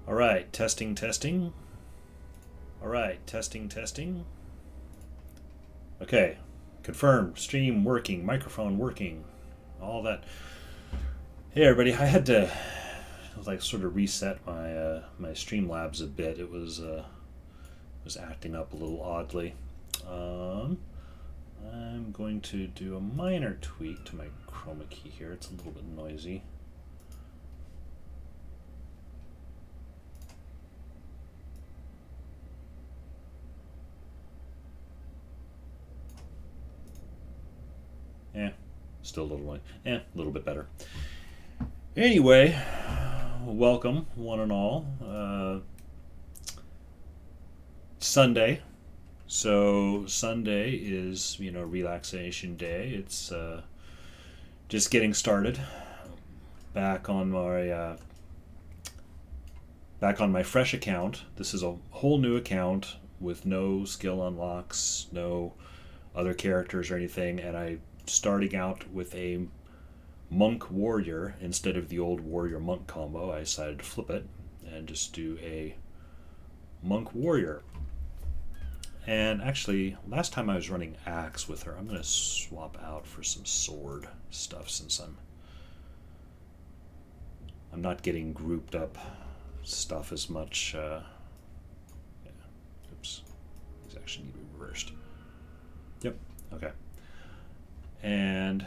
All right, testing, testing. All right, testing, testing. Okay, confirmed. Stream working, microphone working, all that. Hey, everybody. I had to like sort of reset my Streamlabs a bit. It was acting up a little oddly. Um, I'm going to do a minor tweak to my chroma key here. It's a little bit noisy. Yeah, still a little noisy. Yeah, a little bit better. Anyway, welcome one and all. Sunday. So Sunday is relaxation day. It's just getting started. Back on my back on my fresh account. This is a whole new account with no skill unlocks, no other characters or anything, and I starting out with a monk warrior instead of the old warrior monk combo. I decided to flip it and just do a monk warrior. And actually, last time I was running axe with her. I'm going to swap out for some sword stuff since I'm not getting grouped up stuff as much. Yeah. Oops. These actually need to be reversed. Yep. Okay. And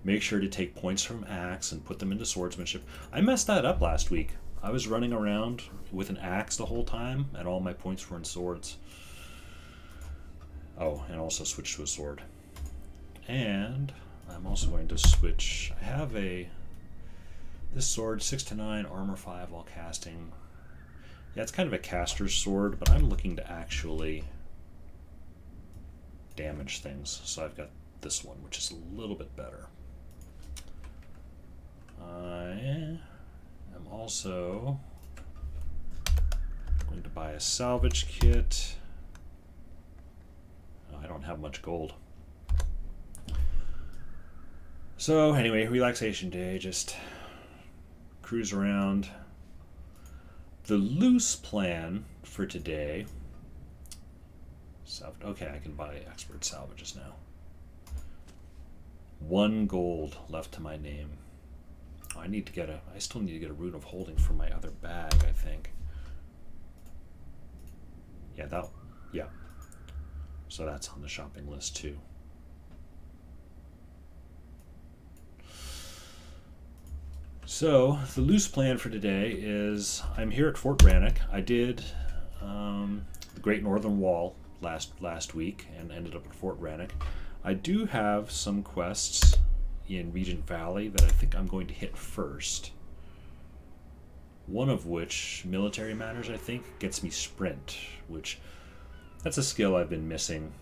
make sure to take points from axe and put them into swordsmanship. I messed that up last week. I was running around with an axe the whole time, and all my points were in swords. Oh, and also switch to a sword. And I'm also going to switch. I have this sword, 6 to 9, armor 5 while casting. Yeah, it's kind of a caster's sword, but I'm looking to actually damage things. So I've got this one, which is a little bit better. I am also going to buy a salvage kit. Oh, I don't have much gold. So anyway, relaxation day, just cruise around. The loose plan for today. Okay, I can buy expert salvages now. 1 gold left to my name. I still need to get a rune of holding for my other bag, I think. Yeah. So that's on the shopping list too. So the loose plan for today is I'm here at Fort Brannock. I did the Great Northern Wall last week and ended up at Fort Brannock. I do have some quests in Regent Valley that I think I'm going to hit first. One of which, Military Matters, I think, gets me sprint, which that's a skill I've been missing.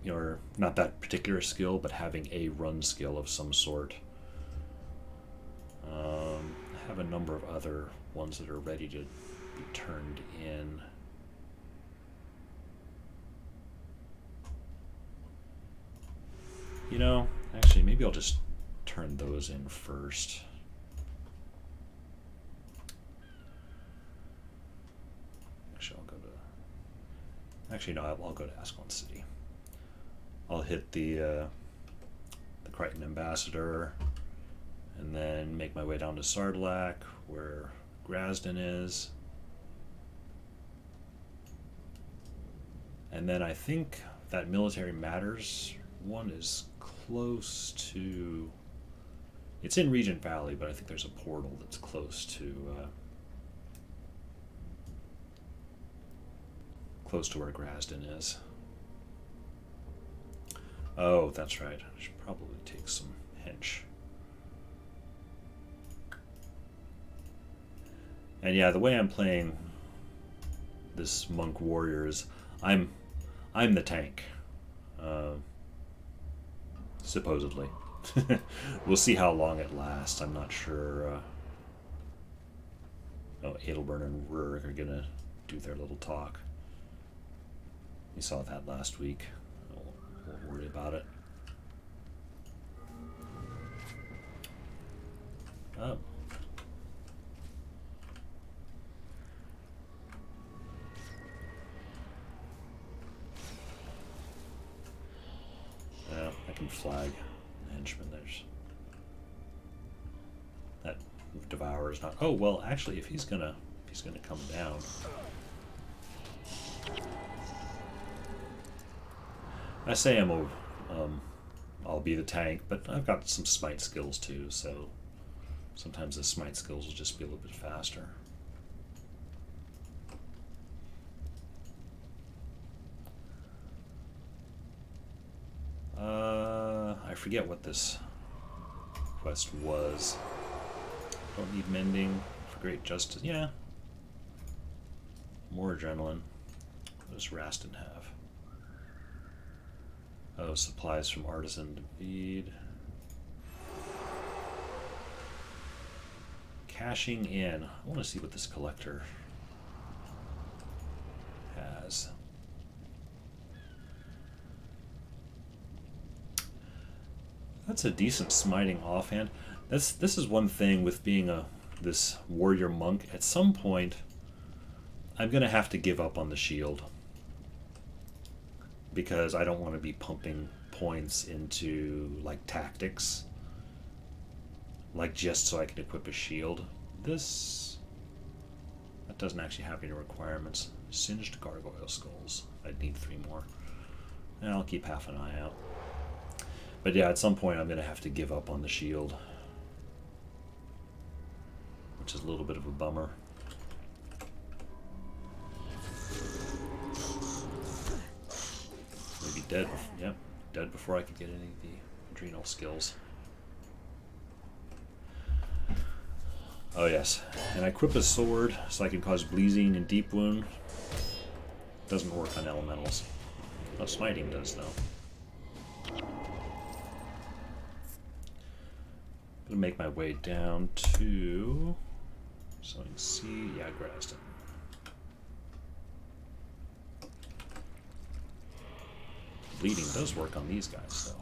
Or not that particular skill, but having a run skill of some sort. I have a number of other ones that are ready to be turned in. Actually, maybe I'll just turn those in first. I'll go to Ascalon City. I'll hit the Crichton Ambassador, and then make my way down to Sardallac, where Grasden is. And then I think that Military Matters one is close to... It's in Regent Valley, but I think there's a portal that's close to where Grasden is. Oh, that's right. I should probably take some hench. And yeah, the way I'm playing this monk warrior is I'm the tank, supposedly. We'll see how long it lasts. I'm not sure. Adelburn and Rurg are gonna do their little talk. We saw that last week. I won't worry about it. Oh. Weapon flag. Henchman, there's... That Devourer is not... Oh, well, actually, if he's gonna come down... I say I'll be the tank, but I've got some smite skills too, so sometimes the smite skills will just be a little bit faster. I forget what this quest was. Don't need mending for great justice. Yeah. More adrenaline. What does Rastin have? Oh, supplies from Artisan David. Cashing in. I want to see what this collector has. That's a decent smiting offhand. This is one thing with being this warrior monk. At some point, I'm gonna have to give up on the shield because I don't want to be pumping points into like tactics, like just so I can equip a shield. That doesn't actually have any requirements. Singed gargoyle skulls. I'd need 3 more, and I'll keep half an eye out. But yeah, at some point I'm going to have to give up on the shield, which is a little bit of a bummer. Maybe dead. Yep, dead before I could get any of the adrenal skills. Oh yes, and I equip a sword so I can cause bleeding and deep wound. Doesn't work on elementals. Oh, smiting does though. Gonna make my way down to Sowing Seed. Yeah, Graston. Bleeding does work on these guys though.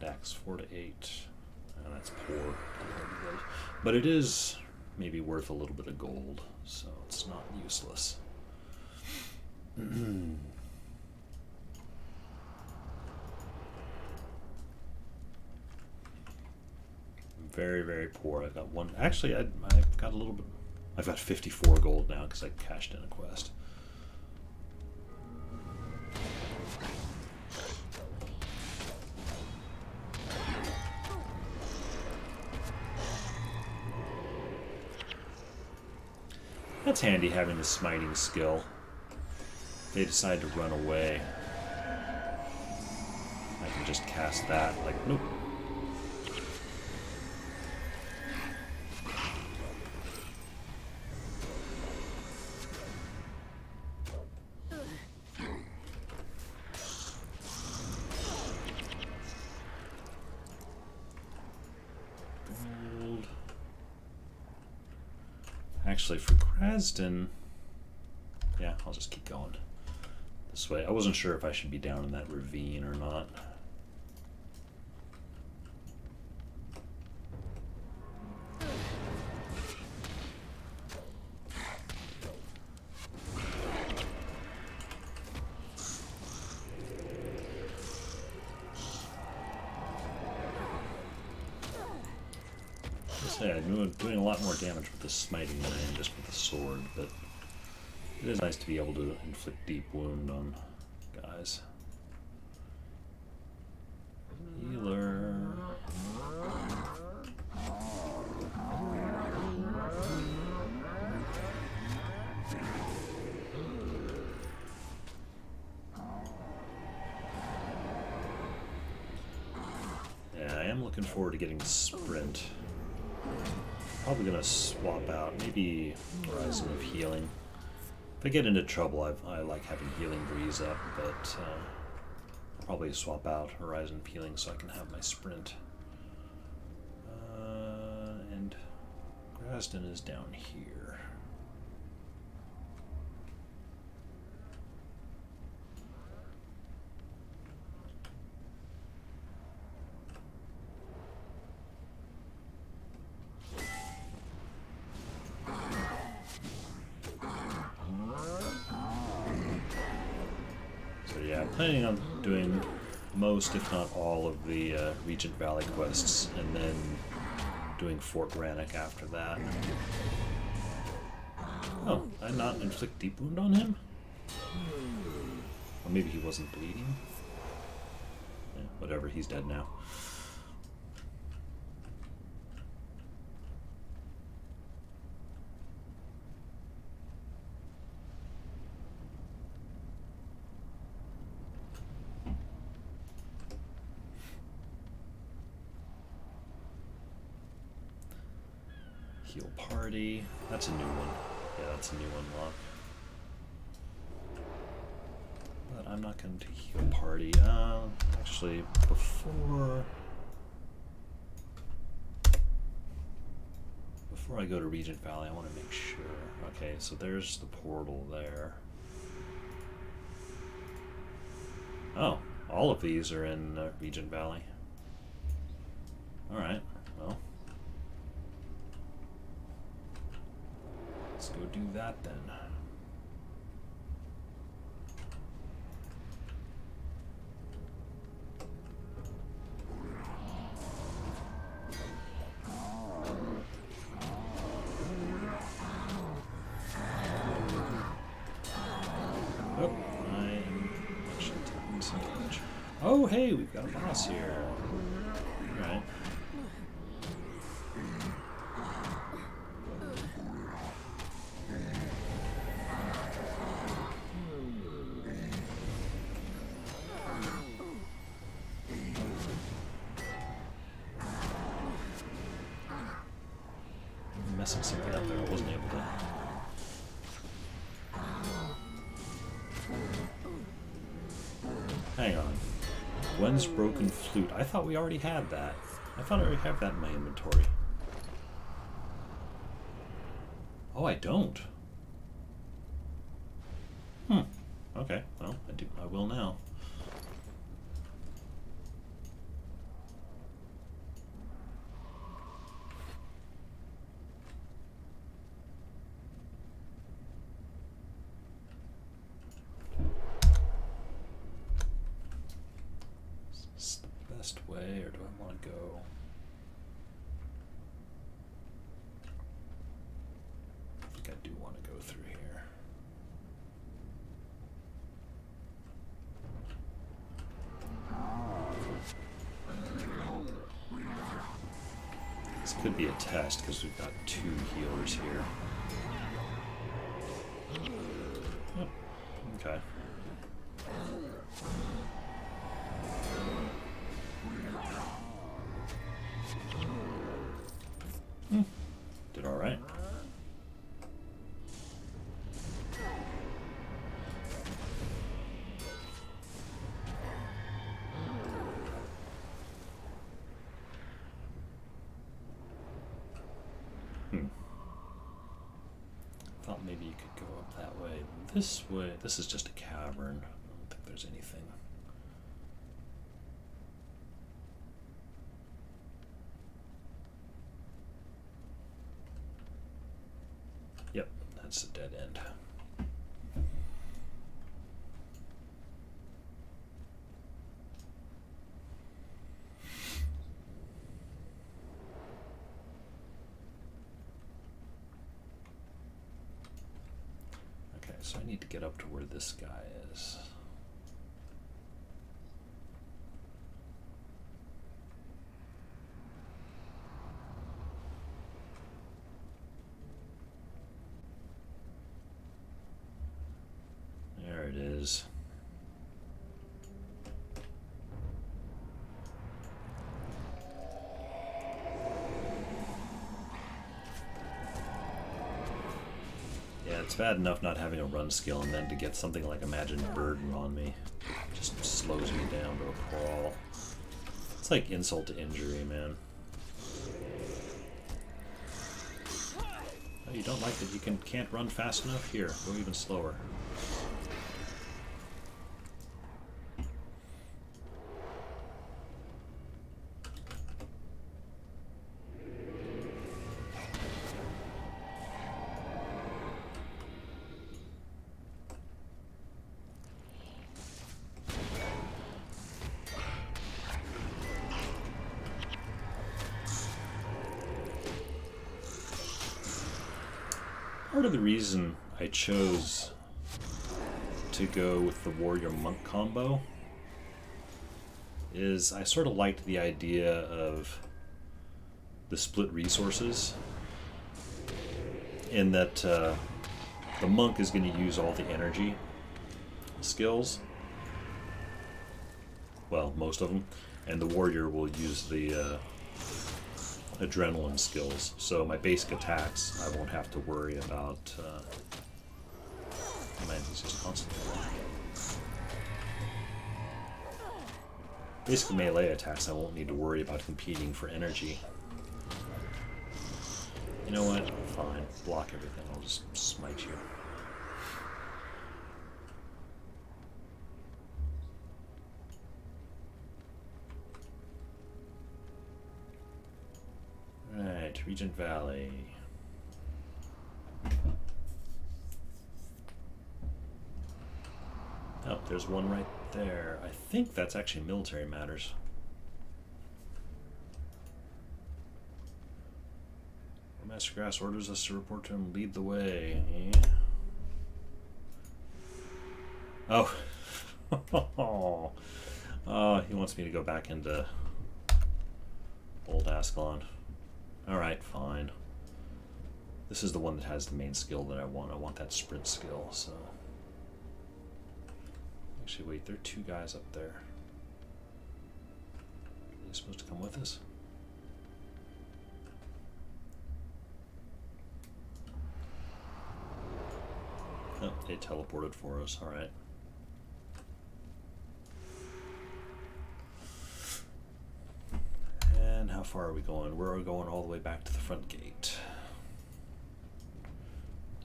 Axe 4 to 8. Oh, that's poor. But it is maybe worth a little bit of gold, so it's not useless. Very, very poor. I've got one. Actually, I've got a little bit. I've got 54 gold now because I cashed in a quest. That's handy having the smiting skill. They decide to run away. I can just cast that, like, nope. Actually, for Graston, yeah, I'll just keep going this way. I wasn't sure if I should be down in that ravine or not. Yeah, I'm doing a lot more damage with the smiting than I am just with the sword, but it is nice to be able to inflict deep wound on guys. Healer. Yeah, I am looking forward to getting Sprint. Probably gonna swap out maybe Horizon of Healing. If I get into trouble, I like having Healing Breeze up, but I'll probably swap out Horizon of Healing so I can have my Sprint. Gadsden is down here. So yeah, I'm planning on doing most, if not all, of the Regent Valley quests, and then doing Fort Rannoch after that. Oh, did I not inflict deep wound on him? Or maybe he wasn't bleeding? Yeah, whatever, he's dead now. Heal party. That's a new one. Yeah, that's a new unlock. But I'm not going to heal party. Actually, before I go to Regent Valley, I want to make sure. Okay, so there's the portal there. Oh, all of these are in Regent Valley. Alright, well. Let's go do that then. Oh, I'm actually taking some damage. Oh, hey, we've got a boss here. Alright. Messing something up there, I wasn't able to. Hang on. Gwen's broken flute. I thought we already had that. I thought I already have that in my inventory. Oh, I don't. Okay, well, I will now. Is this the best way, or do I want to go? I think I do want to go through here. This could be a test because we've got 2 healers here. Yep. Okay. Did all right. Thought maybe you could go up that way. This way, this is just a cavern. I don't think there's anything. Yep, that's a dead end. Okay, so I need to get up to where this guy is. There it is. Yeah, it's bad enough not having a run skill, and then to get something like Imagined Burden on me just slows me down to a crawl. It's like insult to injury, man. don't like that you can't run fast enough. Here, go even slower. Part of the reason I chose to go with the warrior monk combo is I sort of liked the idea of the split resources, in that the monk is going to use all the energy skills, well, most of them, and the warrior will use the adrenaline skills. So my basic attacks, I won't have to worry about. Man, he's just constantly. Basically, melee attacks, I won't need to worry about competing for energy. You know what? Fine. Block everything. I'll just smite you. Right, Regent Valley. Oh, there's one right there. I think that's actually military matters. Master Grass orders us to report to him, lead the way. Yeah. Oh. Oh, he wants me to go back into Old Ascalon. Alright, fine. This is the one that has the main skill that I want. I want that sprint skill, so. Actually, wait, there are two guys up there. Are they supposed to come with us? Oh, they teleported for us, alright. And how far are we going? We're going all the way back to the front gate.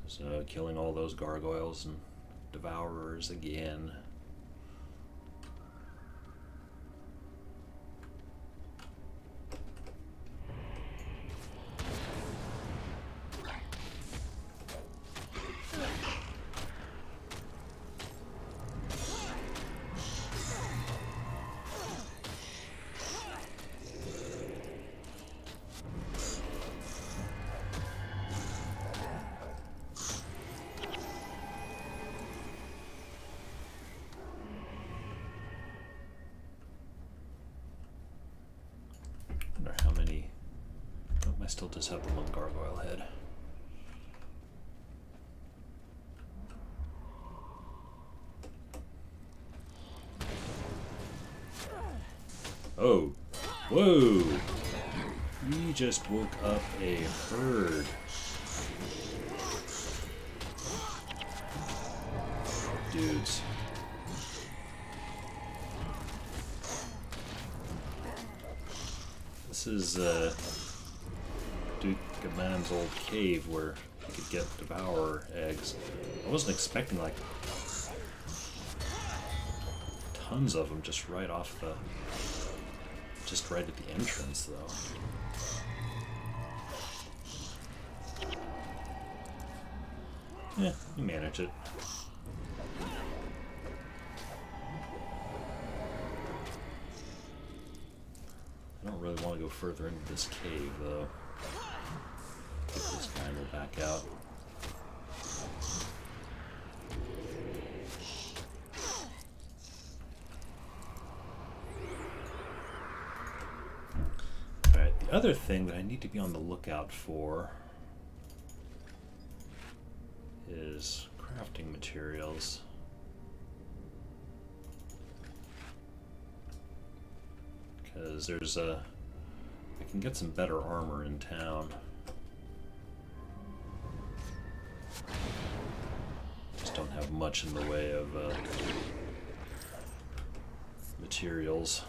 So, killing all those gargoyles and devourers again. I still just have the one gargoyle head. Oh, whoa! We just woke up a herd. Dudes. This is Duke Gaman's old cave where you could get devourer eggs. I wasn't expecting like tons of them just right off the, just right at the entrance though. Yeah, we manage it. I don't really want to go further into this cave though. Get this guy and we'll back out. Alright, the other thing that I need to be on the lookout for is crafting materials. Because there's I can get some better armor in town. Just don't have much in the way of materials.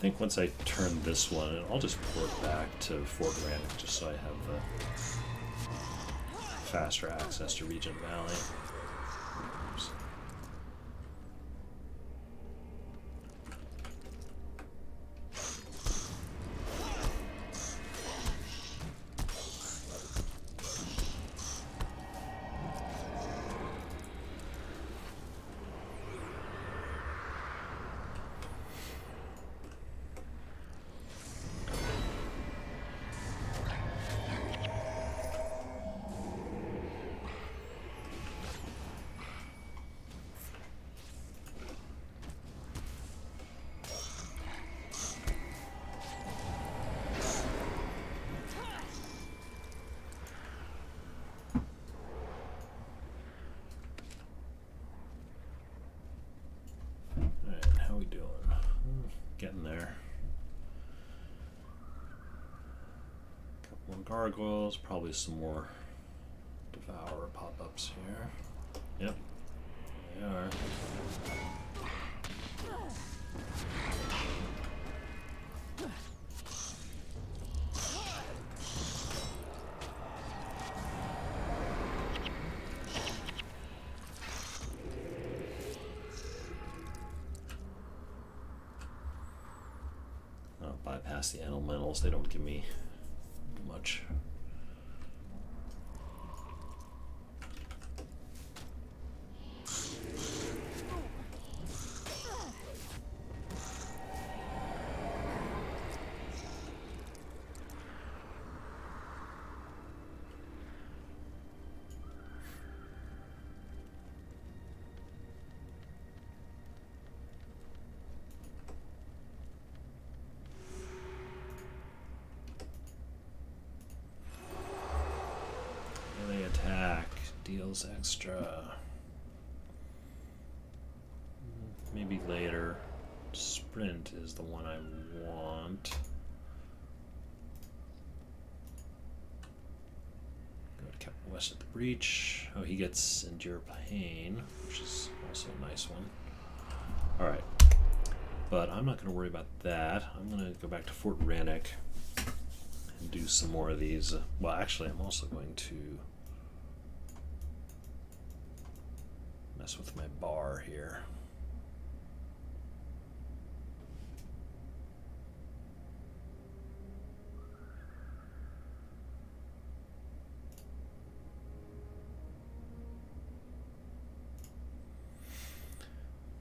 think once I turn this one, I'll just port back to Fort Rannoch just so I have faster access to Regent Valley. Oops. How we doing? Getting there. Couple more gargoyles, probably some more Devourer pop-ups here. Yep, they are. Bypass the elementals, they don't give me much. Attack deals extra. Maybe later. Sprint is the one I want. Go to Captain West at the Breach. Oh, he gets Endure Pain, which is also a nice one. Alright. But I'm not going to worry about that. I'm going to go back to Fort Rannoch and do some more of these. Well, actually, I'm also going to mess with my bar here.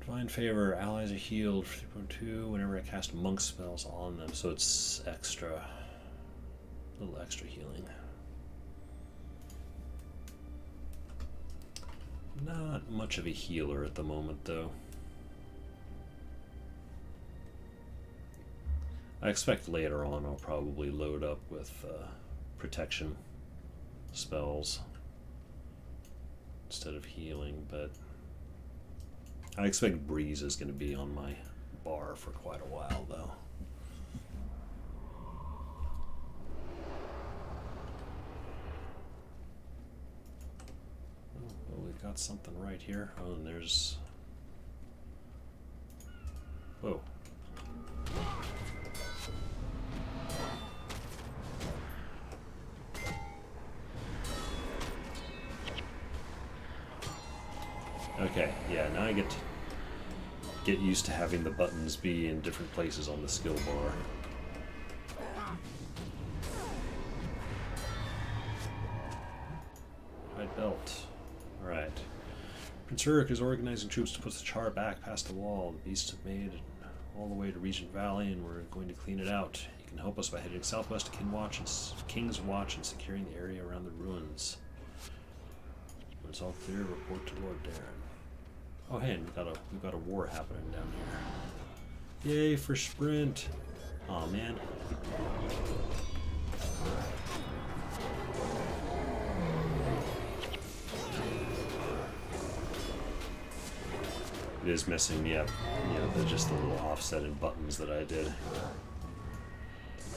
Divine Favor, allies are healed for 3.2 whenever I cast monk spells on them, so it's extra, a little extra healing. Not much of a healer at the moment, though. I expect later on I'll probably load up with protection spells instead of healing, but I expect Breeze is going to be on my bar for quite a while, though. Oh, we've got something right here. Oh, and there's... Whoa. Okay, yeah, now I get used to having the buttons be in different places on the skill bar. Hide belt. Alright. Prince Uruk is organizing troops to push the Char back past the wall. The beasts have made it all the way to Regent Valley, and we're going to clean it out. You can help us by heading southwest to King's Watch and securing the area around the ruins. When it's all clear, report to Lord Darren. Oh hey, and we've got a war happening down here. Yay for sprint! Aw, man. It is messing me up. You know, they're just the little offsetted buttons that I did.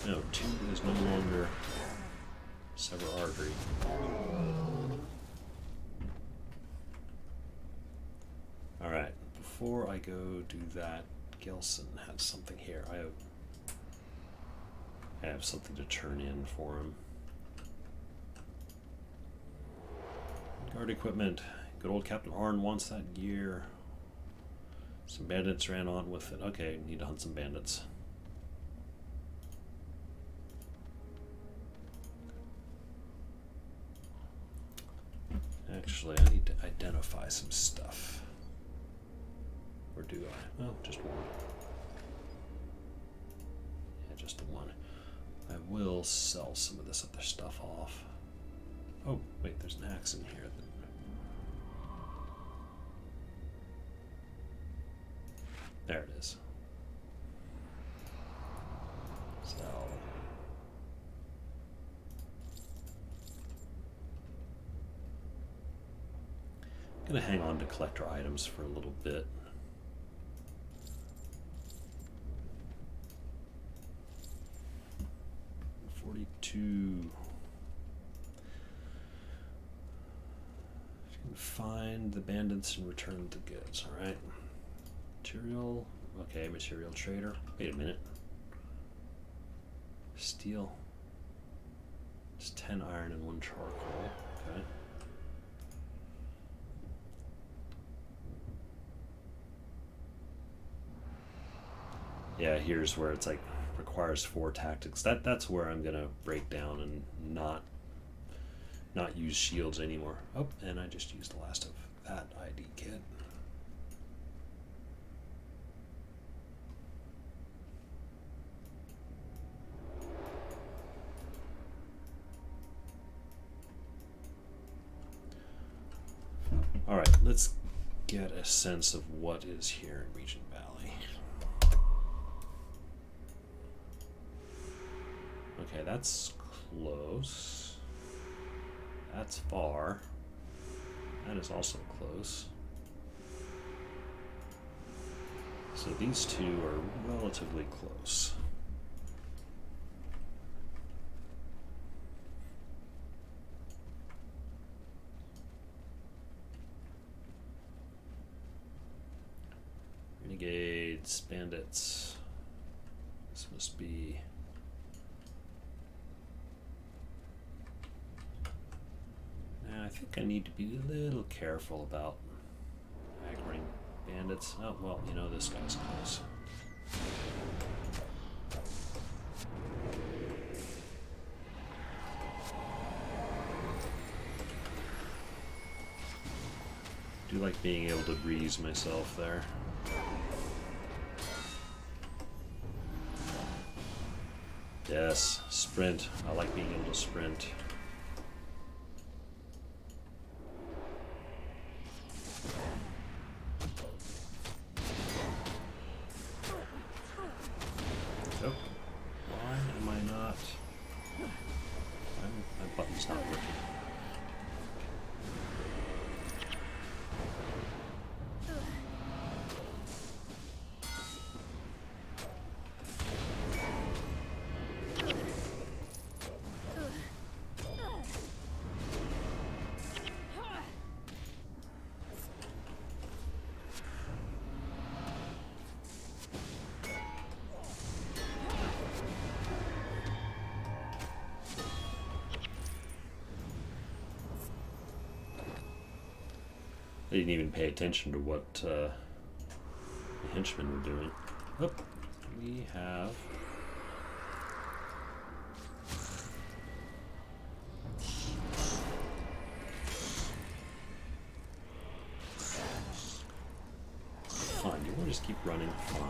No, 2 is no longer sever artery. Alright, before I go do that, Gelson had something here. I have I have something to turn in for him. Guard equipment. Good old Captain Horn wants that gear. Some bandits ran on with it. Okay, need to hunt some bandits. Actually, I need to identify some stuff. Or do I? Oh, just one. Yeah, just the one. I will sell some of this other stuff off. Oh, wait, there's an axe in here. There it is. Sell. I'm gonna hang on to collector items for a little bit. $42. Find the bandits and return the goods. All right. Material. Okay, material trader. Wait a minute. Steel. It's 10 iron and 1 charcoal. Okay. Yeah, here's where it's like requires 4 tactics. That's where I'm gonna break down and not use shields anymore. Oh, and I just used the last of that ID kit. All right, let's get a sense of what is here in Regent Valley. Okay, that's close. That's far. That is also close. So these two are relatively close. Renegades, bandits. This must be... I think I need to be a little careful about aggroing bandits. Oh, well, you know, this guy's close. I do like being able to breeze myself there. Yes, sprint. I like being able to sprint. Oh, why am I not? My button's not working. I didn't even pay attention to what the henchmen were doing. Oh, we have... Fine, you want to just keep running? Fine.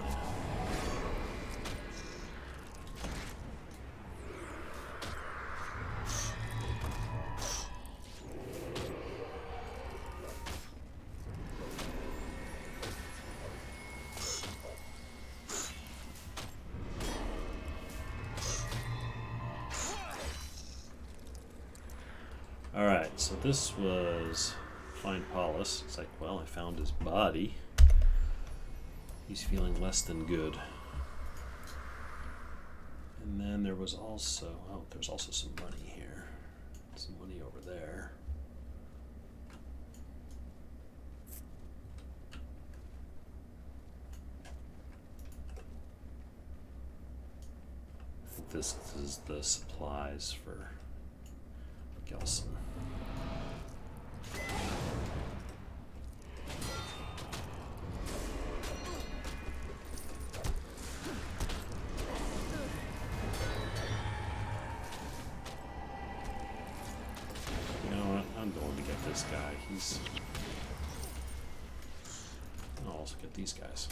Alright, so this was find Paulus. It's like, well, I found his body. He's feeling less than good. And then there was also, oh, there's also some money here. Some money over there. this is the supplies for Gelson. You know what? I'm going to get this guy. I'll also get these guys.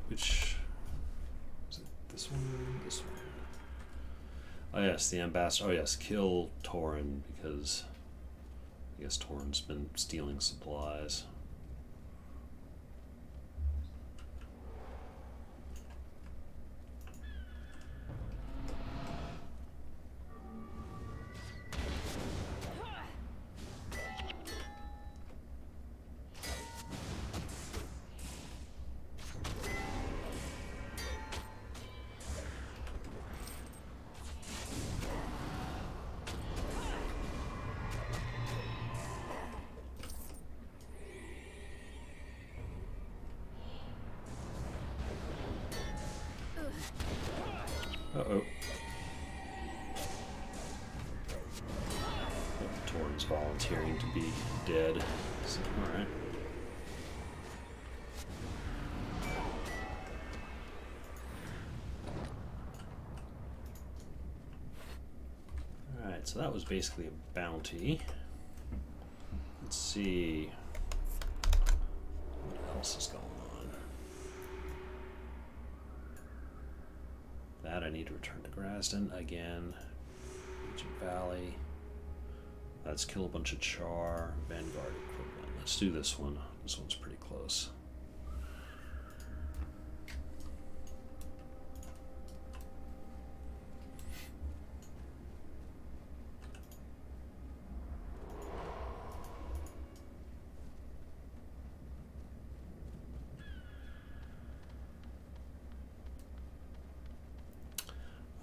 Which is it? This one? This one? Oh yes, the ambassador. Oh yes, kill Torin because I guess Torin's been stealing supplies. Uh-oh. Torin's volunteering to be dead. So, alright. Alright, so that was basically a bounty. Let's see what else is going on. That I need to return to Grasden again. Regent Valley. Let's kill a bunch of Char. Vanguard equivalent. Let's do this one. This one's pretty close.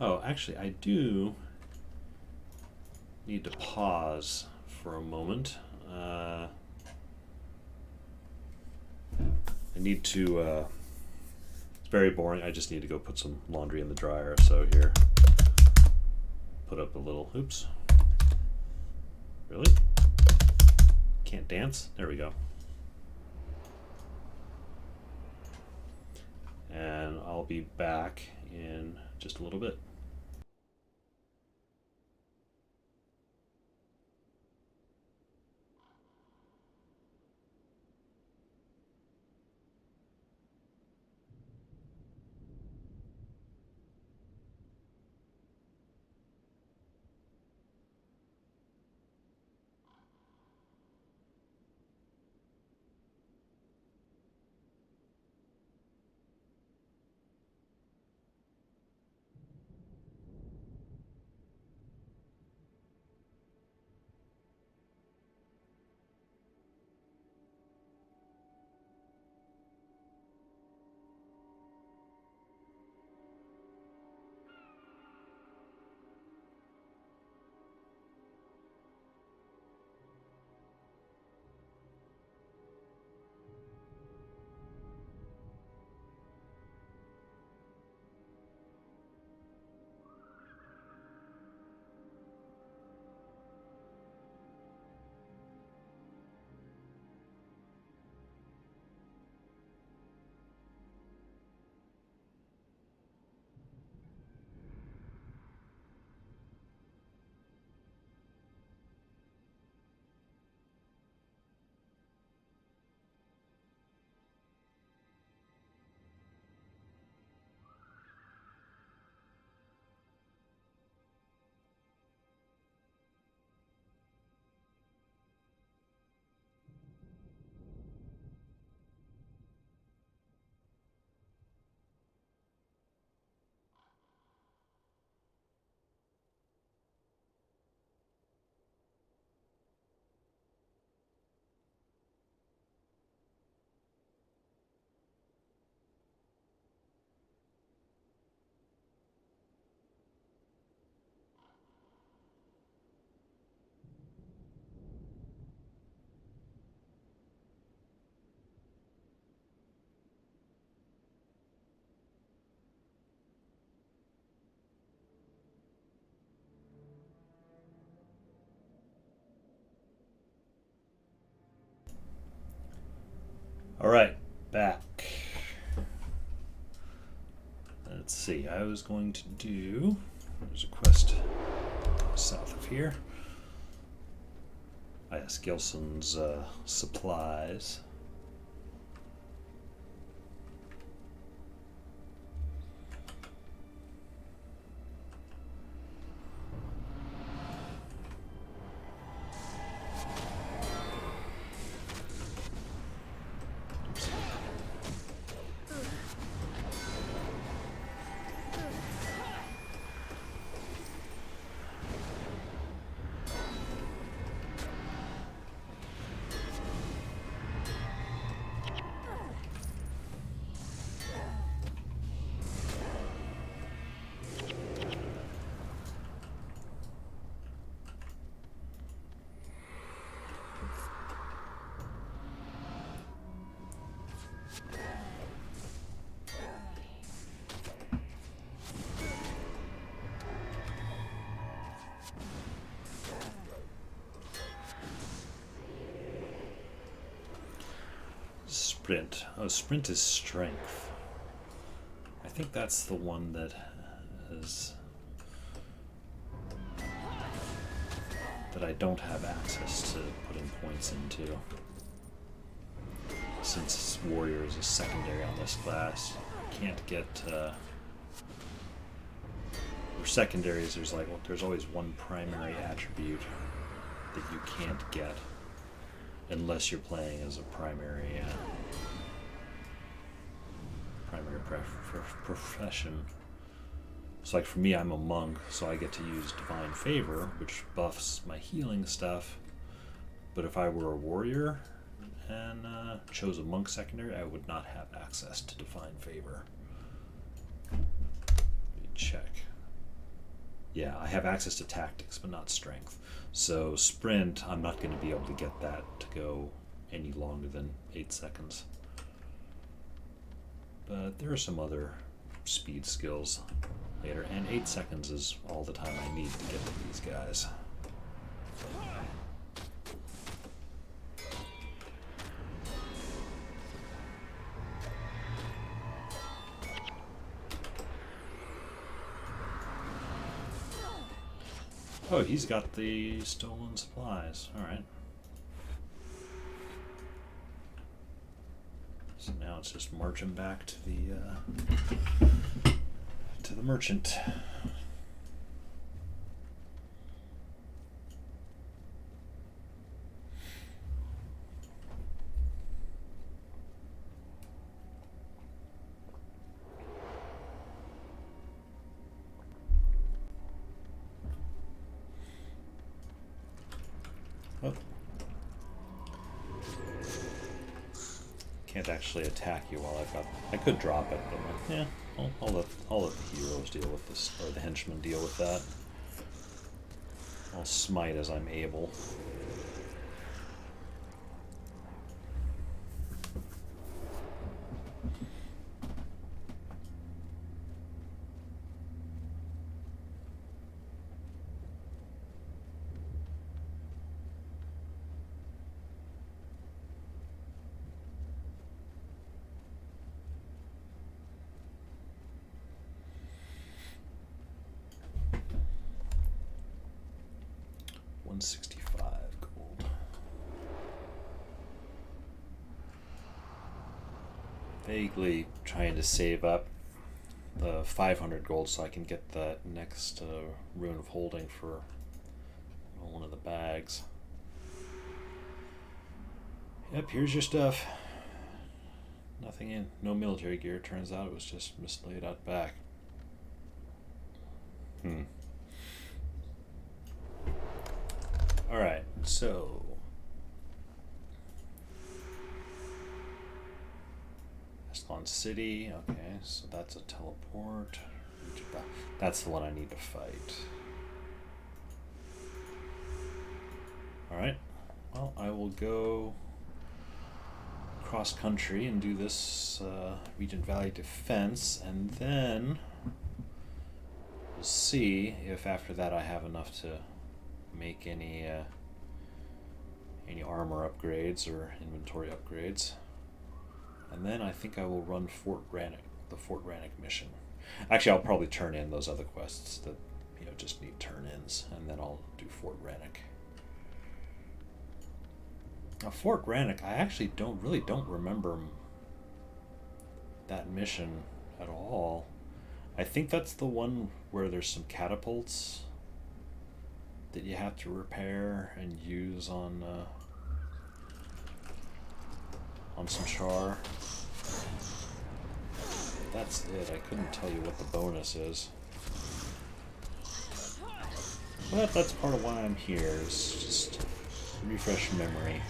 Oh, actually, I do need to pause for a moment. I need to, it's very boring. I just need to go put some laundry in the dryer. So here, put up a little, oops. Really? Can't dance? There we go. And I'll be back in just a little bit. All right, back. Let's see. I was going to do. There's a quest south of here. I asked Gilson's supplies. Sprint. Oh, sprint is strength. I think that's the one that is that I don't have access to putting points into. Since warrior is a secondary on this class, can't get for secondaries. There's there's always one primary attribute that you can't get unless you're playing as a primary profession. So like for me, I'm a monk, so I get to use Divine Favor, which buffs my healing stuff. But if I were a warrior and chose a monk secondary, I would not have access to Divine Favor. Let me check. Yeah, I have access to tactics, but not strength. So sprint, I'm not going to be able to get that to go any longer than 8 seconds. But there are some other speed skills later, and 8 seconds is all the time I need to get to these guys. Oh, he's got the stolen supplies. Alright. So now it's just marching back to the merchant. Oh. Can't actually attack you while I've got. I could drop it, but yeah, I'll let the heroes deal with this, or the henchmen deal with that. I'll smite as I'm able. $165 gold. Vaguely trying to save up the 500 gold so I can get that next Rune of Holding for one of the bags. Yep, here's your stuff. Nothing in. No military gear. Turns out it was just mislaid out back. Alright, so Escalon City, okay, so that's a teleport. That's the one I need to fight. Alright, well, I will go cross country and do this Regent Valley defense, and then we'll see if after that I have enough to make any armor upgrades or inventory upgrades. And then I think I will run the Fort Rannoch mission. Actually, I'll probably turn in those other quests that just need turn-ins, and then I'll do Fort Rannoch. Now, Fort Rannoch, I actually don't remember that mission at all. I think that's the one where there's some catapults that you have to repair and use on some char. That's it. I couldn't tell you what the bonus is. But that's part of why I'm here, is just refresh memory.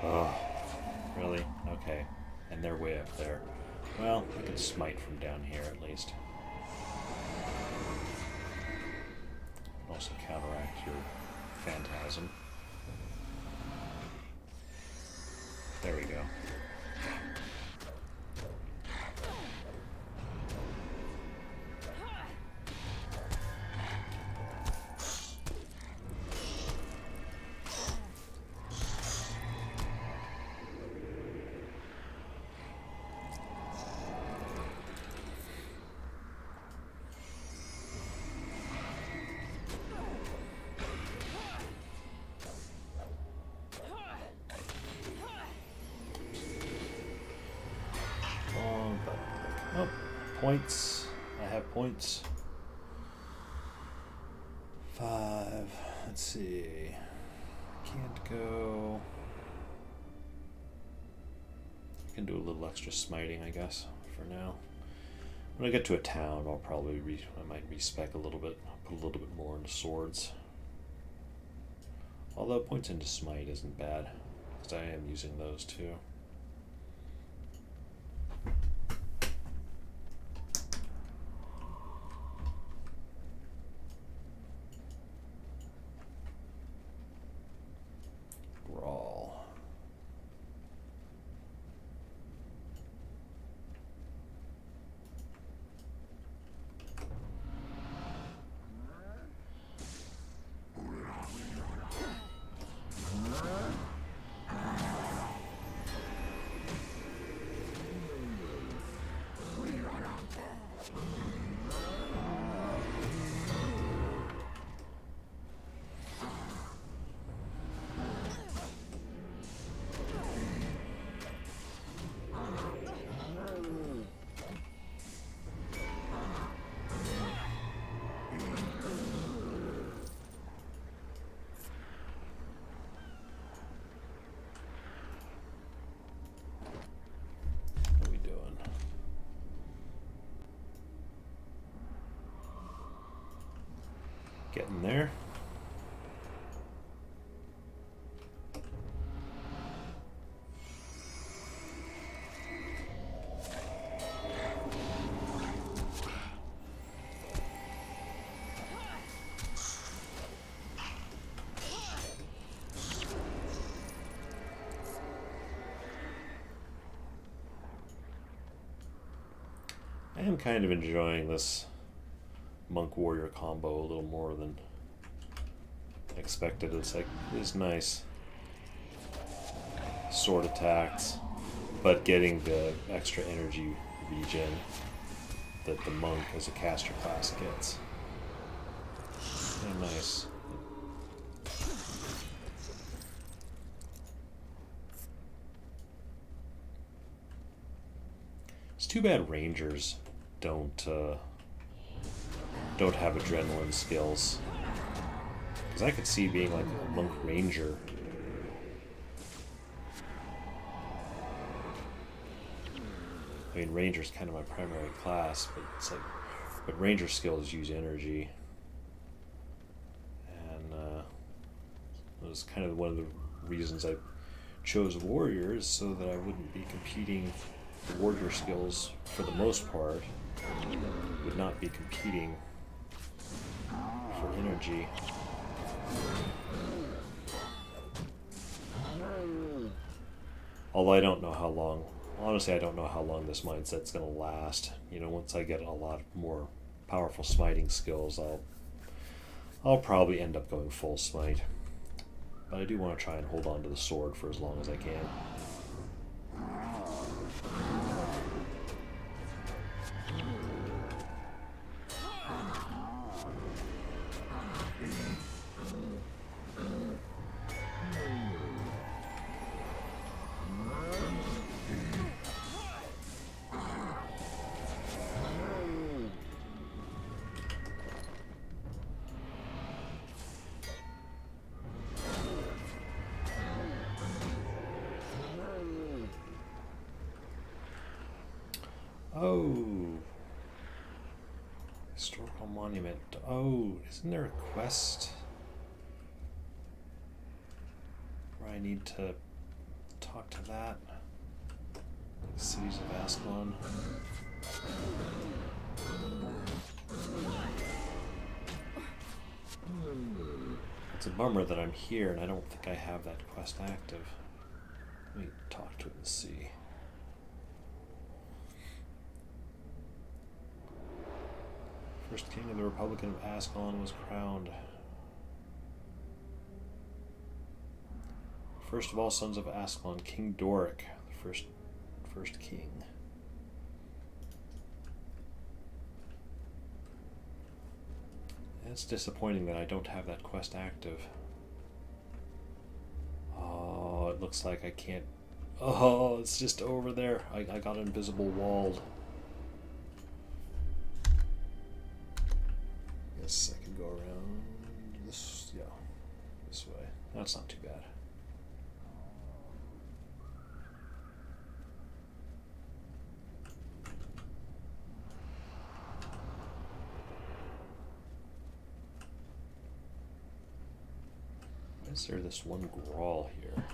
Oh, really? Okay. And they're way up there. Well, I can smite from down here at least. Also counteract your phantasm. There we go. Oh, points. I have points. 5. Let's see. Can't go. I can do a little extra smiting, I guess, for now. When I get to a town, I'll probably I might respec a little bit. I'll put a little bit more into swords. Although points into smite isn't bad, because I am using those too. Getting there. I am kind of enjoying this monk warrior combo a little more than expected. It's nice sword attacks, but getting the extra energy regen that the monk as a caster class gets. Kind of nice. It's too bad rangers don't have adrenaline skills, because I could see being like a monk ranger. I mean, ranger's kind of my primary class, but it's like, but ranger skills use energy, and it was kind of one of the reasons I chose warriors, so that I wouldn't be competing. The warrior skills, for the most part, would not be competing for energy. Although I don't know how long Honestly, I don't know how long this mindset's going to last. You know, once I get a lot more powerful smiting skills, I'll probably end up going full smite. But I do want to try and hold on to the sword for as long as I can. Oh, historical monument. Oh, isn't there a quest where I need to talk to that? Like Cities of Ascalon. It's a bummer that I'm here and I don't think I have that quest active. Let me talk to it and see. First king of the Republic of Ascalon was crowned. First of all sons of Ascalon, King Doric, the first king. It's disappointing that I don't have that quest active. Oh, it looks like I can't. Oh, it's just over there. I got invisible walled. Guess I can go around this, yeah, this way. That's not too bad. Why is there this one Grawl here?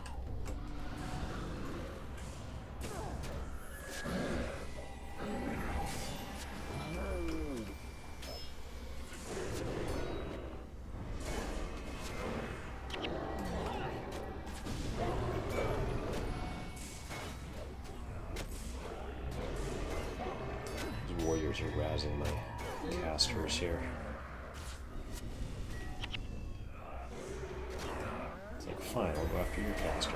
These warriors are razzing my casters here. It's like, fine, I'll go after your caster.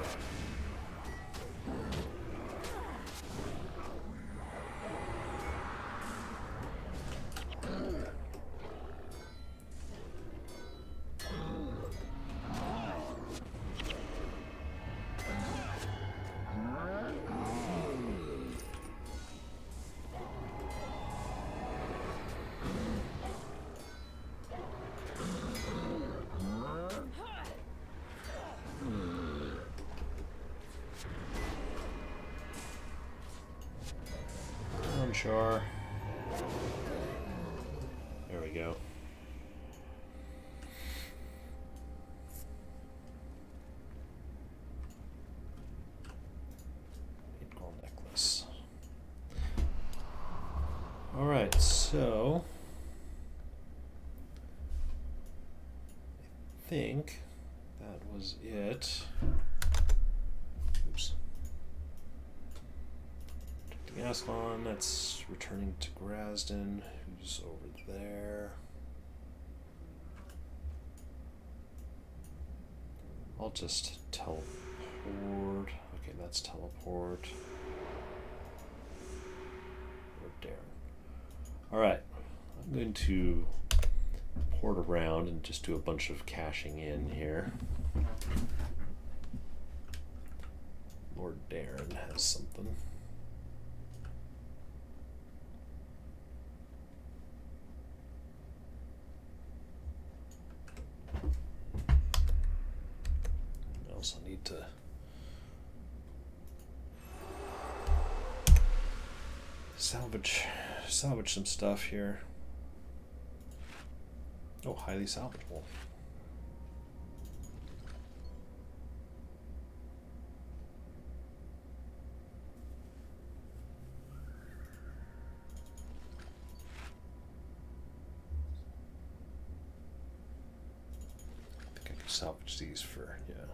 Char. There we go. Gold necklace. All right, so I think that was it. Oops. Ascalon, that's returning to Grasden, who's over there. I'll just teleport. Okay, that's teleport. Or Darren. Alright, I'm going to port around and just do a bunch of cashing in here. Lord Darren has something. I need to salvage some stuff here. Oh, highly salvageable. I think I can salvage these for, yeah.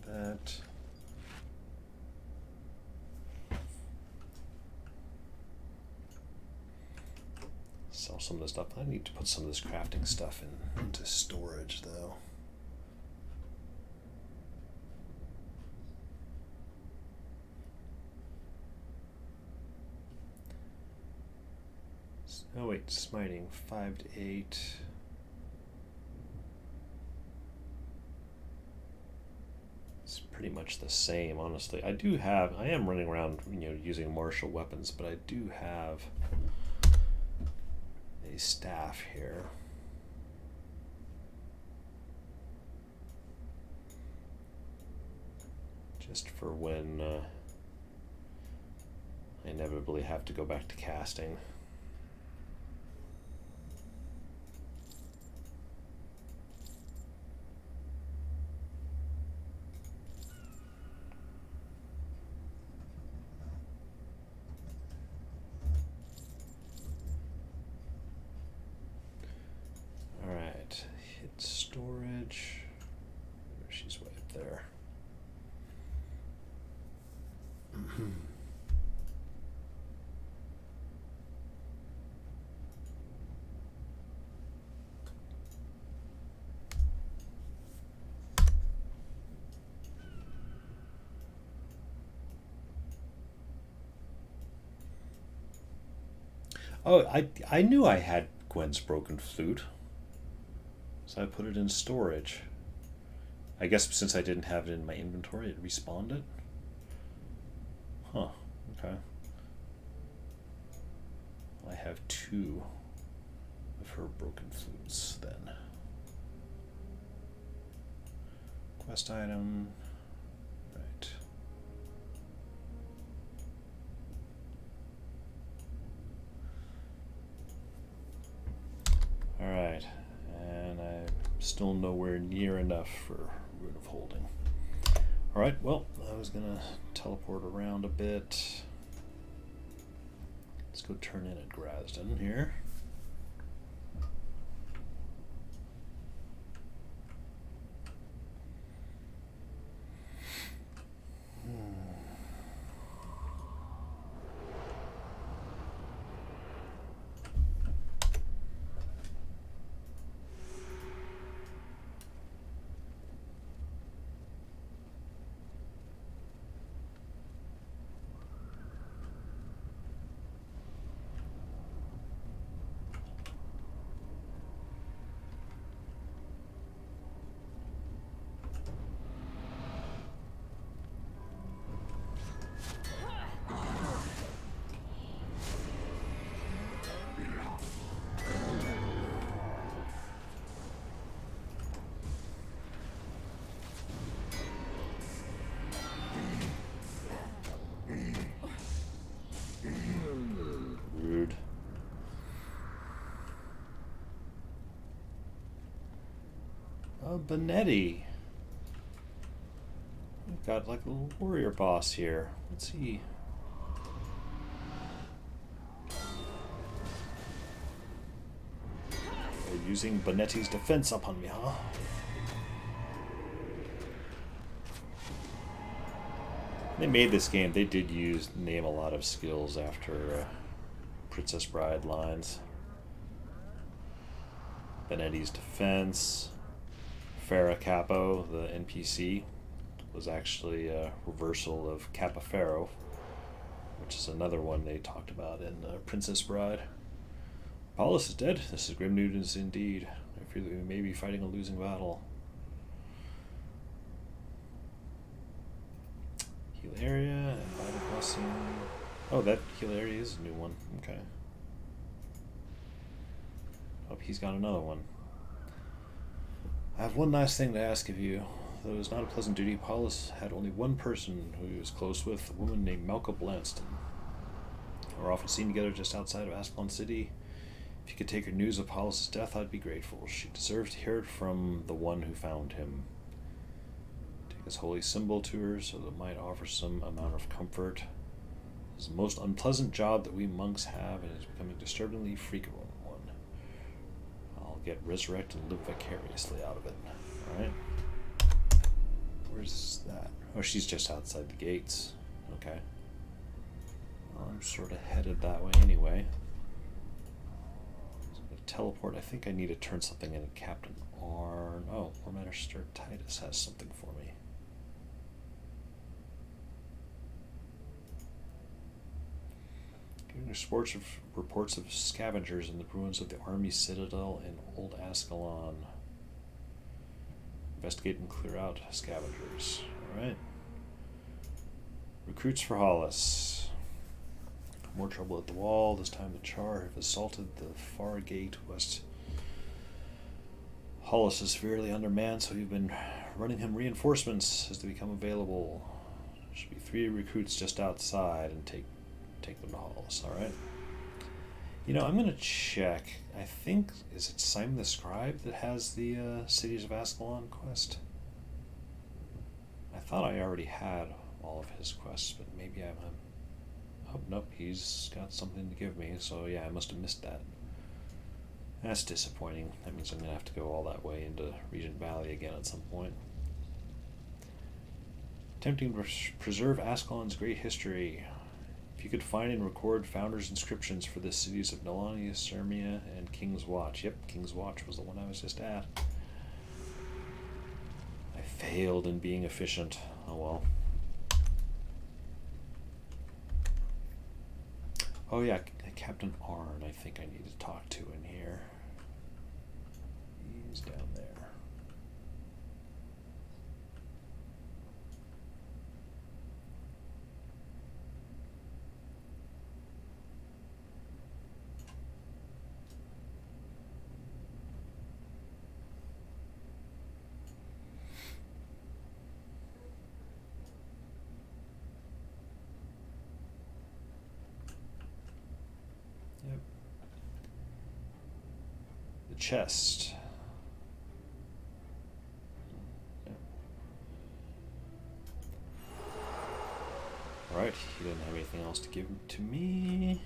That. sell some of this stuff. I need to put some of this crafting stuff into storage, though. Oh wait, smiting 5 to 8. It's pretty much the same, honestly. I am running around, using martial weapons, but I do have a staff here. Just for when I inevitably have to go back to casting. Storage. She's way up there. Oh, I knew I had Gwen's broken flute. So I put it in storage. I guess since I didn't have it in my inventory, it respawned it. Huh, okay. I have 2 of her broken flutes then. Quest item. Right. Alright. And I'm still nowhere near enough for Rune of Holding. Alright, well, I was going to teleport around a bit. Let's go turn in at Grasden here. Benetti. We've got like a little warrior boss here. Let's see. They're using Benetti's defense upon me, huh? They made this game. They did name a lot of skills after Princess Bride lines. Benetti's defense. Farah Capo, the NPC, was actually a reversal of Kappa Pharaoh, which is another one they talked about in Princess Bride. Paulus is dead. This is grim news indeed. I fear that we may be fighting a losing battle. Hilaria and Bible Blessing. Oh, that Hilaria is a new one. Okay. Oh, he's got another one. I have one last thing to ask of you. Though it was not a pleasant duty, Paulus had only one person who he was close with, a woman named Malka Blanston. We're often seen together just outside of Ascalon City. If you could take her news of Paulus' death, I'd be grateful. She deserves to hear it from the one who found him. Take this holy symbol to her so that it might offer some amount of comfort. It's the most unpleasant job that we monks have, and it's becoming a disturbingly frequent one. Get resurrected and live vicariously out of it. Alright. Where's that? Oh, she's just outside the gates. Okay. Well, I'm sort of headed that way anyway. teleport. I think I need to turn something into Captain Arn. Oh, War Magister Titus has something for me. Reports of scavengers in the ruins of the army citadel in Old Ascalon. Investigate and clear out scavengers. Alright. Recruits for Hollis. More trouble at the wall. This time the Char have assaulted the far gate west. Hollis is severely undermanned, so we've been running him reinforcements as they become available. There should be 3 recruits just outside and take them to Hollis. Alright. You know, I'm going to check. I think, is it Simon the Scribe that has the Cities of Ascalon quest? I thought I already had all of his quests, but maybe I'm... Oh, nope, he's got something to give me, so yeah, I must have missed that. That's disappointing. That means I'm going to have to go all that way into Regent Valley again at some point. Attempting to preserve Ascalon's great history. If you could find and record founders' inscriptions for the cities of Nalania, Sirmia, and King's Watch. Yep, King's Watch was the one I was just at. I failed in being efficient. Oh well. Oh yeah, Captain Arn I think I need to talk to in here. He's down there. Yep. The chest. Yep. Alright, he didn't have anything else to give to me.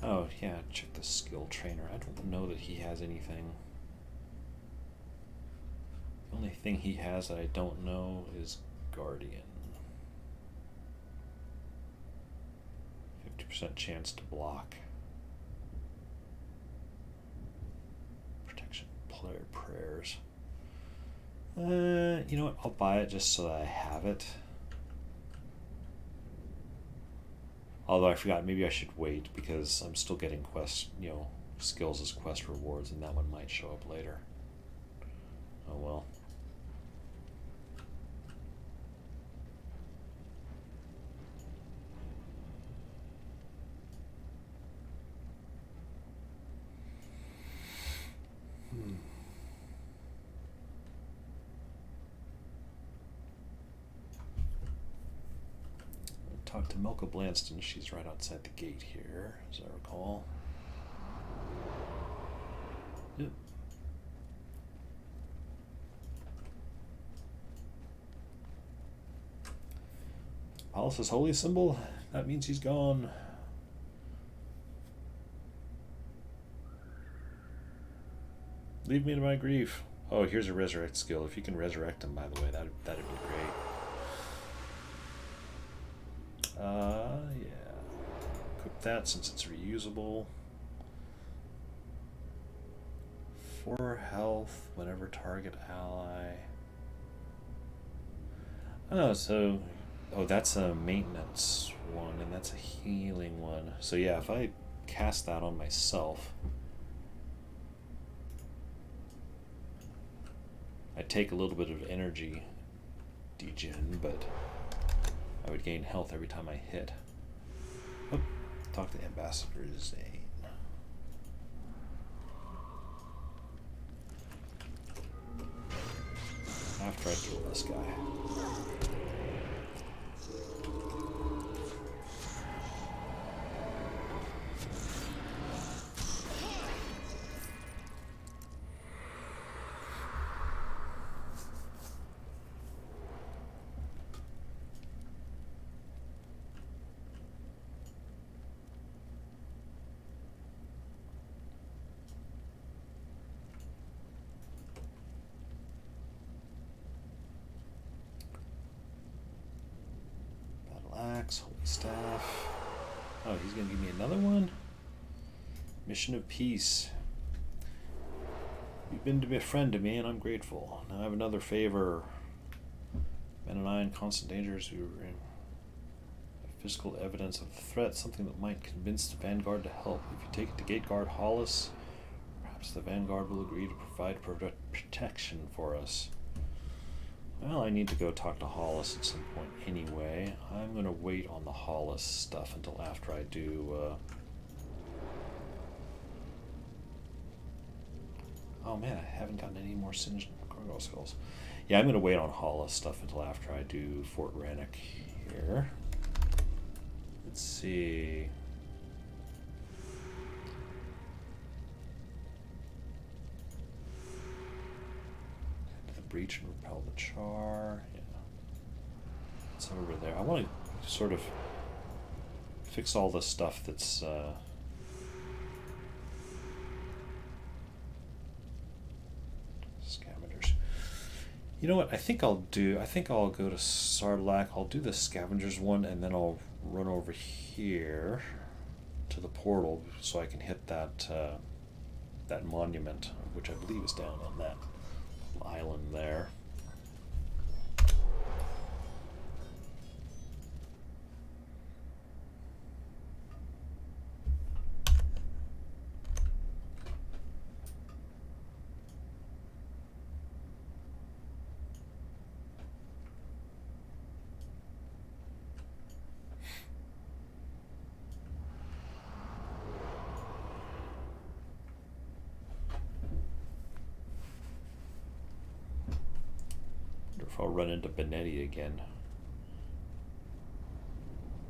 Oh, yeah, check the skill trainer. I don't know that he has anything. The only thing he has that I don't know is Guardian. 50% chance to block. Protection player prayers. You know what? I'll buy it just so that I have it. Although I forgot, maybe I should wait because I'm still getting quest, skills as quest rewards, and that one might show up later. Oh well. Talk to Melka Blanston. She's right outside the gate here, as I recall. Yep. Hollis' holy symbol? That means he's gone. Leave me to my grief. Oh, here's a resurrect skill. If you can resurrect him, by the way, that'd be great. Yeah. Equip that since it's reusable. 4 health whenever target ally. Oh, that's a maintenance one, and that's a healing one. So yeah, if I cast that on myself, I take a little bit of energy degen, but I would gain health every time I hit. Oh, talk to Ambassador Zane. After I kill this guy. Holy staff. Oh, he's gonna give me another one? Mission of peace. You've been to be a friend to me, and I'm grateful. Now I have another favor. Ben and I in constant danger as we were in physical evidence of the threat, something that might convince the Vanguard to help. If you take it to Gate Guard Hollis, perhaps the Vanguard will agree to provide protection for us. Well, I need to go talk to Hollis at some point anyway. I'm going to wait on the Hollis stuff until after I do... Oh man, I haven't gotten any more Singed Cargo Skulls. Yeah, I'm going to wait on Hollis stuff until after I do Fort Rannoch here. Let's see. The breach and repel the char. Yeah. It's over there. I want to sort of fix all the stuff that's scavengers. You know what? I think I'll go to Sarlacc. I'll do the scavengers one, and then I'll run over here to the portal so I can hit that that monument, which I believe is down on that island there. If I'll run into Benetti again,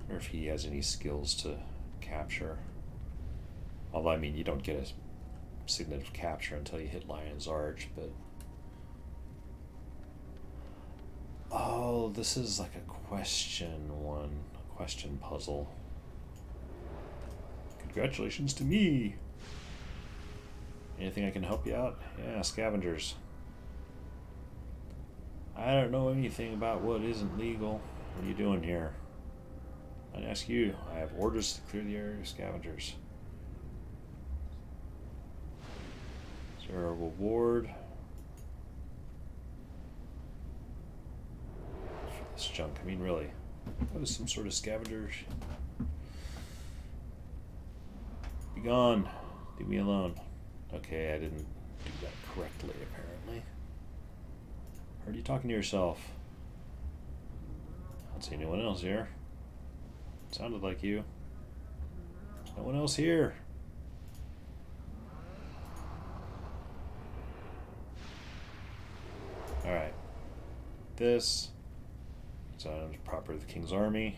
or if he has any skills to capture. Although, I mean, you don't get a signet of capture until you hit Lion's Arch, but... Oh, this is like a question one, a question puzzle. Congratulations to me! Anything I can help you out? Yeah, scavengers. I don't know anything about what isn't legal. What are you doing here? I'd ask you. I have orders to clear the area of scavengers. Is there a reward for this junk? I mean, really, what is some sort of scavengers? Be gone. Leave me alone. Okay, I didn't do that correctly, apparently. Or are you talking to yourself? I don't see anyone else here. Sounded like you. There's no one else here. Alright. This is on property of the King's Army.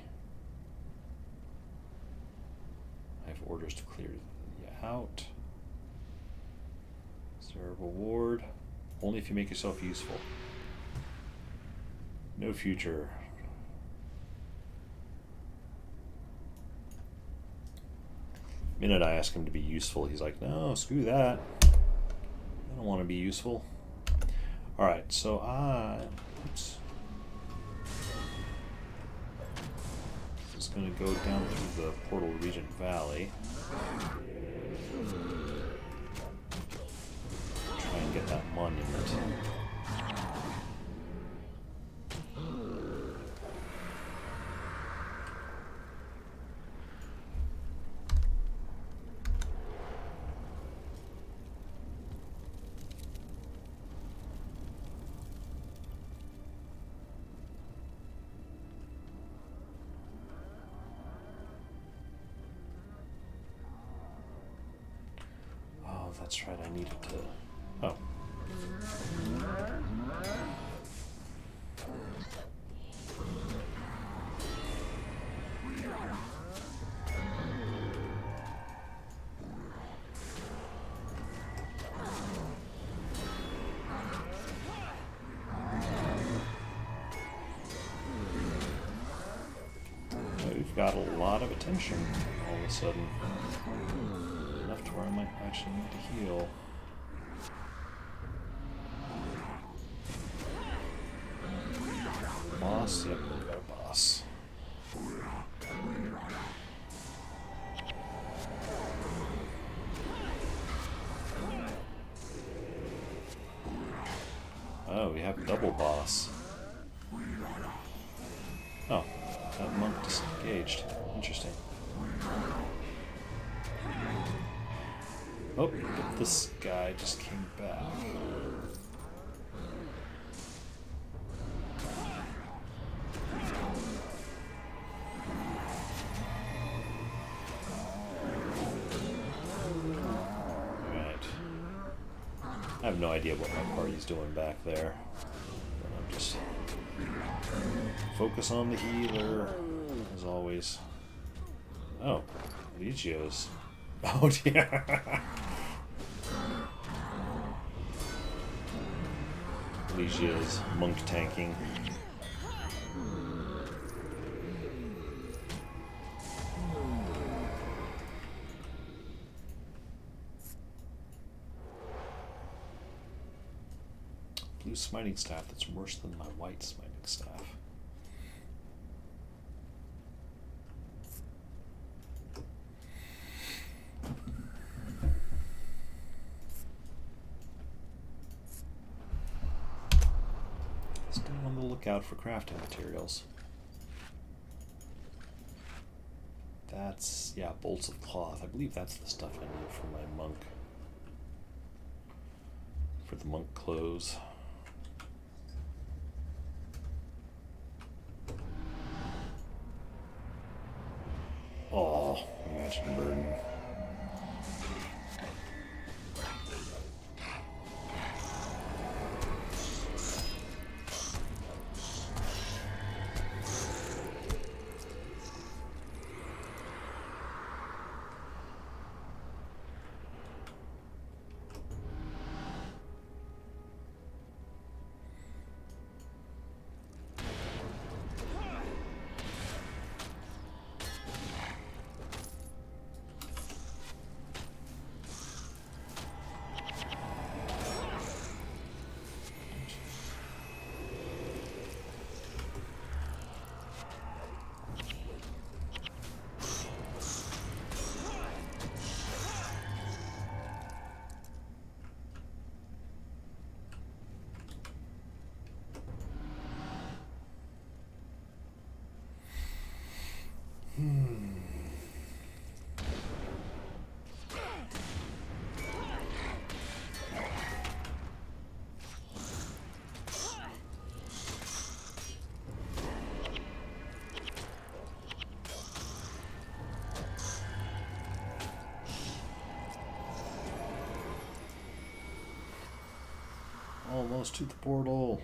I have orders to clear you out. Is there a reward? Only if you make yourself useful. No future. The minute I ask him to be useful, he's like, no, screw that. I don't want to be useful. Alright, so oops. Just going to go down through the portal to Regent Valley. Try and get that monument. That's right, I needed to... Oh. We've got a lot of attention all of a sudden. Enough to where I might actually need to heal. Boss? Yep, we got a boss. Oh, we have double boss. Oh, that monk disengaged. Interesting. Oh, but this guy just came back. I have no idea what my party's doing back there. But I'm just focus on the healer, as always. Oh, Legio's. Oh dear. Legio's monk tanking. Blue smiting staff that's worse than my white smiting staff. Still on the lookout for crafting materials. That's, yeah, bolts of cloth. I believe that's the stuff I need for my monk. For the monk clothes. Oh, imagine burden. Almost to the portal.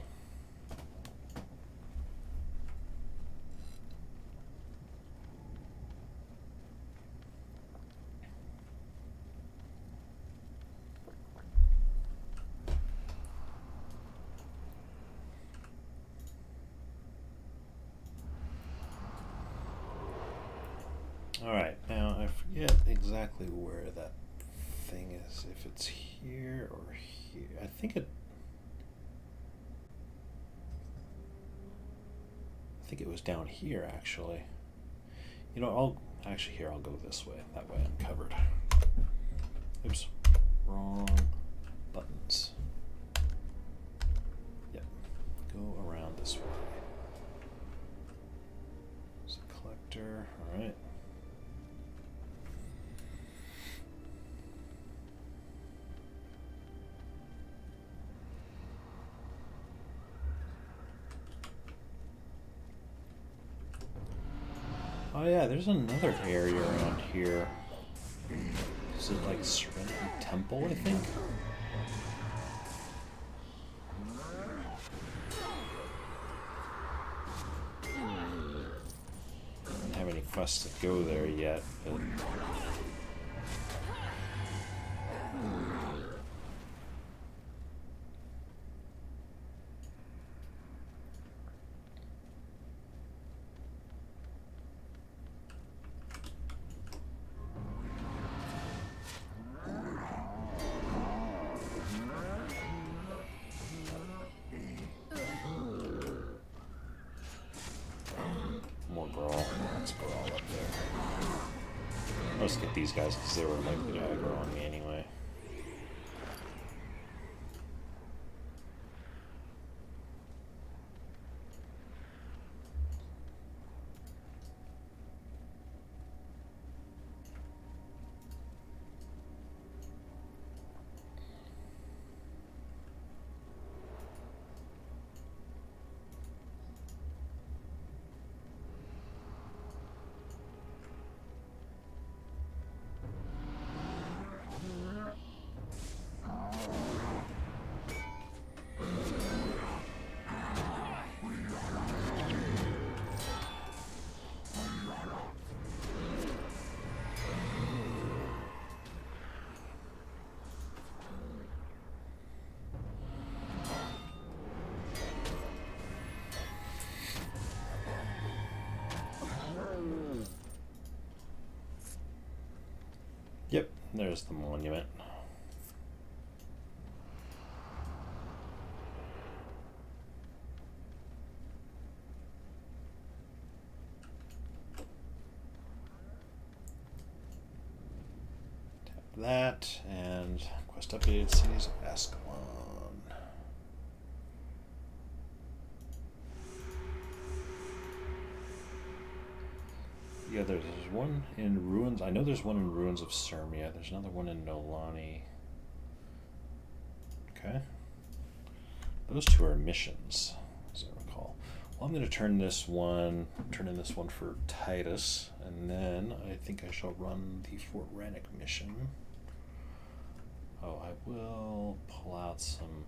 Alright, now I forget exactly where that thing is. If it's here or here. I think it was down here, actually. You know, I'll go this way. That way I'm covered. Oops. Wrong buttons. Yep. Go around this way. There's a collector. Alright. Oh yeah, there's another area around here. Is it like Serenity Temple, I think? I don't have any quests to go there yet, but... Let's get these guys because they were likely to aggro on me anyway. there's the monument. Tap that, and quest updated cities of Ascalon. Yeah, there's one in ruins. I know there's one in ruins of Sirmia. There's another one in Nolani. Okay. Those two are missions, as I recall. Well, I'm going to turn in this one for Titus, and then I think I shall run the Fort Rannoch mission. Oh, I will pull out some.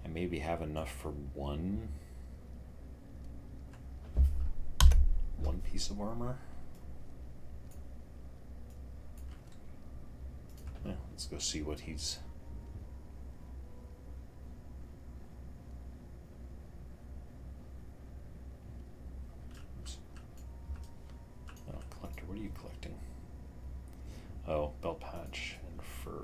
I maybe have enough for one piece of armor. Yeah, let's go see what he's. Oops. Oh, collector, what are you collecting? Oh, belt patch and fur.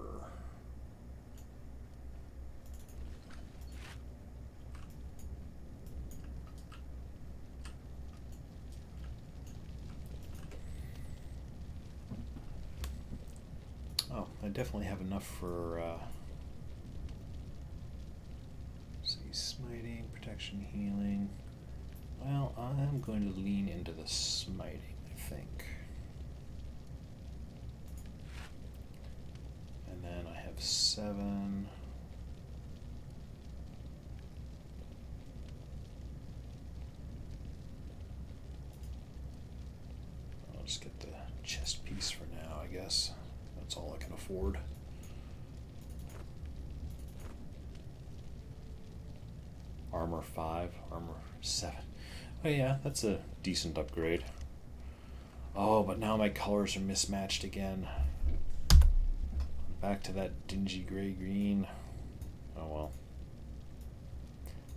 Oh, I definitely have enough for, see, smiting, protection, healing. Well, I'm going to lean into the smiting, I think. And then I have 7. I'll just get the chest piece for now, I guess. That's all I can afford. Armor 5, armor 7. Oh yeah, that's a decent upgrade. Oh, but now my colors are mismatched again. Back to that dingy gray-green. Oh well.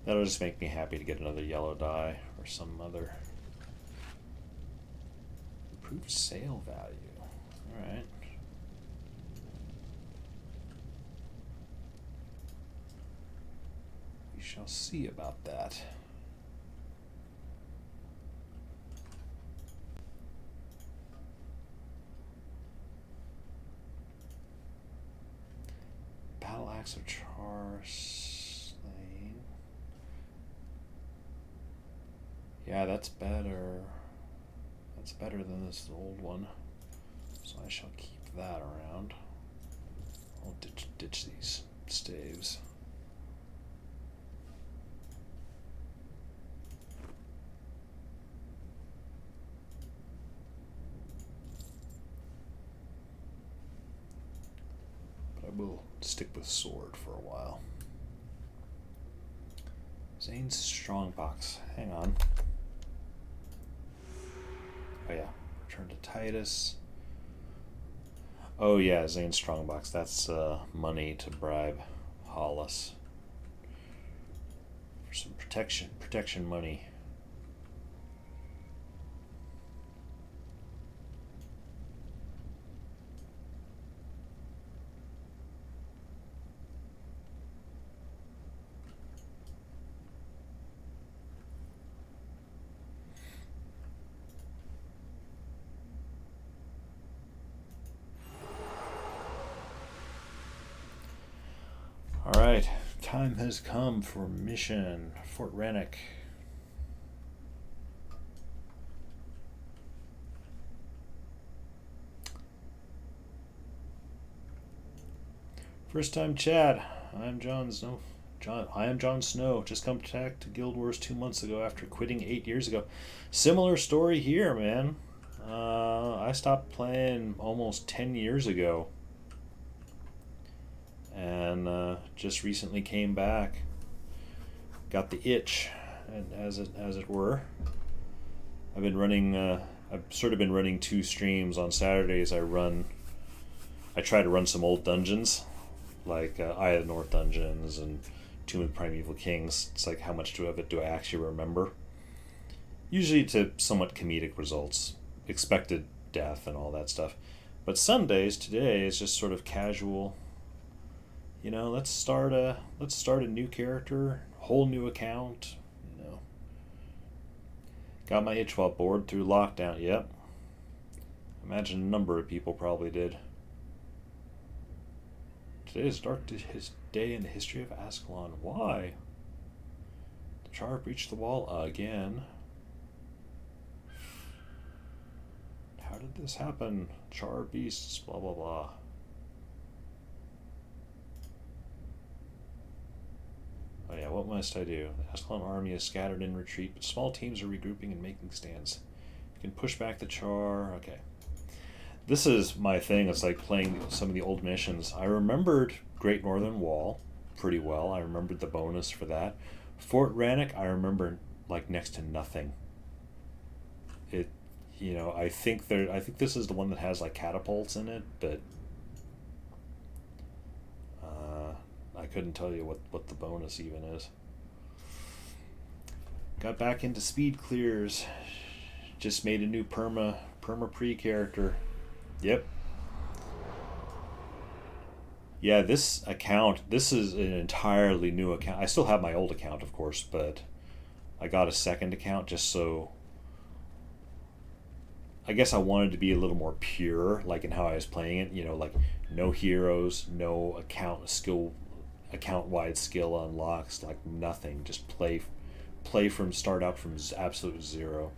That'll just make me happy to get another yellow dye or some other. Improved sale value. Alright. We shall see about that. Battle Axe of Char Slain. Yeah, that's better. That's better than this old one. So I shall keep that around. I'll ditch these staves. But I will stick with sword for a while. Zane's Strongbox. Hang on. Oh yeah, return to Titus. Oh yeah, Zane's Strongbox. That's money to bribe Hollis for some protection money. Alright, time has come for mission Fort Rannoch. First time chat. I am Jon Snow. Just come back to Guild Wars 2 months ago after quitting 8 years ago. Similar story here, man. I stopped playing almost 10 years ago. And just recently came back. Got the itch, as it were. I've been running. I've sort of been running 2 streams on Saturdays. I try to run some old dungeons, like Eye of the North dungeons and Tomb of the Primeval Kings. It's like, how much of it do I actually remember? usually to somewhat comedic results, expected death and all that stuff. But Sundays today is just sort of casual. You know, let's start a new character, whole new account. You know, got my itch while bored through lockdown. Yep, imagine a number of people probably did. Today is dark day in the history of Ascalon. Why? The Char breached the wall again. How did this happen? Char beasts, blah blah blah. Oh yeah, what must I do? The Ascalon army is scattered in retreat, but small teams are regrouping and making stands. You can push back the Char. Okay. This is my thing. It's like playing some of the old missions. I remembered Great Northern Wall pretty well. I remembered the bonus for that. Fort Rannoch, I remember like next to nothing. It, you know, I think this is the one that has like catapults in it, but I couldn't tell you what the bonus even is. Got back into speed clears. Just made a new perma pre character. Yep. Yeah, this is an entirely new account. I still have my old account, of course, but I got a second account just so I guess I wanted to be a little more pure, like in how I was playing it. You know, like no heroes, no account-wide skill unlocks, like nothing. Just play from start out from absolute zero.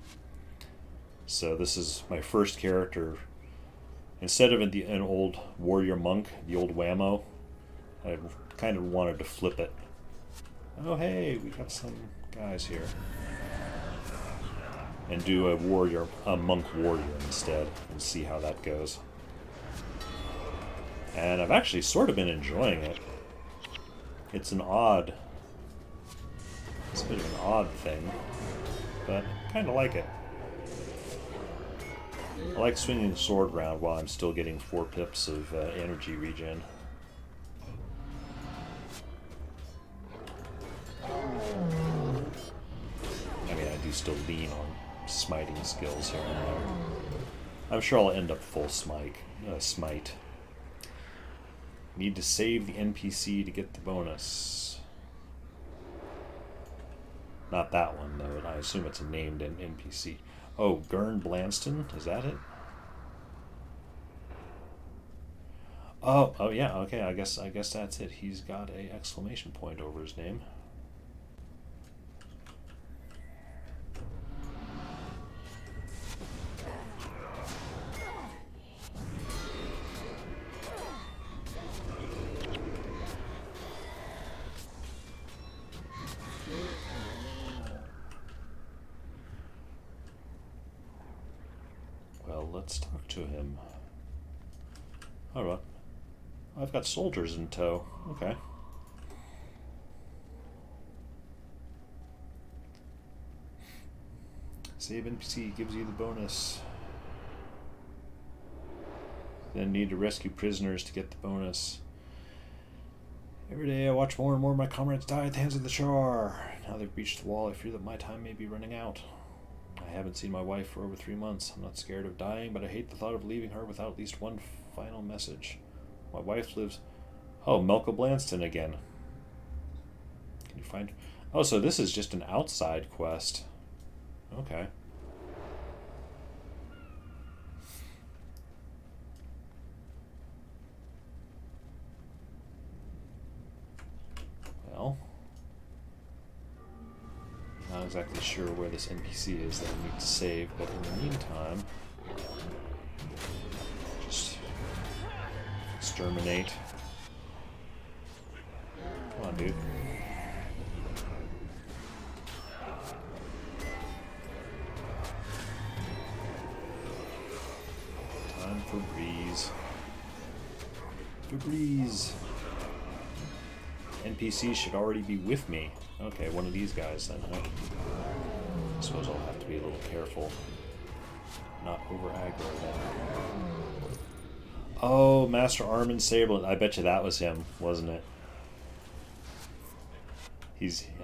So this is my first character. Instead of an old warrior monk, the old whammo, I kind of wanted to flip it. Oh hey, we got some guys here. And do a monk warrior instead, and see how that goes. And I've actually sort of been enjoying it. It's a bit of an odd thing, but kind of like it. I like swinging the sword around while I'm still getting 4 pips of energy regen. I mean, I do still lean on smiting skills here and there. I'm sure I'll end up full smite. Need to save the NPC to get the bonus. Not that one, though. I assume it's a named NPC. Oh, Gurn Blanston? Is that it? Oh yeah, okay, I guess that's it. He's got a exclamation point over his name. Let's talk to him. Alright. I've got soldiers in tow. Okay. Save NPC gives you the bonus. Then need to rescue prisoners to get the bonus. Every day I watch more and more of my comrades die at the hands of the Char. Now they've breached the wall, I fear that my time may be running out. I haven't seen my wife for over 3 months. I'm not scared of dying, but I hate the thought of leaving her without at least one final message. My wife lives... Oh, Melka Blanston again. Can you find... Oh, so this is just an outside quest. Okay. Well... Not exactly sure where this NPC is that I need to save, but in the meantime, just exterminate. Come on, dude. Time for Breeze. Breeze. NPCs should already be with me. Okay, one of these guys then, huh? I suppose I'll have to be a little careful. Not over aggro then. Oh, Master Armin Sableton. I bet you that was him, wasn't it?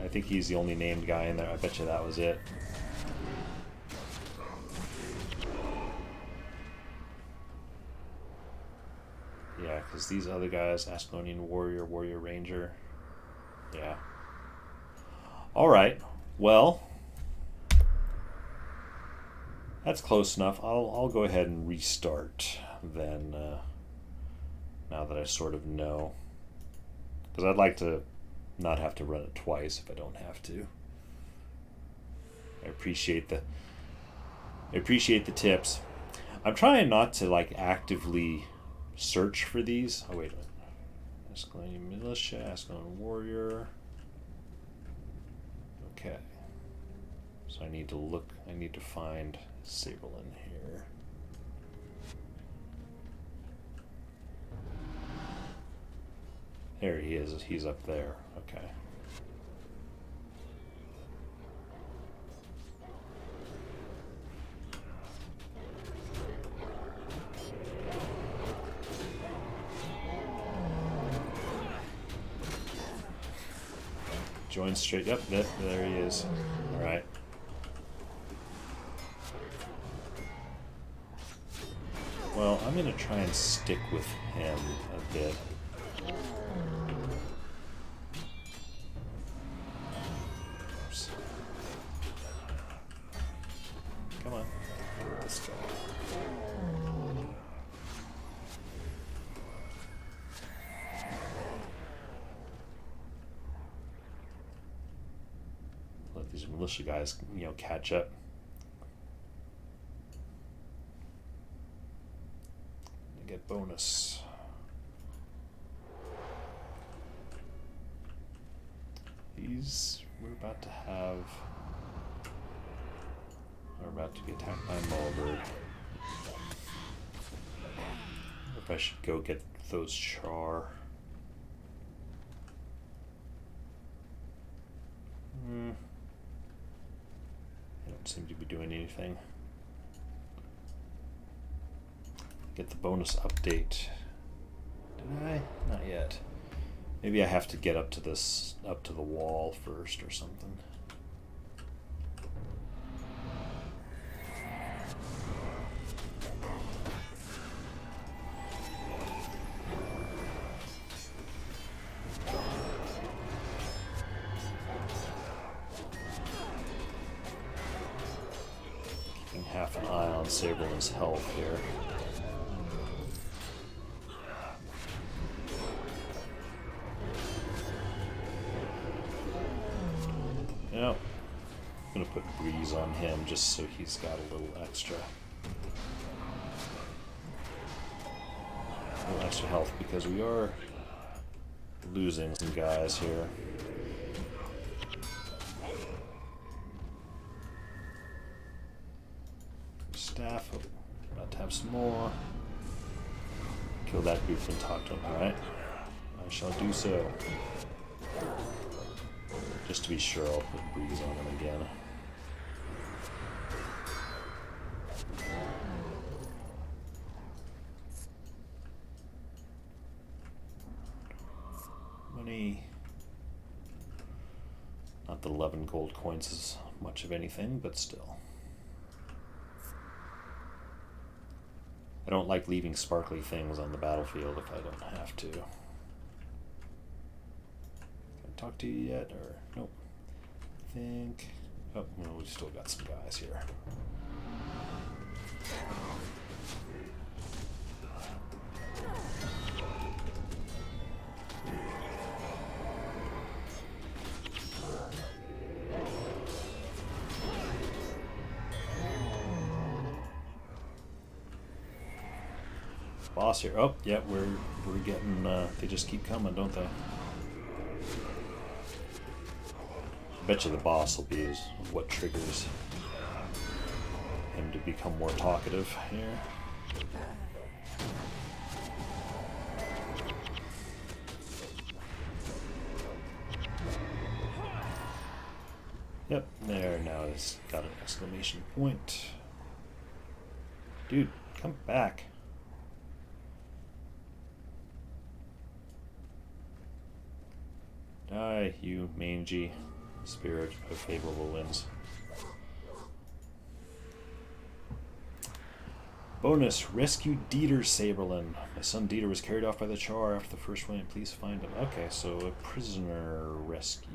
I think he's the only named guy in there. I bet you that was it. Yeah, because these other guys, Ascalonian Warrior, Warrior Ranger. Yeah. Alright. Well, that's close enough. I'll go ahead and restart then, now that I sort of know. Because I'd like to not have to run it twice if I don't have to. I appreciate the tips. I'm trying not to like actively search for these. Oh wait a minute. Ascalonian Militia, Ascalonian Warrior. Okay. So I need to find Saberlin here. There he is. He's up there. Okay. Join straight up. There he is. All right. Well, I'm going to try and stick with him a bit. Oops. Come on. Let's go. Let these militia guys, catch up. Get bonus. We're about to be attacked by Maulbird. If I should go get those char. They don't seem to be doing anything. Get the bonus update. Did I? Not yet. Maybe I have to get up to the wall first or something. Keeping half an eye on Saberlin's health here. Yep. I'm gonna put Breeze on him just so he's got a little extra health because we are losing some guys here. Staff, about to have some more. Kill that group and talk to him, alright? I shall do so. Just to be sure, I'll put Breeze on him again. Money. Not that 11 gold coins is much of anything, but still. I don't like leaving sparkly things on the battlefield if I don't have to. Can I talk to you yet, or nope? I think. Oh, no, we've still got some guys here. Boss here. Oh, yeah, we're getting. They just keep coming, don't they? I bet you the boss will be what triggers him to become more talkative here. Yep, there, now it's got an exclamation point. Dude, come back. Die, you mangy spirit of favorable winds. Bonus, rescue Dieter Saberlin. My son Dieter was carried off by the Char after the first win. Please find him. Okay, so a prisoner rescue,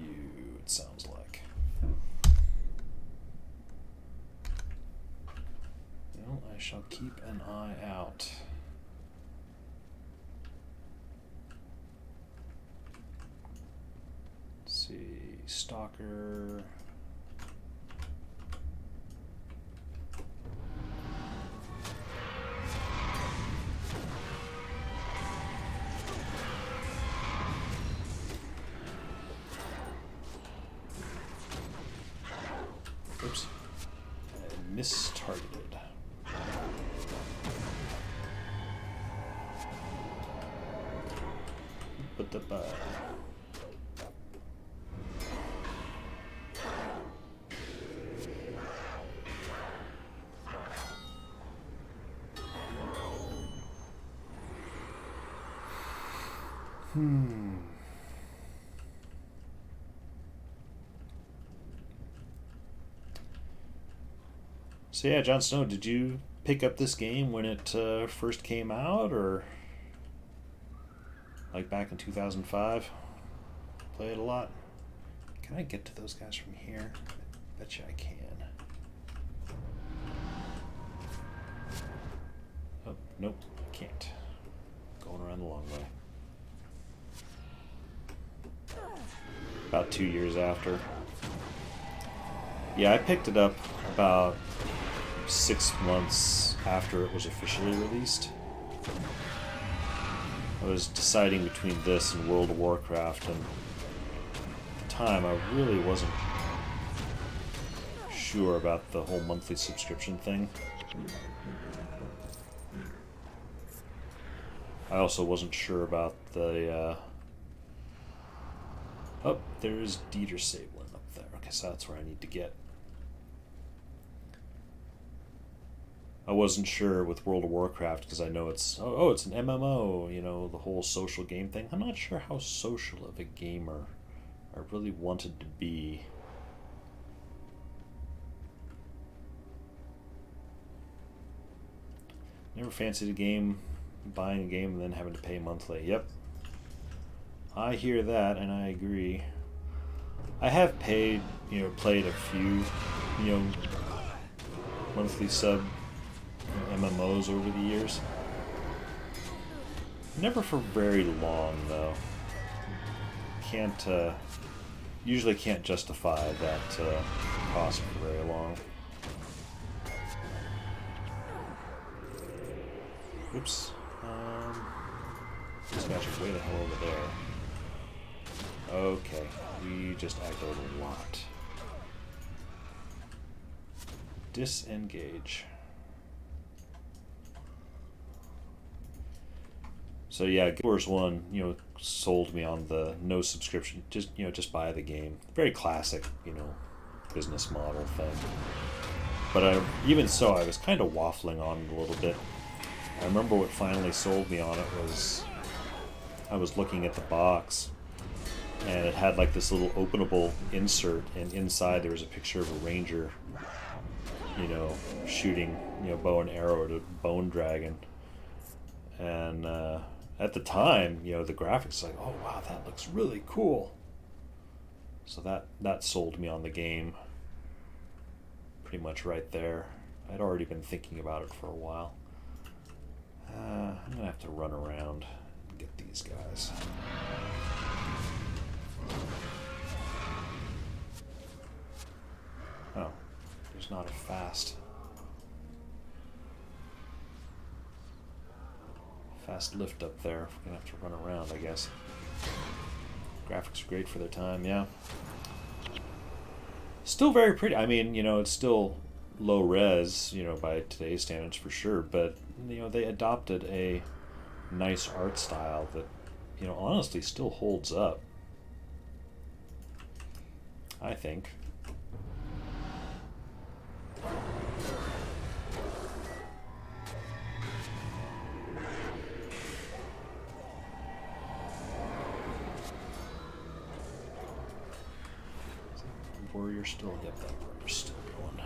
it sounds like. Well, I shall keep an eye out. Let's see, Stalker. Oops. I mistargeted. But the So yeah, Jon Snow, did you pick up this game when it first came out, or like back in 2005? Play it a lot. Can I get to those guys from here? I bet you I can. Oh, nope, I can't. Going around the long way. About 2 years after. Yeah, I picked it up about 6 months after it was officially released. I was deciding between this and World of Warcraft, and at the time I really wasn't sure about the whole monthly subscription thing. I also wasn't sure about the oh, there's Dieter Saberlin up there. Okay, so that's where I need to get. I wasn't sure with World of Warcraft because I know it's it's an MMO, you know, the whole social game thing. I'm not sure how social of a gamer I really wanted to be. Never fancied a game, buying a game and then having to pay monthly. Yep. I hear that and I agree. I have played a few, monthly sub MMOs over the years. Never for very long though. Usually can't justify that cost for very long. Oops. These guys are way the hell over there. Okay, we just aggroed a lot. Disengage. So yeah, Guild Wars 1, sold me on the no subscription, just buy the game. Very classic, business model thing. But even so, I was kind of waffling on it a little bit. I remember what finally sold me on it was I was looking at the box and it had like this little openable insert, and inside there was a picture of a ranger, shooting, bow and arrow at a bone dragon. And at the time, the graphics like, oh wow, that looks really cool. So that sold me on the game pretty much right there. I'd already been thinking about it for a while. I'm gonna have to run around and get these guys. Oh, there's not a fast lift up there. We're gonna have to run around, I guess. Graphics are great for their time, yeah. Still very pretty. I mean, it's still low res, by today's standards for sure, but they adopted a nice art style that, honestly still holds up, I think. Warrior still, yep, that warrior's still going.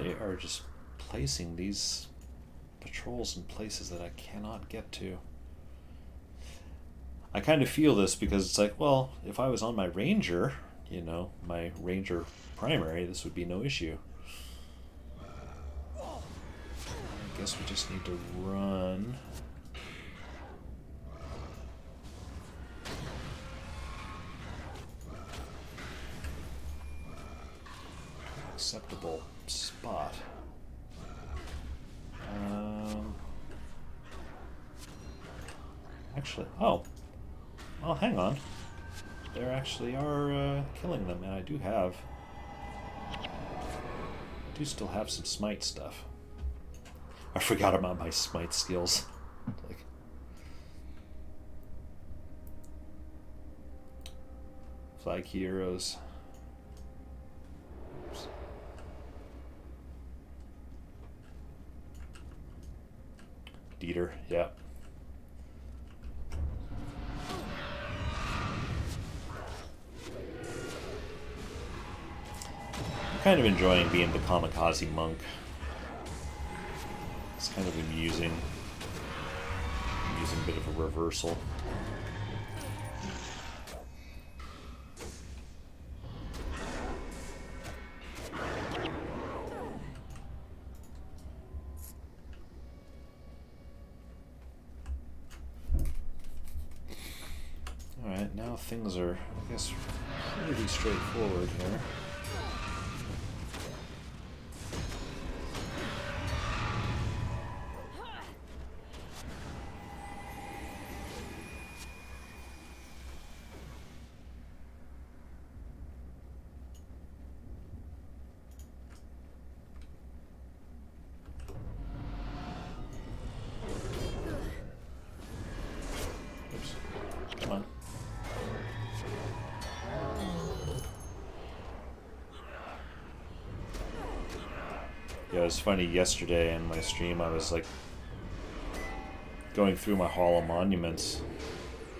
They are just placing these patrols in places that I cannot get to. I kind of feel this because it's like, well, if I was on my ranger, you know, my ranger primary, this would be no issue. I guess we just need to run. Acceptable spot. Actually, oh, hang on. There actually are killing them, and I do still have some smite stuff. I forgot about my smite skills. Like, flag heroes. Oops. Dieter, yeah. I'm kind of enjoying being the kamikaze monk. It's kind of amusing. I'm using a bit of a reversal. Alright, now things are, I guess, pretty straightforward here. Yeah, it was funny, yesterday in my stream I was like going through my Hall of Monuments,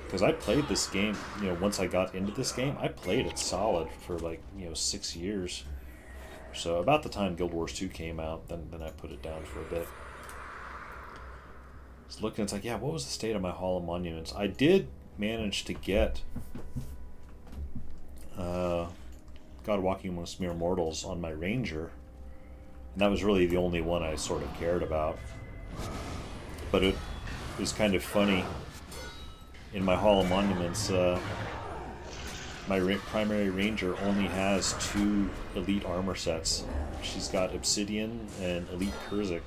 because I played this game, you know, once I got into this game, I played it solid for like, you know, 6 years. So about the time Guild Wars 2 came out, then I put it down for a bit. I was looking, it's like, yeah, what was the state of my Hall of Monuments? I did manage to get God Walking Amongst Mere Mortals on my Ranger. And that was really the only one I sort of cared about. But it was kind of funny. In my Hall of Monuments, my primary ranger only has 2 elite armor sets. She's got Obsidian and Elite Kurzik.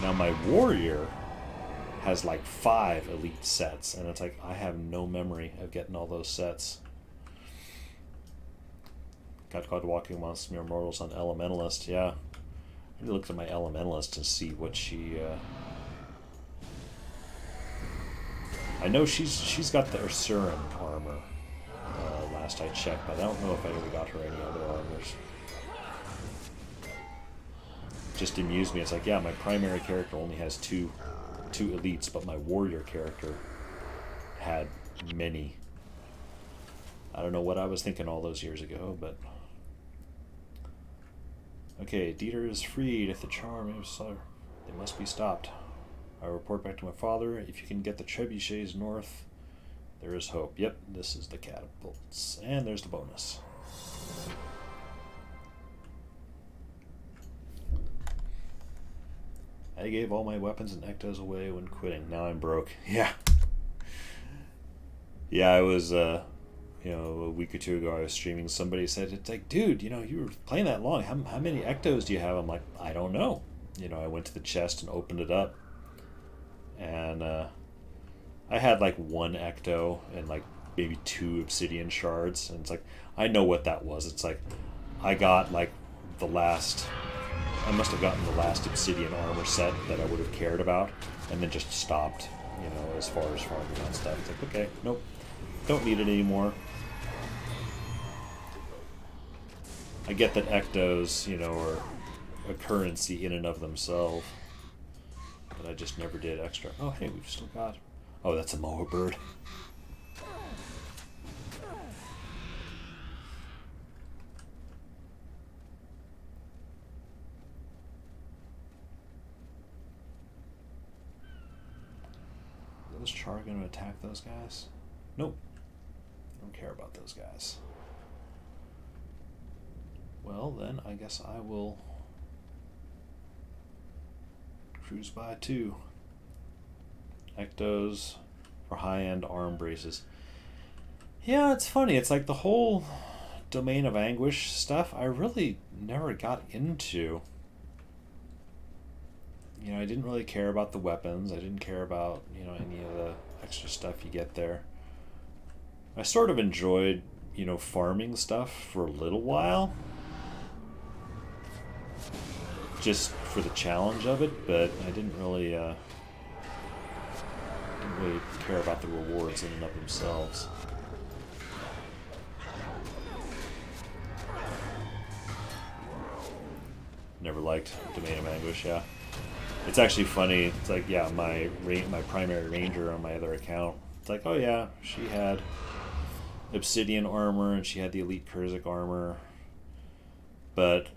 Now my warrior has like 5 elite sets, and it's like I have no memory of getting all those sets. Got God Walking Amongst Mere Mortals on Elementalist, yeah. I need to look at my Elementalist and see what she... I know she's got the Ursuran armor, last I checked, but I don't know if I ever got her any other armors. Just amused me. It's like, yeah, my primary character only has two elites, but my warrior character had many. I don't know what I was thinking all those years ago, but... Okay, Dieter is freed. If the charm is... They must be stopped. I report back to my father. If you can get the trebuchets north, there is hope. Yep, this is the catapults. And there's the bonus. I gave all my weapons and ectos away when quitting. Now I'm broke. Yeah. Yeah, I was, you know, a week or two ago I was streaming. Somebody said, it's like, dude, you know, you were playing that long. How many ectos do you have? I'm like, I don't know. You know, I went to the chest and opened it up. And I had like 1 ecto and like maybe 2 obsidian shards. And it's like, I know what that was. It's like, I got like the last... I must have gotten the last obsidian armor set that I would have cared about, and then just stopped, you know, as far as farming that stuff. It's like, okay, nope, don't need it anymore. I get that ectos, you know, are a currency in and of themselves, but I just never did extra. Oh, hey, we've still got... Oh, that's a moa bird. this char going to attack those guys? Nope. Don't care about those guys. Well, then I guess I will cruise by too. Ectos for high-end arm braces. Yeah, it's funny. It's like the whole Domain of Anguish stuff I really never got into. You know, I didn't really care about the weapons. I didn't care about, you know, any of the extra stuff you get there. I sort of enjoyed, you know, farming stuff for a little while. Just for the challenge of it, but I didn't really care about the rewards in and of themselves. Never liked Domain of Anguish, yeah. It's actually funny. It's like, yeah, my primary ranger on my other account. It's like, oh yeah, she had obsidian armor and she had the elite Kurzik armor, but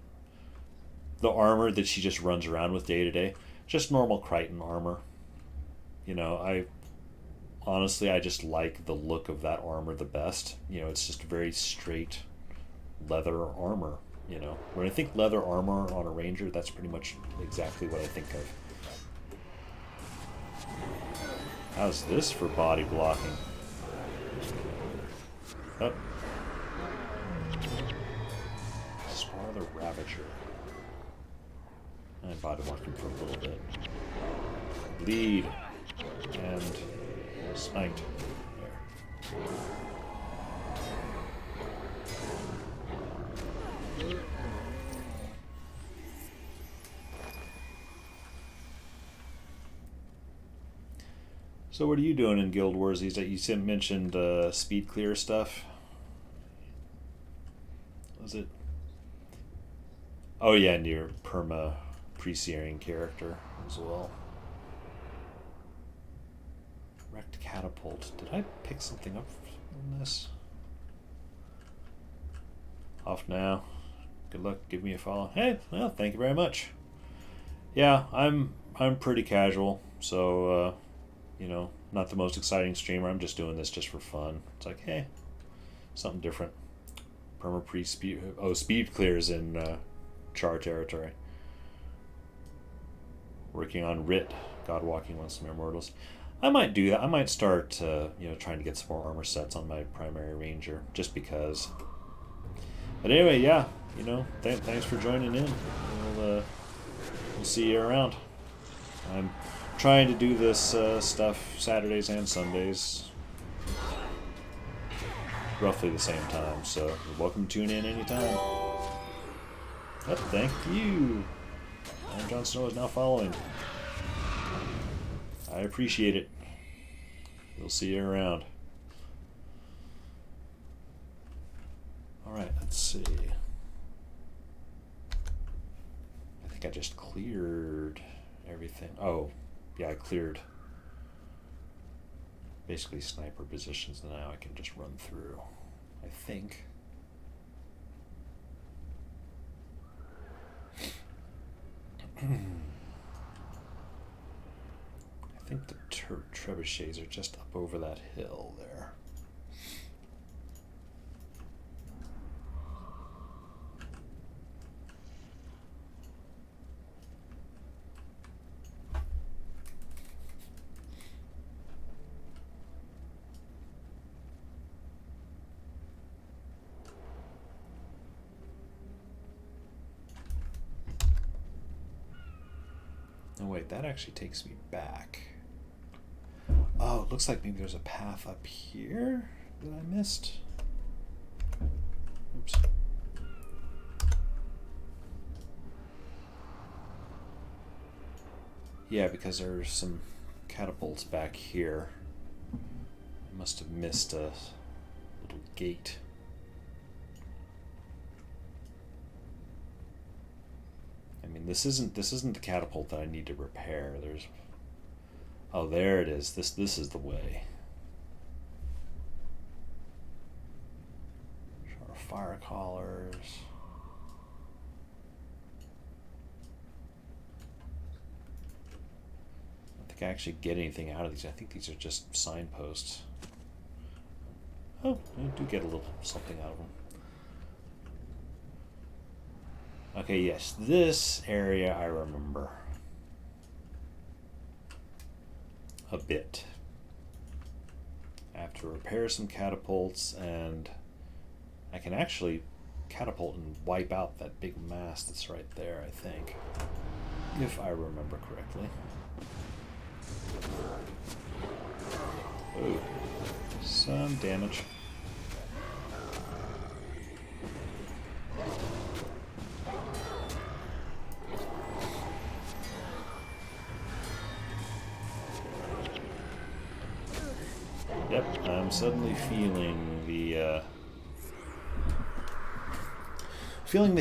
the armor that she just runs around with day to day, just normal Crichton armor. You know, I just like the look of that armor the best. You know, it's just very straight leather armor. You know, when I think leather armor on a ranger, that's pretty much exactly what I think of. How's this for body blocking? Oh. Spar the Ravager. I body blocked him for a little bit. Bleed. And smite. There. So what are you doing in Guild Wars these days? You mentioned speed clear stuff. Was it? Oh yeah, and your perma pre-searing character as well. Wrecked catapult. Did I pick something up on this? Off now. Good luck. Give me a follow. Hey, well, thank you very much. Yeah, I'm pretty casual, so you know, not the most exciting streamer. I'm just doing this just for fun. It's like, hey, something different. Perma pre speed. Oh, speed clears in char territory. Working on Writ, God Walking Once Some Immortals. I might do that. I might start, you know, trying to get some more armor sets on my primary ranger, just because. But anyway, yeah, you know, thanks for joining in. We'll see you around. I'm trying to do this stuff Saturdays and Sundays, roughly the same time, so you're welcome to tune in anytime. Oh, thank you. And Jon Snow is now following. I appreciate it. We'll see you around. Alright, let's see. I think I just cleared everything. Oh, yeah, I cleared basically sniper positions. Now I can just run through, I think. I think the trebuchets are just up over that hill there. Oh wait, that actually takes me back. Oh, it looks like maybe there's a path up here that I missed. Oops. Yeah, because there's some catapults back here. I must have missed a little gate. I mean, this isn't the catapult that I need to repair. There's, oh, there it is. This is the way. Sure, fire collars. I think I actually get anything out of these. I think these are just signposts. Oh, I do get a little something out of them. Okay, yes, this area I remember a bit. I have to repair some catapults, and I can actually catapult and wipe out that big mass that's right there, I think, if I remember correctly. Ooh, some damage. Yep, I'm suddenly feeling the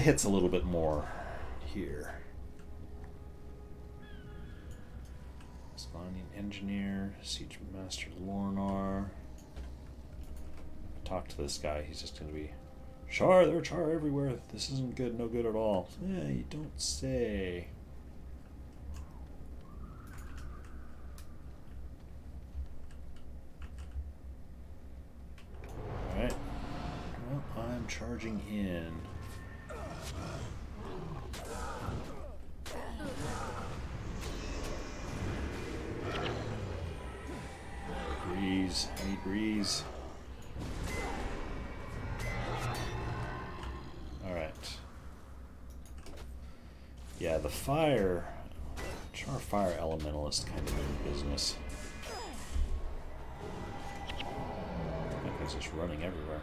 hits a little bit more here. Slannian Engineer, Siege Master Lornar. Talk to this guy, he's just gonna be Char, there are Char everywhere. This isn't good, no good at all. Yeah, you don't say. Alright. Well, I'm charging in. Breeze. I need breeze. Alright. Yeah, the fire... Char Fire Elementalist kind of in business. That guy's just running everywhere.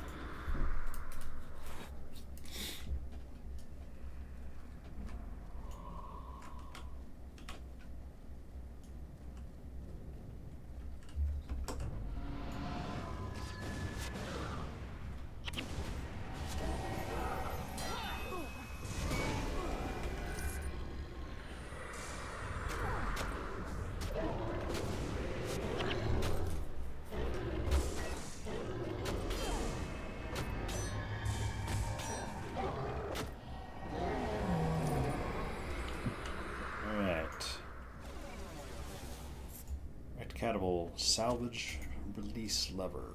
Catapult salvage release lever.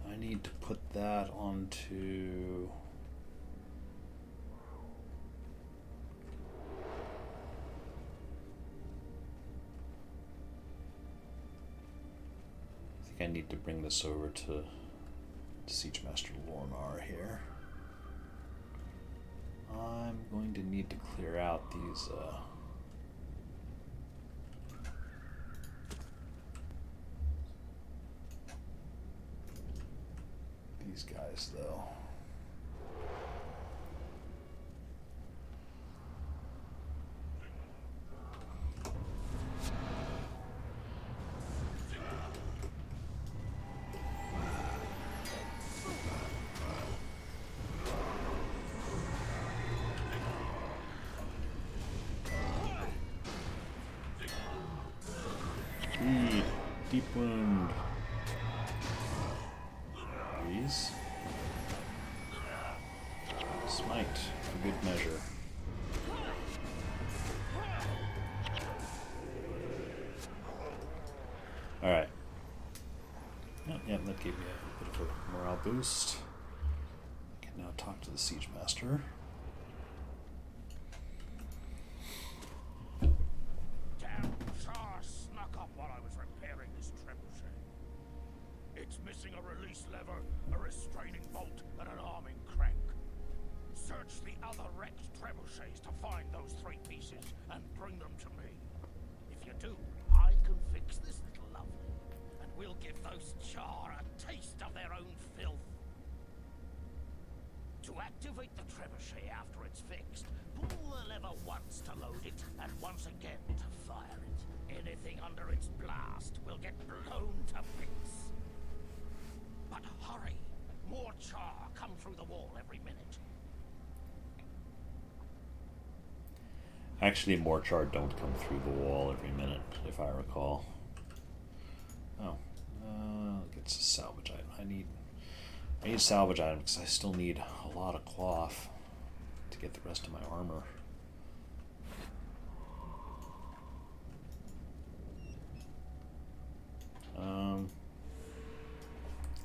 I need to put that onto I think I need to bring this over to Siege Master Lornar here. I'm going to need to clear out these guys, though. Speed, deep wound. Smite, for good measure. Alright. Oh, yeah, that gave me a bit of a morale boost. I can now talk to the Siege Master. Damn Char snuck up while I was repairing this trebuchet. It's missing a release lever, a restraining bolt, and an arming crank. Search the other wrecked trebuchets to find those 3 pieces and bring them to me. If you do, I can fix this little lovely, and we'll give those Char a taste of their own filth. To activate the trebuchet after it's fixed, pull the lever once to load it, and once again to fire it. Anything under its blast will get blown to bits. But hurry! More Char come through the wall every minute. Actually, more Char don't come through the wall every minute, if I recall. Oh, get a salvage item. I need a salvage item because I still need a lot of cloth to get the rest of my armor.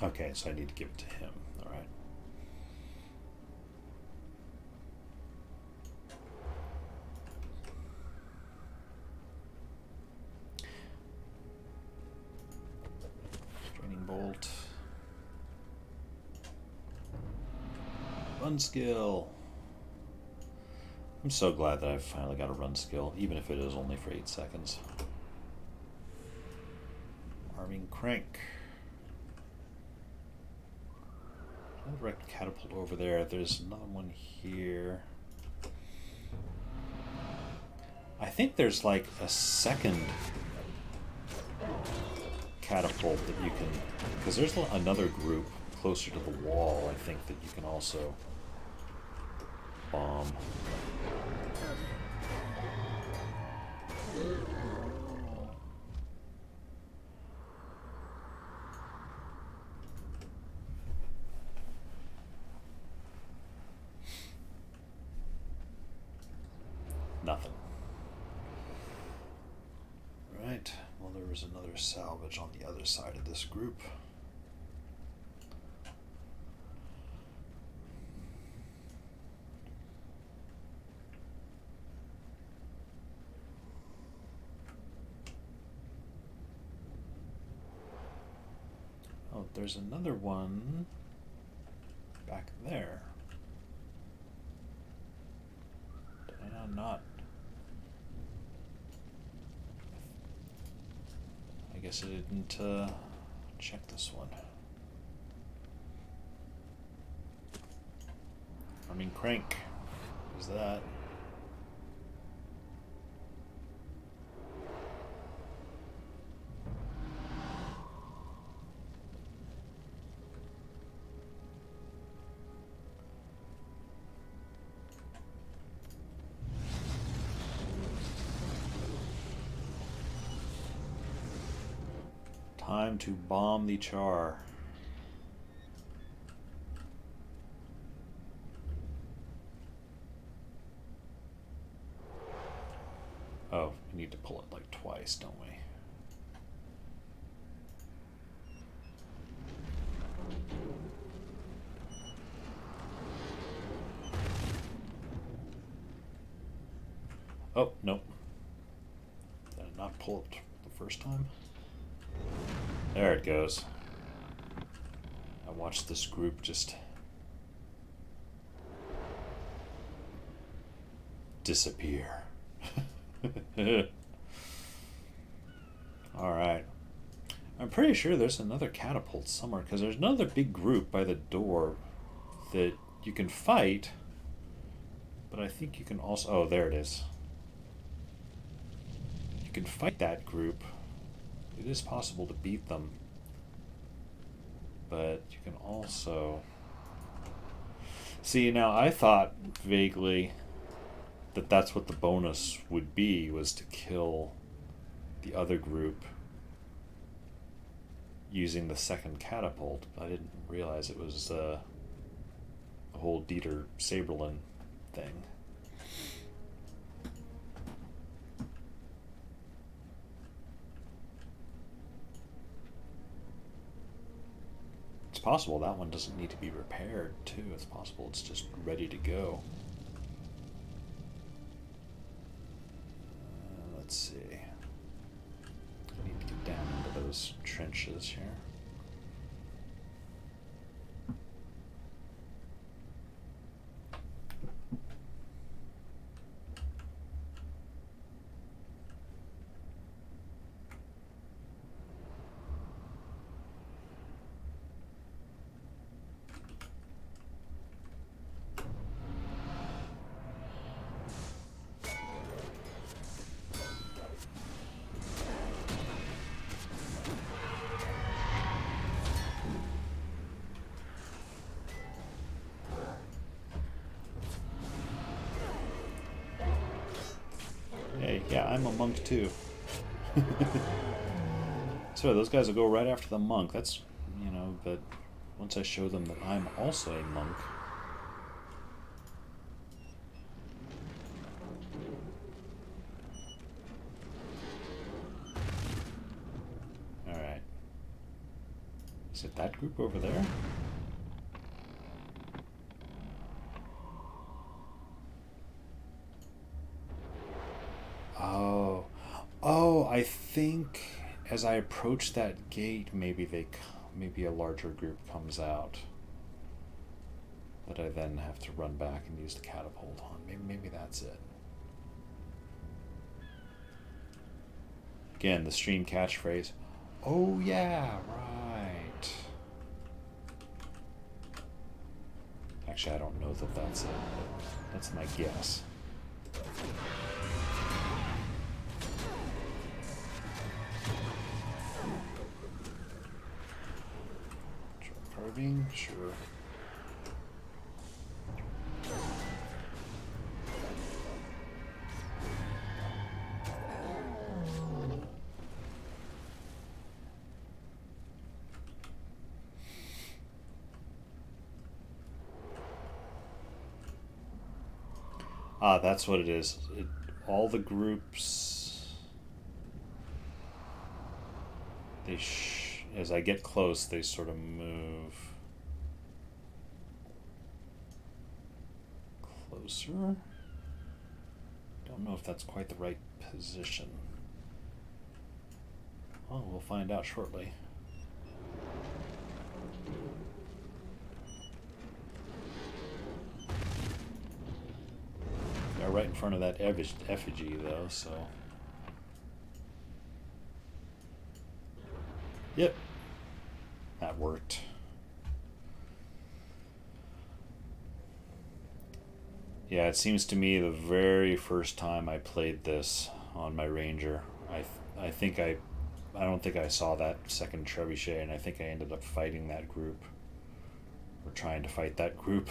Okay, so I need to give it to him. All right. Straining bolt. Run skill. I'm so glad that I've finally got a run skill, even if it is only for 8 seconds. Arming crank. Direct catapult over there. There's another one here. I think there's like a second catapult that you can, because there's another group closer to the wall, I think, that you can also bomb. Nothing. Right. Well, there was another salvage on the other side of this group. Oh, there's another one back there. Did I not? I guess I didn't check this one. Arming crank. What is that? Time to bomb the char. Oh, we need to pull it like twice, don't we? Oh, nope. Did I not pull it the first time? There it goes. I watched this group just disappear. Alright. I'm pretty sure there's another catapult somewhere, because there's another big group by the door that you can fight, but I think you can also... Oh, there it is. You can fight that group. It is possible to beat them, but you can also... See, now I thought vaguely that that's what the bonus would be, was to kill the other group using the second catapult. I didn't realize it was a whole Dieter Saberlin thing. It's possible that one doesn't need to be repaired too. It's possible it's just ready to go. Let's see. I need to get down into those trenches here. Hey, yeah, I'm a monk too. So those guys will go right after the monk. That's, you know, but once I show them that I'm also a monk. Alright. Is it that group over there? Oh. Oh, I think as I approach that gate, maybe a larger group comes out that I then have to run back and use the catapult on. Maybe that's it. Again, the stream catchphrase. Oh yeah, right. Actually, I don't know that that's it, but that's my guess. Carving, sure. Ah, that's what it is. All the groups. As I get close, they sort of move closer. Don't know if that's quite the right position. Well, we'll find out shortly. They're right in front of that effigy, though, so. Yep. That worked. Yeah, it seems to me the very first time I played this on my Ranger, I think I don't think I saw that second trebuchet, and I think I ended up fighting that group. Or trying to fight that group.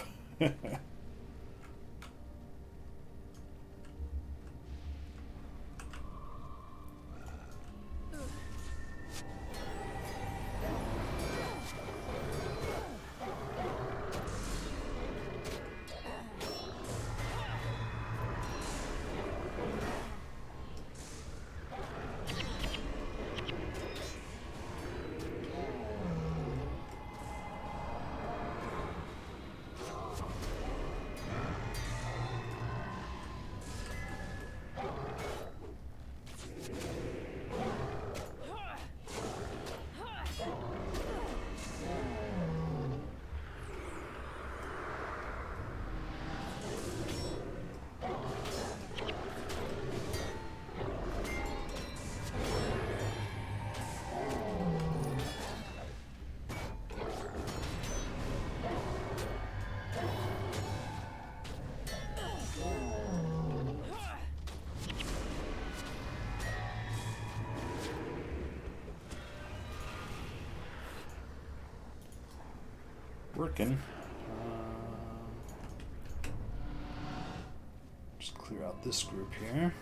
Working. Just clear out this group here.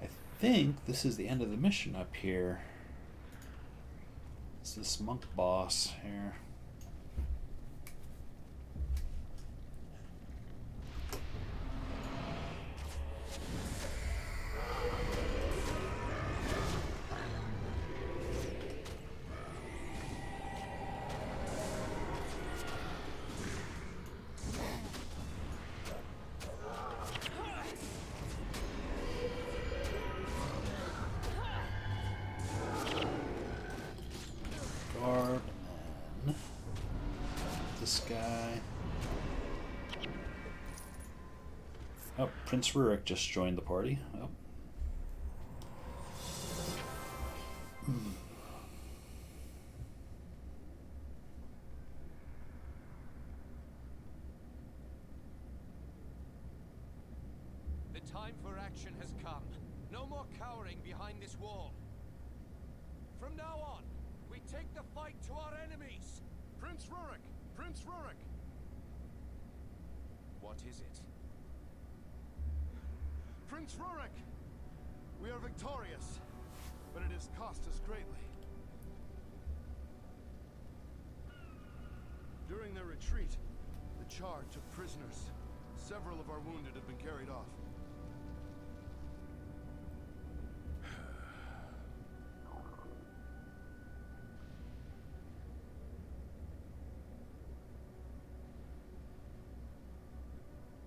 I think this is the end of the mission up here. It's this monk boss here. Prince Rurik just joined the party. Oh. The time for action has come. No more cowering behind this wall. From now on, we take the fight to our enemies. Prince Rurik! Prince Rurik! What is it? Prince Rurik! We are victorious, but it has cost us greatly. During their retreat, the Charr took prisoners. Several of our wounded have been carried off.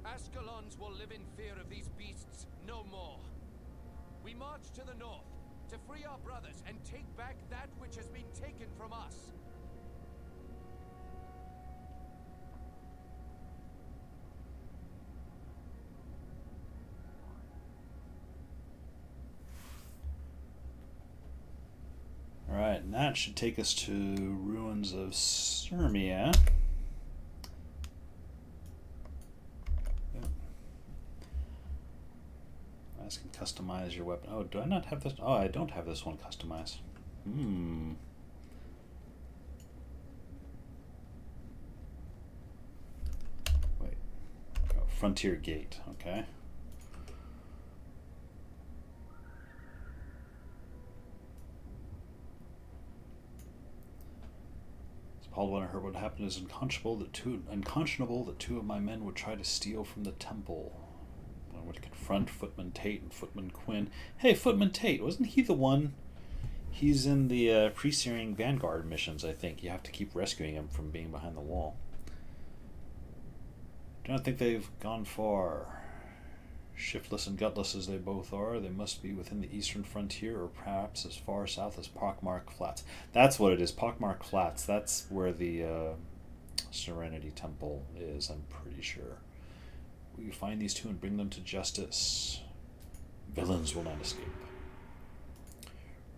Ascalons will live in fear of these beasts no more. We march to the north, to free our brothers and take back that which has been taken from us. Alright, and that should take us to ruins of Sirmia. Guys can customize your weapon. Oh, do I not have this? Oh, I don't have this one customized. Wait. Oh, Frontier Gate, okay. Paul, when I heard what happened, is unconscionable that two of my men would try to steal from the temple. When I would confront Footman Tate and Footman Quinn. Hey, Footman Tate, wasn't he the one? He's in the pre-Searing Vanguard missions, I think. You have to keep rescuing him from being behind the wall. Do not think they've gone far. Shiftless and gutless as they both are, they must be within the eastern frontier, or perhaps as far south as Pockmark Flats. That's what it is, Pockmark Flats. That's where the Serenity Temple is, I'm pretty sure. Will you find these two and bring them to justice? Villains will not escape.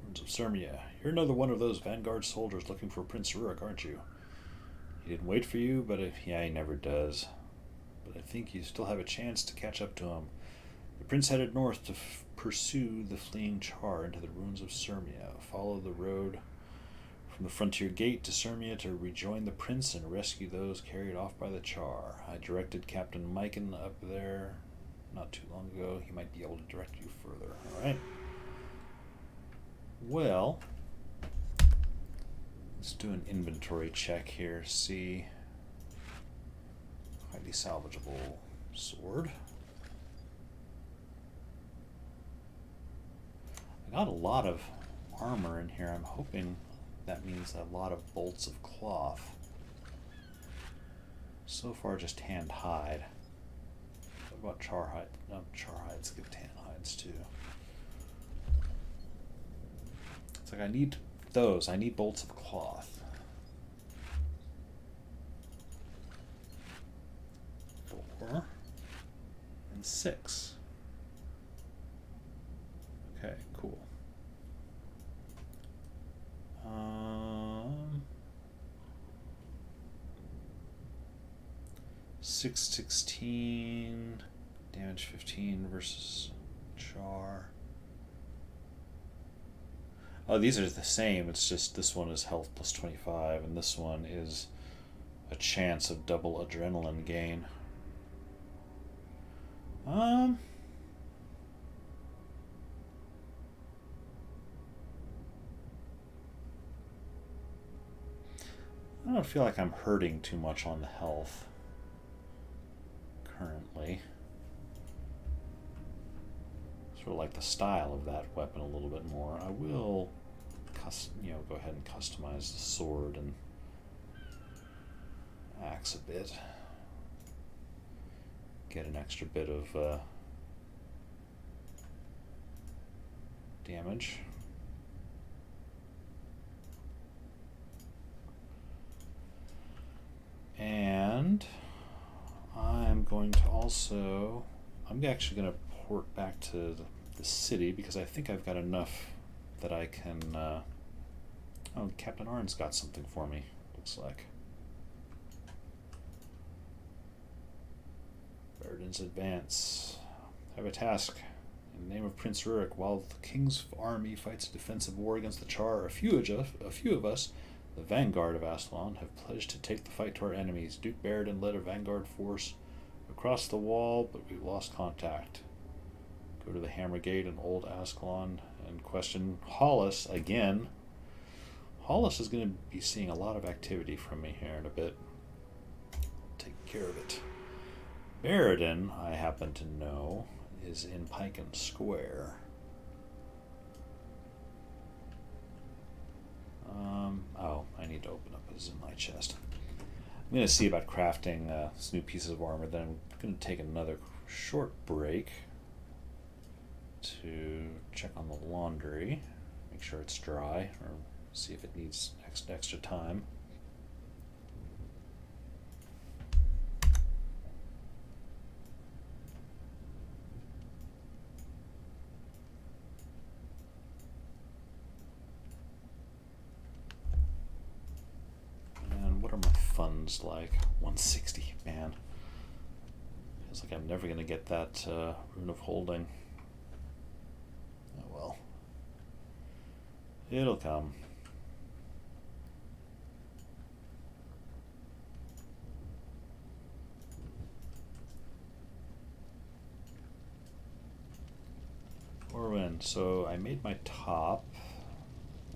Ruins of Sirmia. You're another one of those Vanguard soldiers looking for Prince Rurik, aren't you? He didn't wait for you, but yeah, he never does. But I think you still have a chance to catch up to him. The prince headed north to pursue the fleeing Charr into the ruins of Sirmia. Follow the road from the Frontier Gate to Sirmia to rejoin the prince and rescue those carried off by the Charr. I directed Captain Mikan up there not too long ago. He might be able to direct you further. Alright. Well, let's do an inventory check here. See. Highly salvageable sword. I got a lot of armor in here. I'm hoping that means a lot of bolts of cloth. So far, just tanned hide. What about char hide? No, char hides give tan hides too. It's like I need those. I need bolts of cloth. 4 and 6. Okay, cool. 616 damage 15 versus Charr. Oh, these are the same. It's just this one is health plus 25, and this one is a chance of double adrenaline gain. I don't feel like I'm hurting too much on the health currently. Sort of like the style of that weapon a little bit more. I will, go ahead and customize the sword and axe a bit. Get an extra bit of damage. And I'm going to also, I'm actually going to port back to the city because I think I've got enough that I can, oh, Captain Arn's got something for me, looks like. Verdun's advance. I have a task In the name of Prince Rurik, while the king's army fights a defensive war against the Char, a few of us, the vanguard of Astalon, have pledged to take the fight to our enemies. Duke Baradin led a vanguard force across the wall, but we lost contact. Go to the Hammer Gate in Old Ascalon and question Hollis again. Hollis is going to be seeing a lot of activity from me here in a bit. Take care of it. Baradin, I happen to know, is in Pyken Square. Oh, I need to open up his in my chest. I'm going to see about crafting some new pieces of armor. Then I'm going to take another short break to check on the laundry, make sure it's dry, or see if it needs extra time. And what are my funds like? 160, man. Feels like I'm never going to get that Rune of Holding. Oh well. It'll come. Orwin, so I made my top.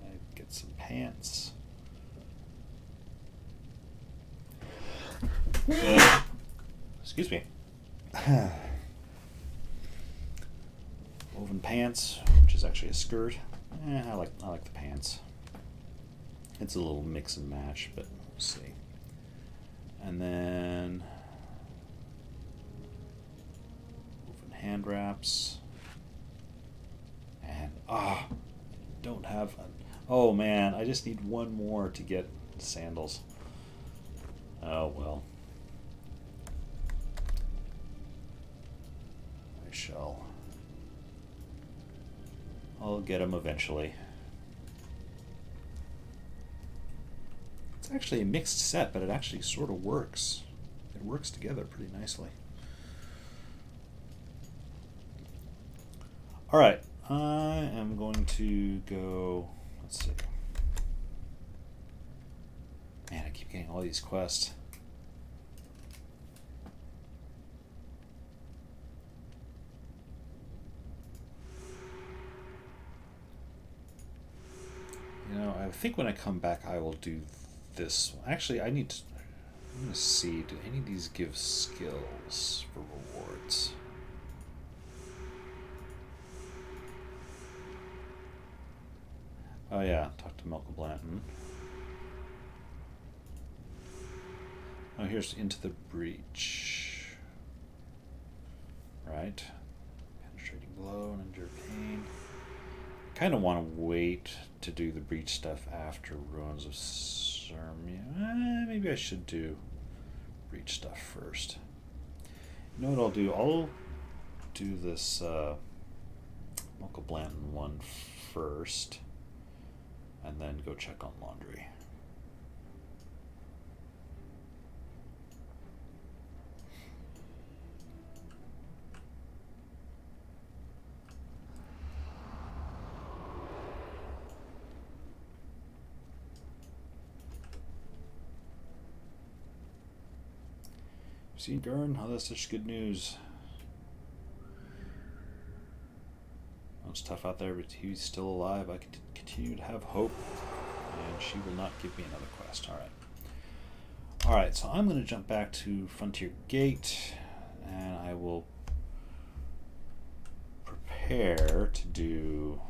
I get some pants. Excuse me. Woven pants, which is actually a skirt. I like the pants. It's a little mix and match, but we'll see. And then woven hand wraps. And don't have oh man, I just need one more to get sandals. Oh well. I'll get them eventually. It's actually a mixed set, but it actually sort of works. It works together pretty nicely. Alright, I am going to go, let's see. Man, I keep getting all these quests. You know, I think when I come back I will do this. Actually, I'm going to see, do any of these give skills for rewards? Oh yeah, talk to Melka Blanton. Oh, here's Into the Breach. Right. Penetrating blow and endure pain. I kind of want to wait to do the breach stuff after Ruins of Sirmia. Maybe I should do breach stuff first. You know what I'll do? I'll do this Melka Blanton one first, and then go check on laundry. See, Gurn, oh, that's such good news. Well, it's tough out there, but he's still alive. I can continue to have hope, and she will not give me another quest. Alright, so I'm going to jump back to Frontier Gate, and I will prepare to do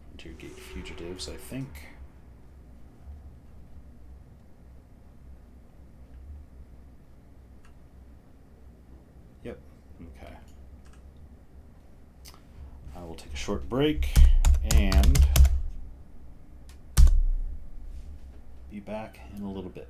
Frontier Gate Fugitives, I think. Yep, okay. I will take a short break and be back in a little bit.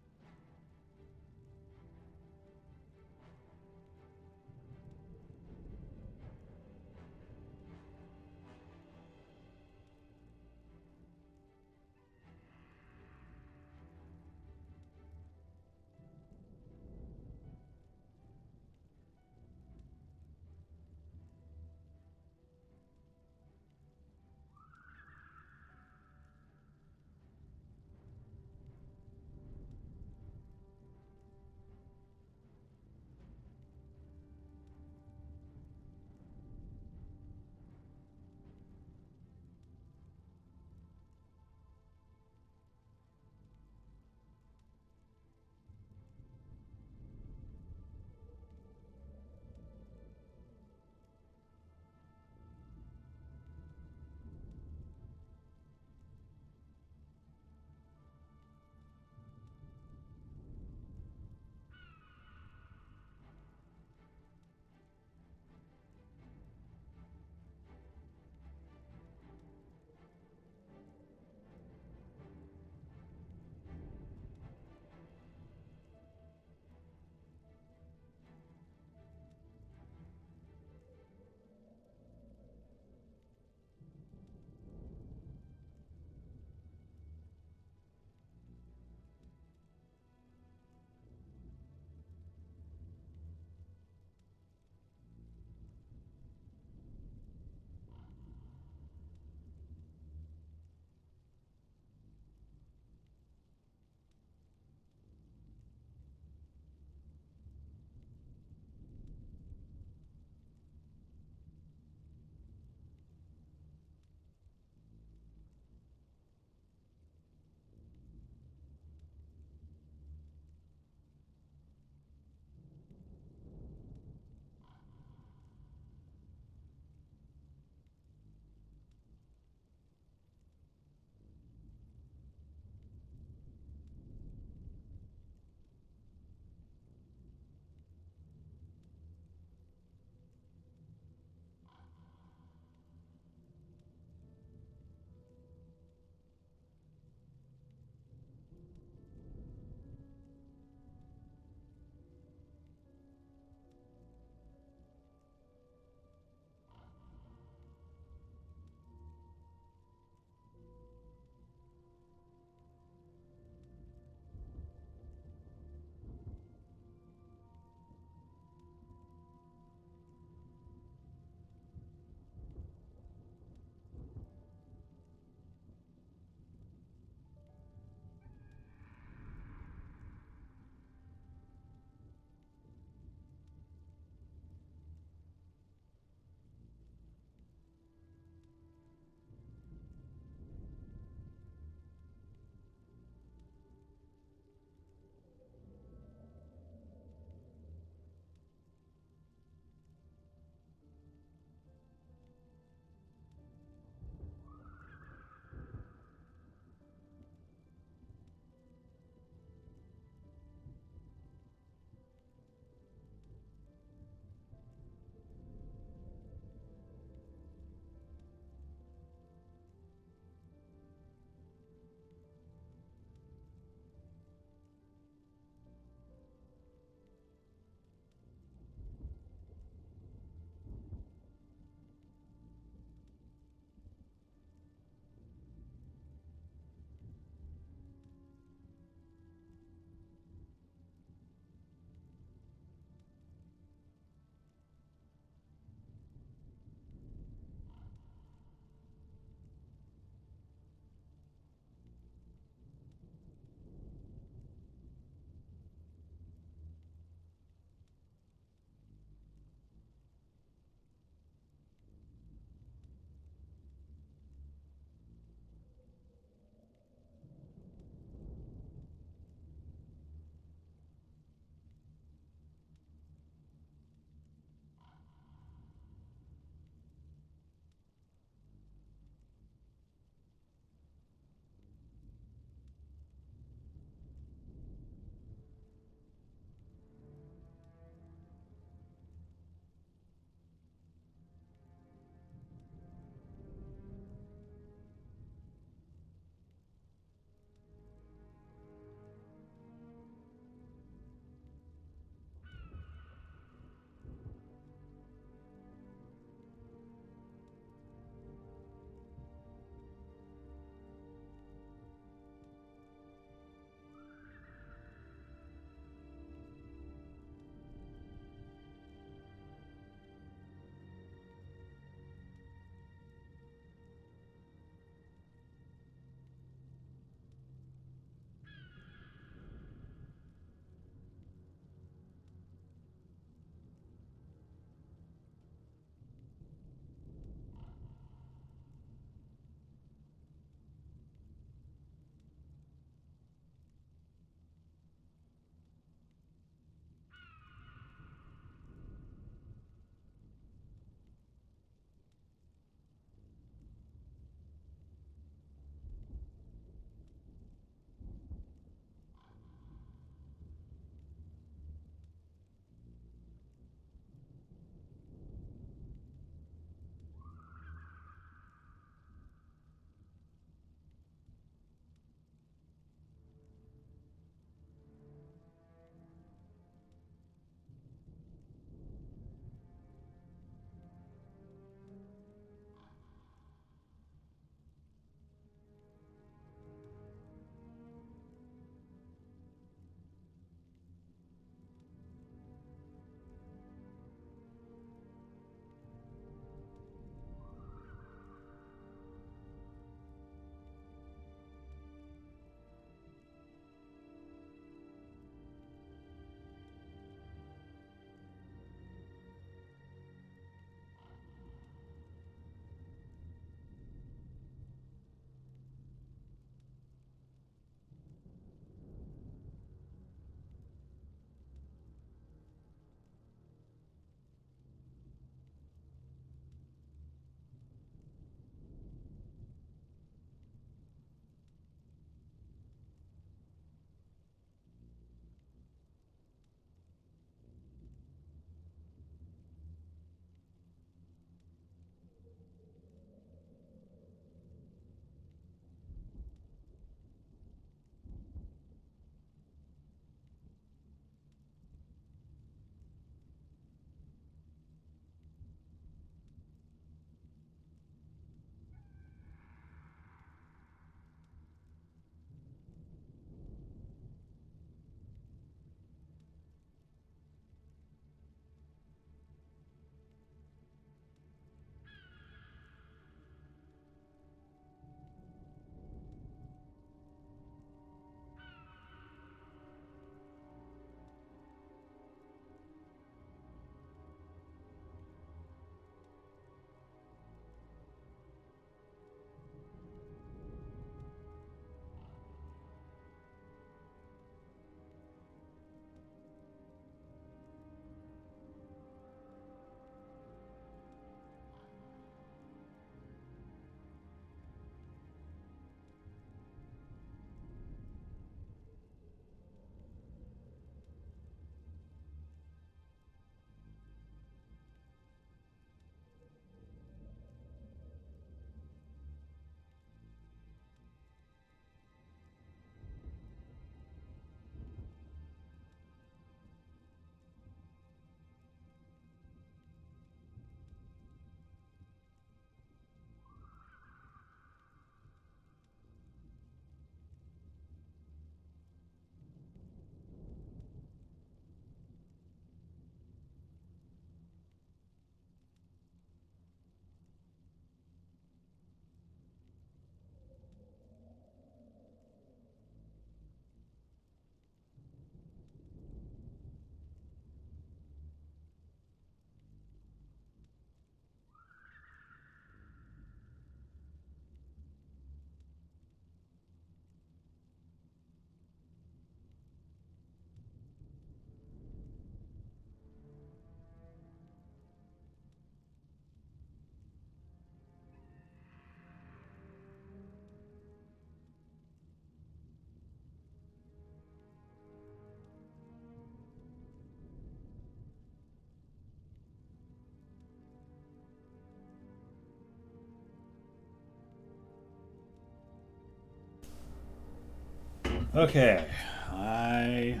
Okay, I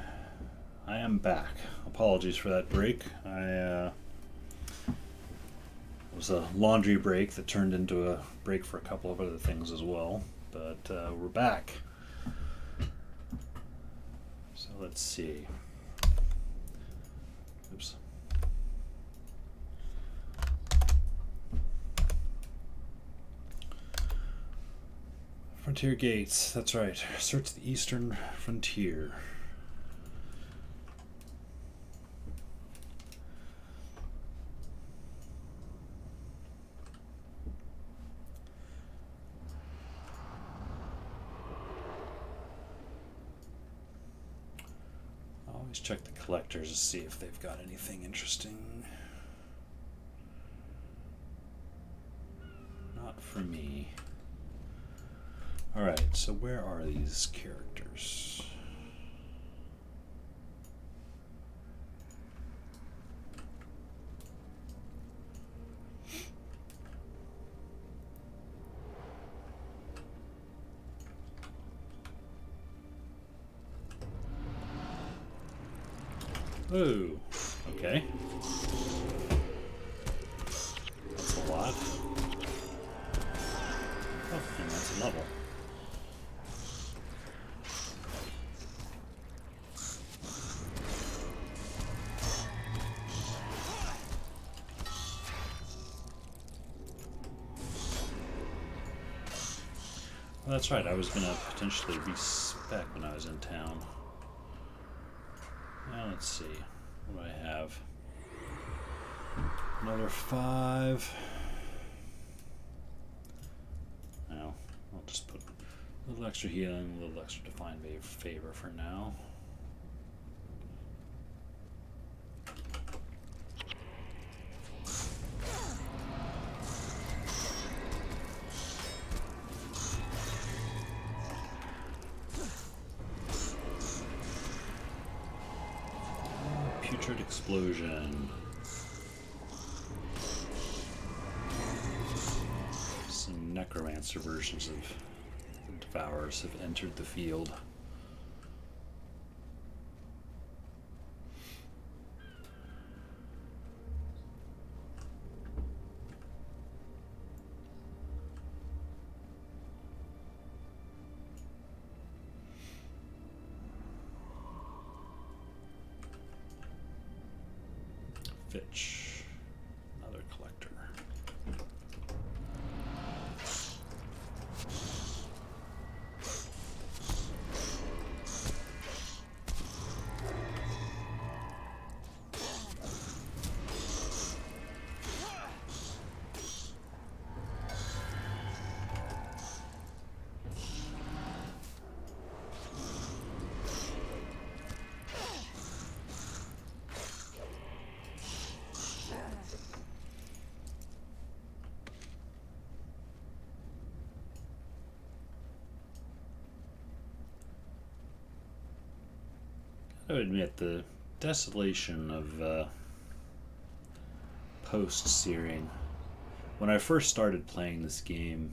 am back. Apologies for that break. It was a laundry break that turned into a break for a couple of other things as well. But we're back. So let's see. Oops. Frontier Gates, that's right. Search the eastern frontier. Always check the collectors to see if they've got anything interesting. Not for me. Alright, so where are these characters? Oh, okay. That's a lot. Oh, and that's a level. Well, that's right, I was going to potentially respec when I was in town. Now let's see. What do I have? Another 5. Now, I'll just put a little extra healing, a little extra divine favor for now. Putrid Explosion. Some necromancer versions of the Devourers have entered the field. Fitch, another collector. I would admit the desolation of post-searing. When I first started playing this game,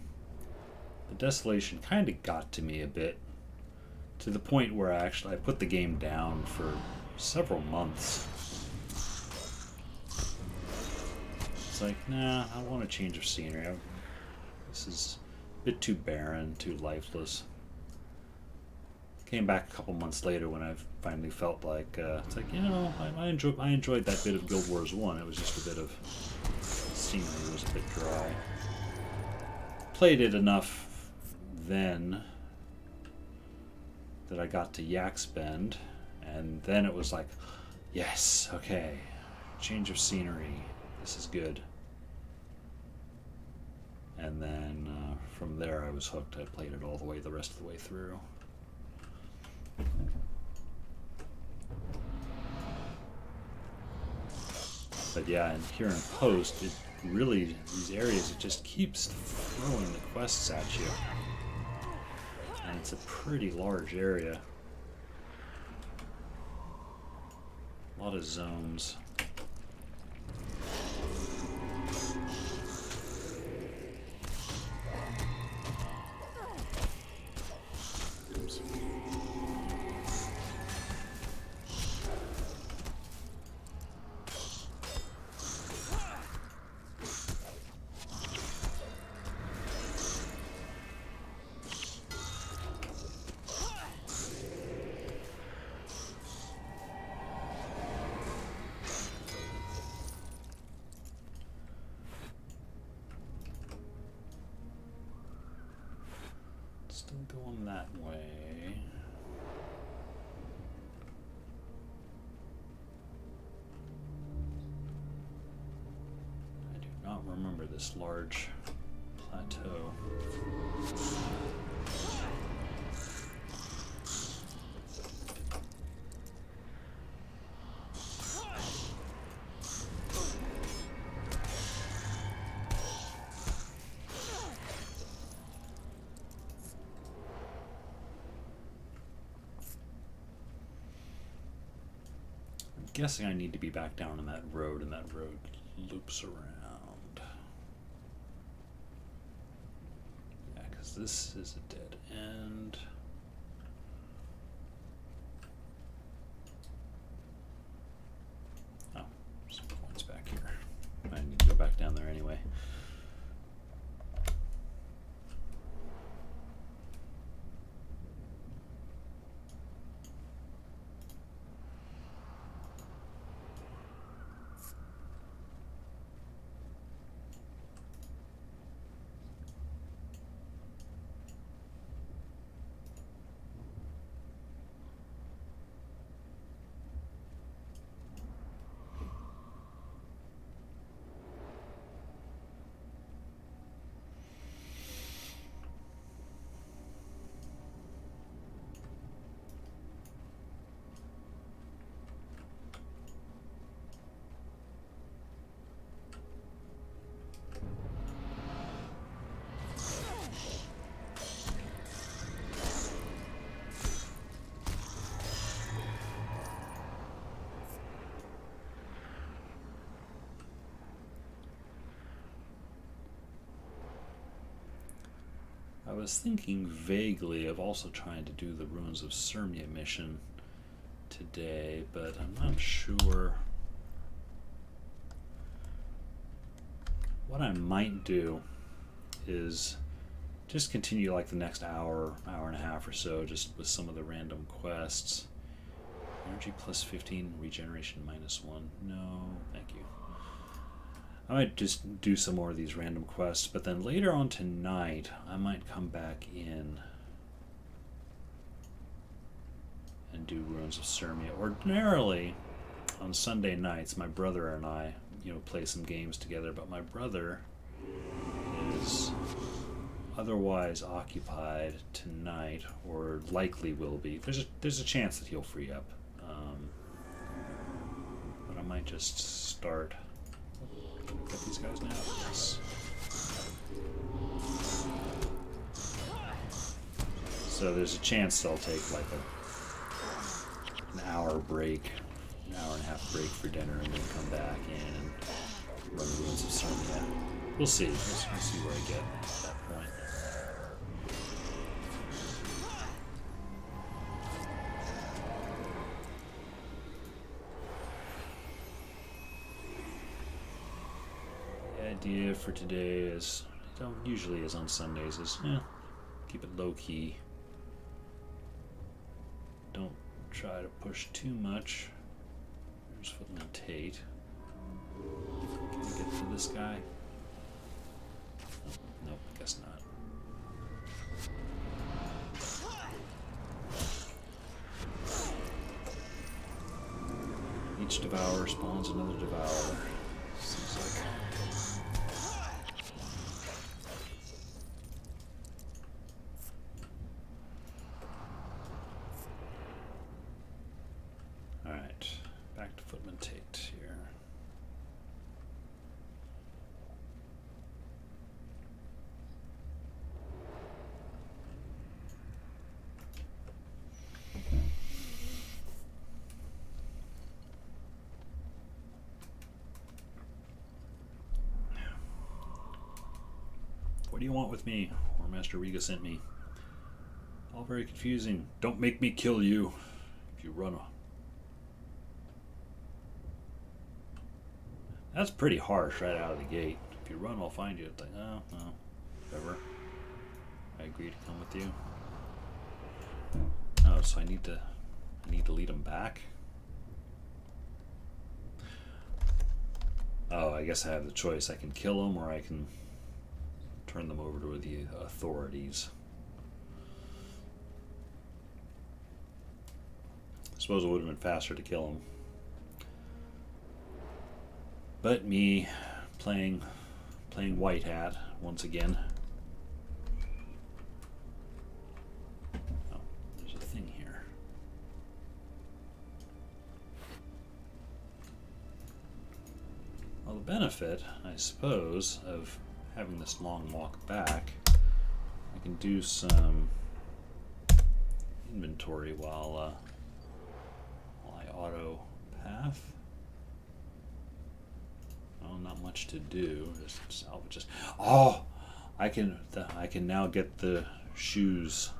the desolation kind of got to me a bit, to the point where I put the game down for several months. It's like, nah, I want a change of scenery. This is a bit too barren, too lifeless. Came back a couple months later when I finally felt like it's like, you know, I enjoyed that bit of Guild Wars 1. It was just a bit of scenery was a bit dry. Played it enough then that I got to Yak's Bend, and then it was like, yes, okay, change of scenery. This is good. And then from there I was hooked. I played it all the rest of the way through. But yeah, and here in Post, it really, these areas, it just keeps throwing the quests at you. And it's a pretty large area. A lot of zones. Oops. Still going that way. I do not remember this large plateau. Guessing I need to be back down on that road, and that road loops around. Yeah, because this is a dead end. Oh, some coins back here. I need to go back down there anyway. I was thinking vaguely of also trying to do the Ruins of Sirmia mission today, but I'm not sure. What I might do is just continue like the next hour, hour and a half or so, just with some of the random quests. Energy plus 15, regeneration minus 1. No, thank you. I might just do some more of these random quests, but then later on tonight, I might come back in and do Ruins of Sirmia. Ordinarily, on Sunday nights, my brother and I, play some games together, but my brother is otherwise occupied tonight, or likely will be. There's a chance that he'll free up. But I might just start. Get these guys now. Yes. So there's a chance I'll take like an hour break, an hour and a half break for dinner, and then come back in and run Ruins of Sirmia. We'll see. We'll see where I get at that point. Idea for today is, usually is on Sundays, is keep it low key. Don't try to push too much. There's Footman Tate. Can we get to this guy? Nope, guess not. Each devourer spawns another devourer. Seems like. Back to Footman Tate here. What do you want with me? Or Master Riga sent me. All very confusing. Don't make me kill you. If you run. That's pretty harsh right out of the gate. If you run, I'll find you. It's like, oh, well, whatever. I agree to come with you. Oh, so I need to lead him back? Oh, I guess I have the choice. I can kill them, or I can turn them over to the authorities. suppose it would have been faster to kill him. But me playing white hat once again. Oh, there's a thing here. Well, the benefit, I suppose, of having this long walk back, I can do some inventory while I auto path. Oh, not much to do. Just salvage. Oh, I can now get the shoes,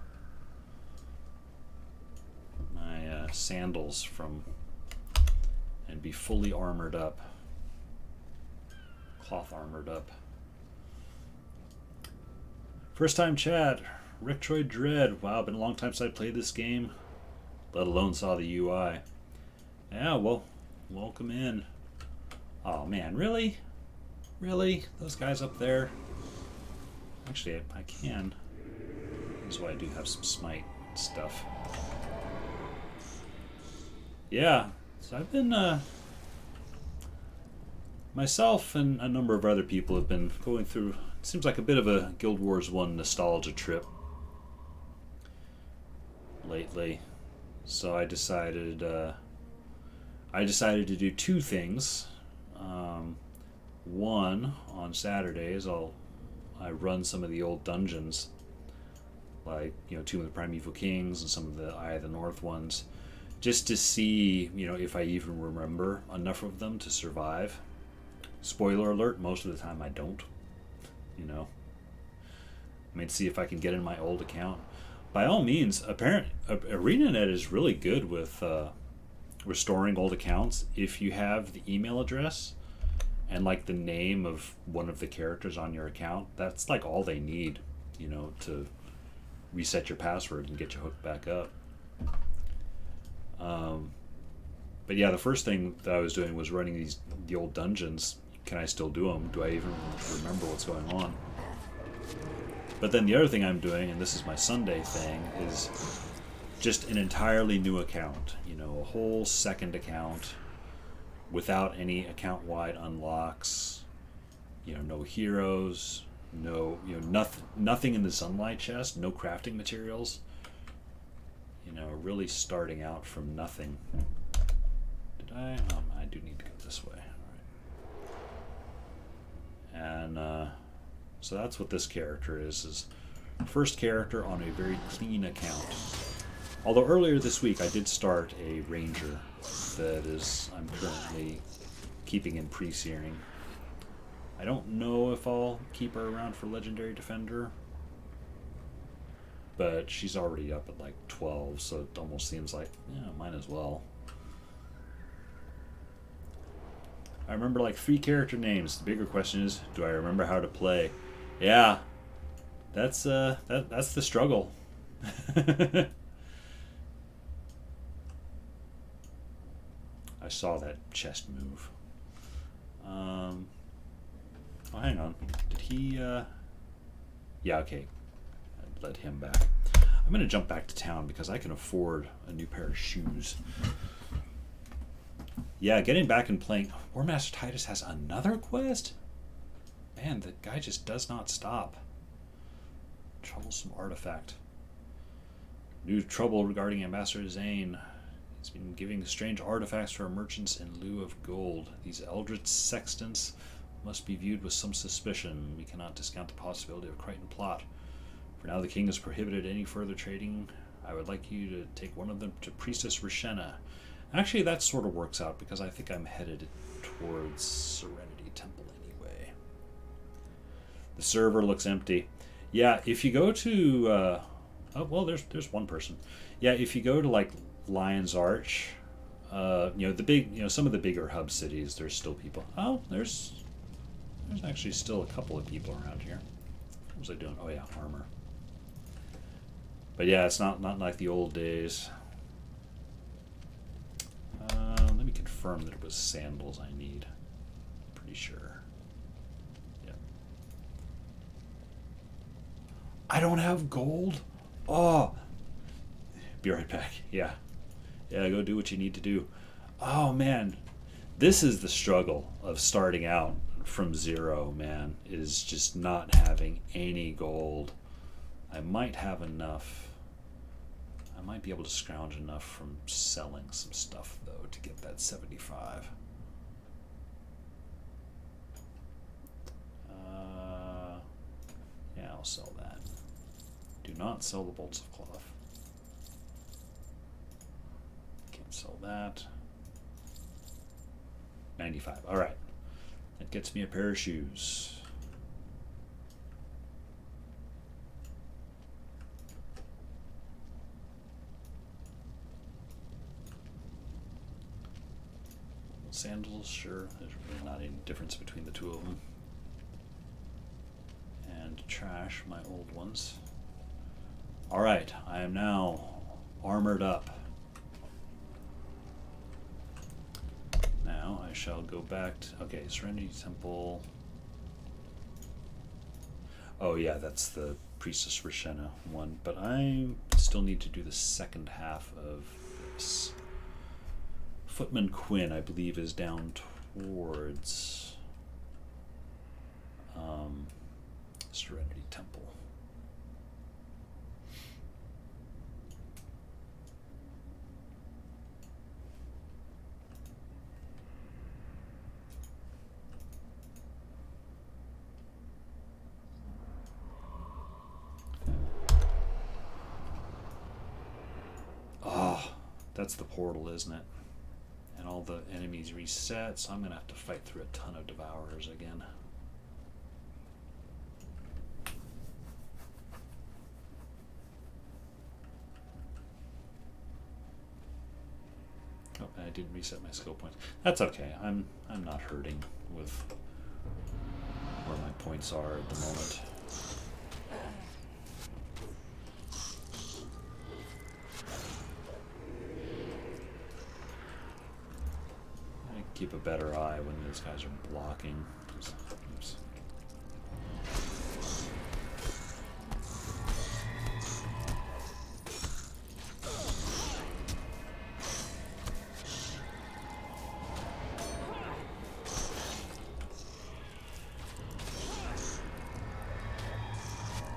my sandals from, and be fully armored up, cloth armored up. First time chat, Rick Troy Dread. Wow, been a long time since I played this game, let alone saw the UI. Yeah, well, welcome in. Oh man, really? Really? Those guys up there? Actually, I can. That's why I do have some smite stuff. Yeah, so I've been, myself and a number of other people have been going through, it seems like a bit of a Guild Wars 1 nostalgia trip lately. So I decided to do two things. One, on Saturdays, I run some of the old dungeons, like, you know, Tomb of the Primeval Kings and some of the Eye of the North ones, just to see, you know, if I even remember enough of them to survive. Spoiler alert, most of the time I don't, you know. I mean, see if I can get in my old account. By all means, ArenaNet is really good with restoring old accounts if you have the email address and like the name of one of the characters on your account. That's like all they need, you know, to reset your password and get you hooked back up. But yeah, the first thing that I was doing was running the old dungeons. Can I still do them? Do I even remember what's going on? But then the other thing I'm doing, and this is my Sunday thing, is just an entirely new account. You know, a whole second account without any account-wide unlocks. You know, no heroes, no, you know, nothing in the Sunlight chest, no crafting materials. You know, really starting out from nothing. Did I? I do need to go this way. All right. And so that's what this character is first character on a very clean account. Although earlier this week I did start a ranger that I'm currently keeping in pre-searing. I don't know if I'll keep her around for Legendary Defender, but she's already up at like 12, so it almost seems like, yeah, might as well. I remember like 3 character names. The bigger question is, do I remember how to play? Yeah, that's the struggle. I saw that chest move. Oh, hang on. Did he? Yeah, okay. I led him back. I'm gonna jump back to town because I can afford a new pair of shoes. Yeah, getting back and playing. War Master Titus has another quest? Man, the guy just does not stop. Troublesome artifact. New trouble regarding Ambassador Zane. He's been giving strange artifacts to our merchants in lieu of gold. These eldritch sextants must be viewed with some suspicion. We cannot discount the possibility of a Crichton plot. For now, the king has prohibited any further trading. I would like you to take one of them to Priestess Rishena. Actually, that sort of works out because I think I'm headed towards Serenity Temple anyway. The server looks empty. Yeah, if you go to... oh, well, there's one person. Yeah, if you go to, like, Lion's Arch, you know, the big, you know, some of the bigger hub cities, there's still people. Oh, there's actually still a couple of people around here. What was I doing? Oh yeah, armor. But yeah, it's not like the old days. Let me confirm that it was sandals I need. Pretty sure. Yep. I don't have gold. Oh, be right back. Yeah. Yeah, go do what you need to do. Oh man, this is the struggle of starting out from zero, man, is just not having any gold. I might have enough. I might be able to scrounge enough from selling some stuff, though, to get that 75. Yeah, I'll sell that. Do not sell the bolts of cloth. Can't sell that. 95. All right. That gets me a pair of shoes. Sandals, sure. There's really not any difference between the two of them. And trash my old ones. All right, I am now armored up. Now I shall go back to, okay, Serenity Temple. Oh yeah, that's the Priestess Rashena one, but I still need to do the second half of this. Footman Quinn, I believe, is down towards Serenity Temple. Oh, that's the portal, isn't it? And all the enemies reset, so I'm going to have to fight through a ton of Devourers again. Oh, and I didn't reset my skill points. That's okay. I'm not hurting with where my points are at the moment. Keep a better eye when these guys are blocking. Oops.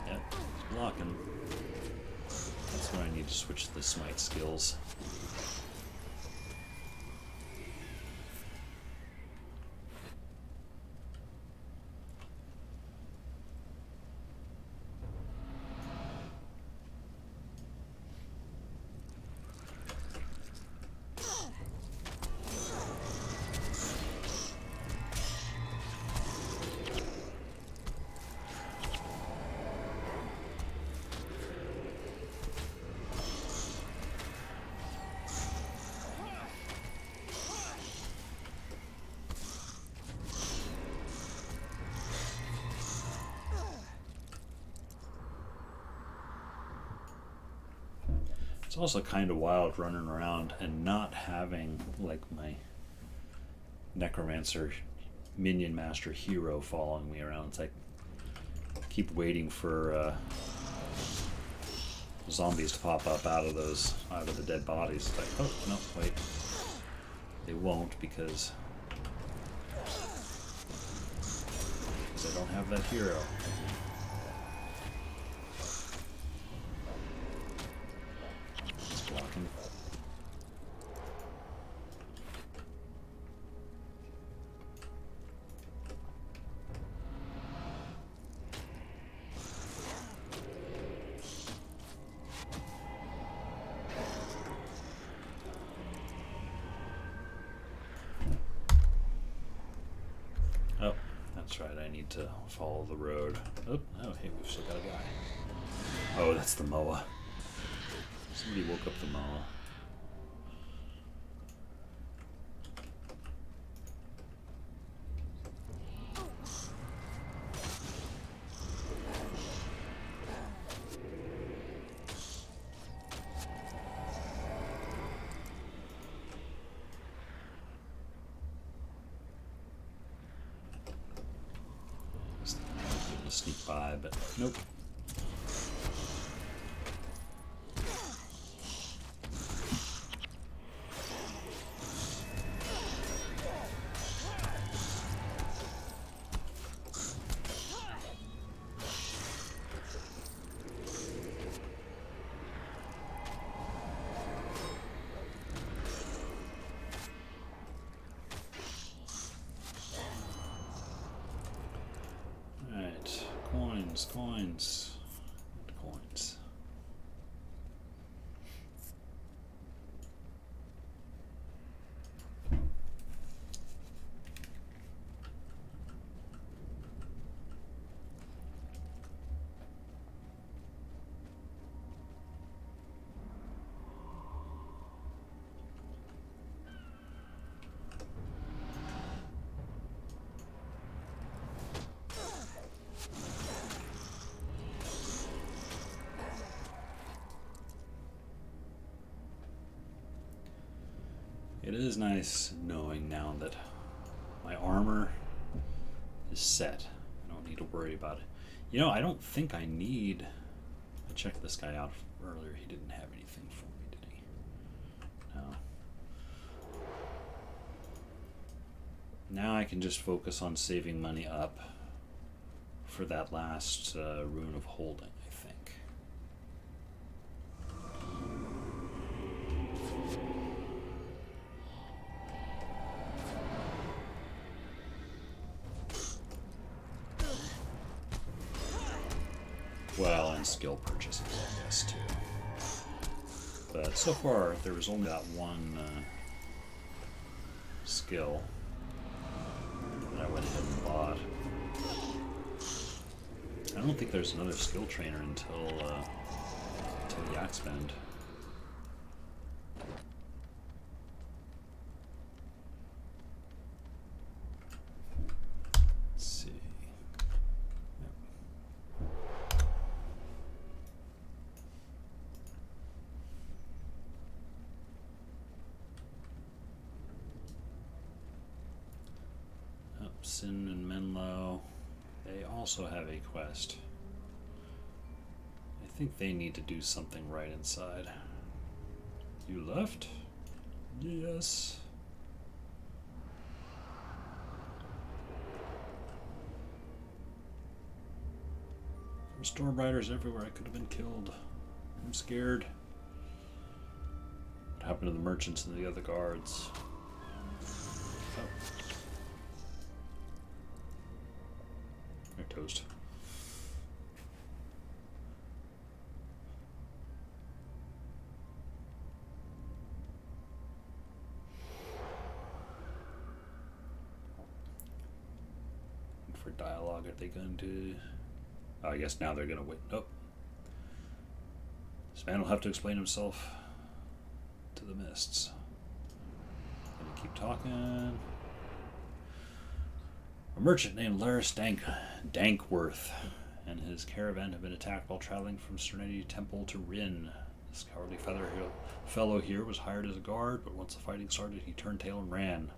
Yep, he's blocking. That's where I need to switch to the smite skills. It's also kind of wild running around and not having, like, my Necromancer Minion Master hero following me around. It's like, keep waiting for zombies to pop up out of the dead bodies. It's like, oh, no, wait. They won't because I don't have that hero. Oh, that's right, I need to follow the road. Oh, hey, we've still got a guy. Oh, that's the Moa. Somebody woke up the Moa. Sneak by, but nope. Coins. Coins. It is nice knowing now that my armor is set. I don't need to worry about it. You know, I don't think I need... I checked this guy out earlier. He didn't have anything for me, did he? No. Now I can just focus on saving money up for that last Rune of Holding, I think. Well, and skill purchases, I guess, too. But so far, there was only that one skill that I went ahead and bought. I don't think there's another skill trainer until Yaxbend. Let's see. Sin and Menlo, they also have a quest. I think they need to do something right inside. You left? Yes. There's storm riders everywhere. I could have been killed. I'm scared. What happened to the merchants and the other guards? Oh. They're toast. For dialogue, are they going to... Oh, I guess now they're going to wait. Nope. This man will have to explain himself to the mists. Gonna keep talking. A merchant named Laris Dankworth and his caravan have been attacked while traveling from Serenity Temple to Rin. This cowardly fellow here was hired as a guard, but once the fighting started, he turned tail and ran.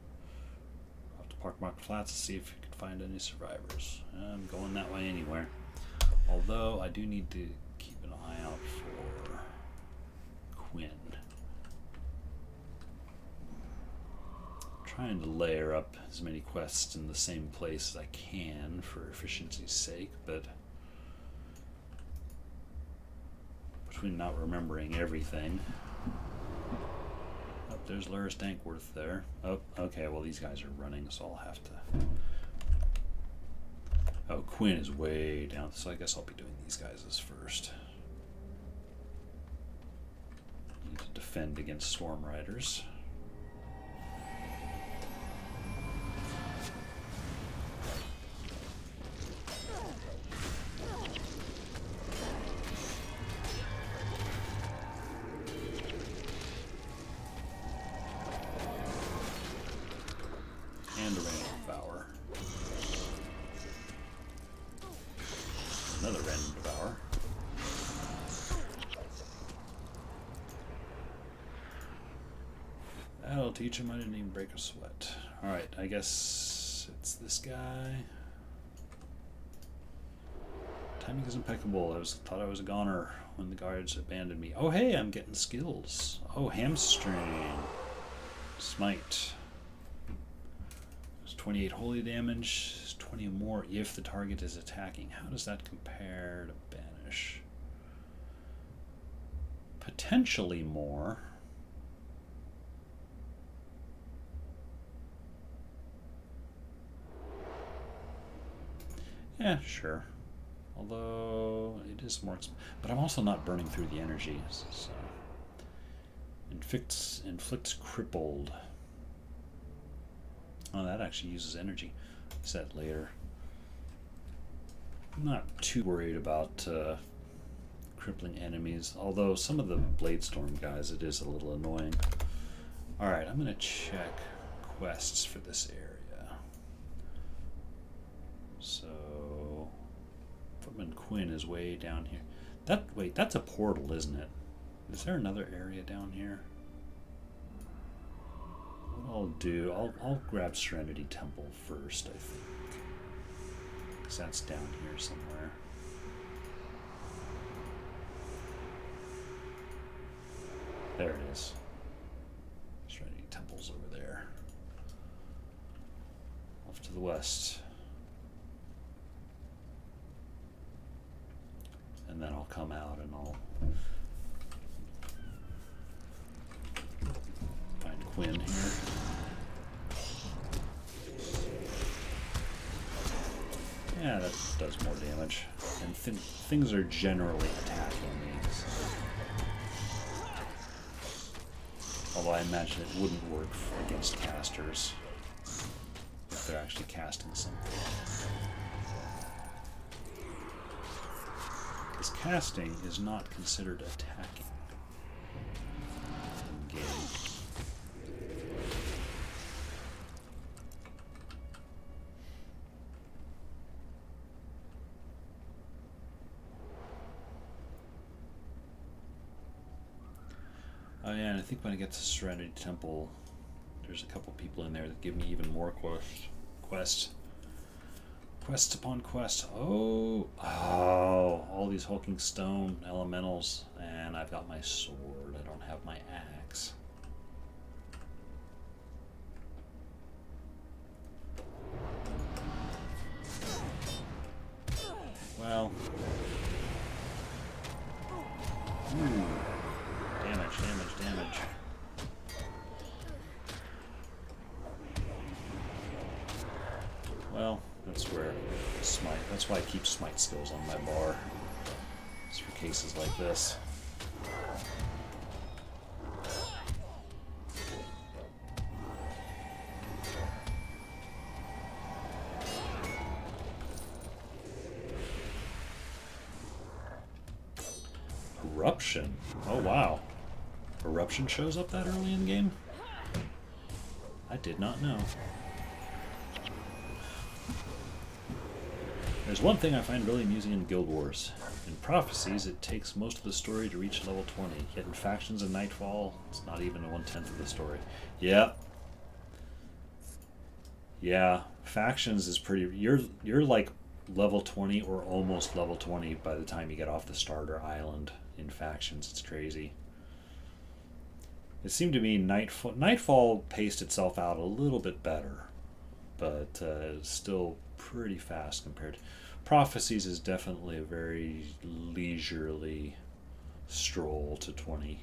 I'll have to park Mark Flats to see if he could find any survivors. I'm going that way anywhere. Although, I do need to keep an eye out for Quinn. Trying to layer up as many quests in the same place as I can for efficiency's sake, but between not remembering everything. Oh, there's Laris Dankworth there. Oh, okay, well these guys are running, so I'll have to... Oh, Quinn is way down, so I guess I'll be doing these guys as first. Need to defend against storm riders. And a random devour. Another random devour. That'll teach him I didn't even break a sweat. Alright, I guess it's this guy. Timing is impeccable. Thought I was a goner when the guards abandoned me. Oh hey, I'm getting skills. Oh, hamstring. Smite. 28 holy damage, 20 more if the target is attacking. How does that compare to Banish? Potentially more. Yeah, sure. Although it is more, but I'm also not burning through the energy. So inflicts crippled. Oh, that actually uses energy. Set later. I'm not too worried about crippling enemies, although some of the Bladestorm guys, it is a little annoying. Alright, I'm going to check quests for this area. So, Footman Quinn is way down here. Wait, that's a portal, isn't it? Is there another area down here? What I'll do, I'll grab Serenity Temple first, I think. Because that's down here somewhere. There it is. Serenity Temple's over there. Off to the west. And then I'll come out and I'll find Quinn here. Yeah, that does more damage. And things are generally attacking me. So. Although I imagine it wouldn't work against casters if they're actually casting something. Because casting is not considered attacking in game. Oh yeah, and I think when I get to Serenity Temple, there's a couple people in there that give me even more quests. Quests upon quests. Oh, all these hulking stone elementals, and I've got my sword. I don't have my axe. Well. Ooh. Damage. Well, that's where smite. That's why I keep smite skills on my bar. It's for cases like this. Eruption. Oh wow. Eruption shows up that early in the game? I did not know. There's one thing I find really amusing in Guild Wars. In Prophecies, it takes most of the story to reach level 20, yet in Factions and Nightfall, it's not even a 1/10 of the story. Yep. Yeah, Factions is pretty... You're like level 20 or almost level 20 by the time you get off the starter island in Factions. It's crazy. It seemed to me Nightfall paced itself out a little bit better, but still pretty fast compared. Prophecies is definitely a very leisurely stroll to 20.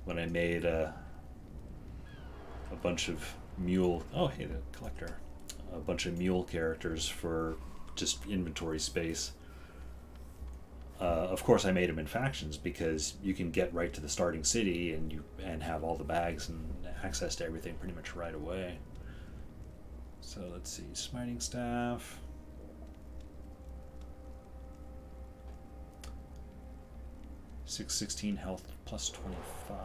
When I made a bunch of mule... Oh, hey, the collector. A bunch of mule characters for just inventory space. Of course, I made them in Factions because you can get right to the starting city and have all the bags and access to everything pretty much right away. So let's see, Smiting Staff. $616 health plus 25.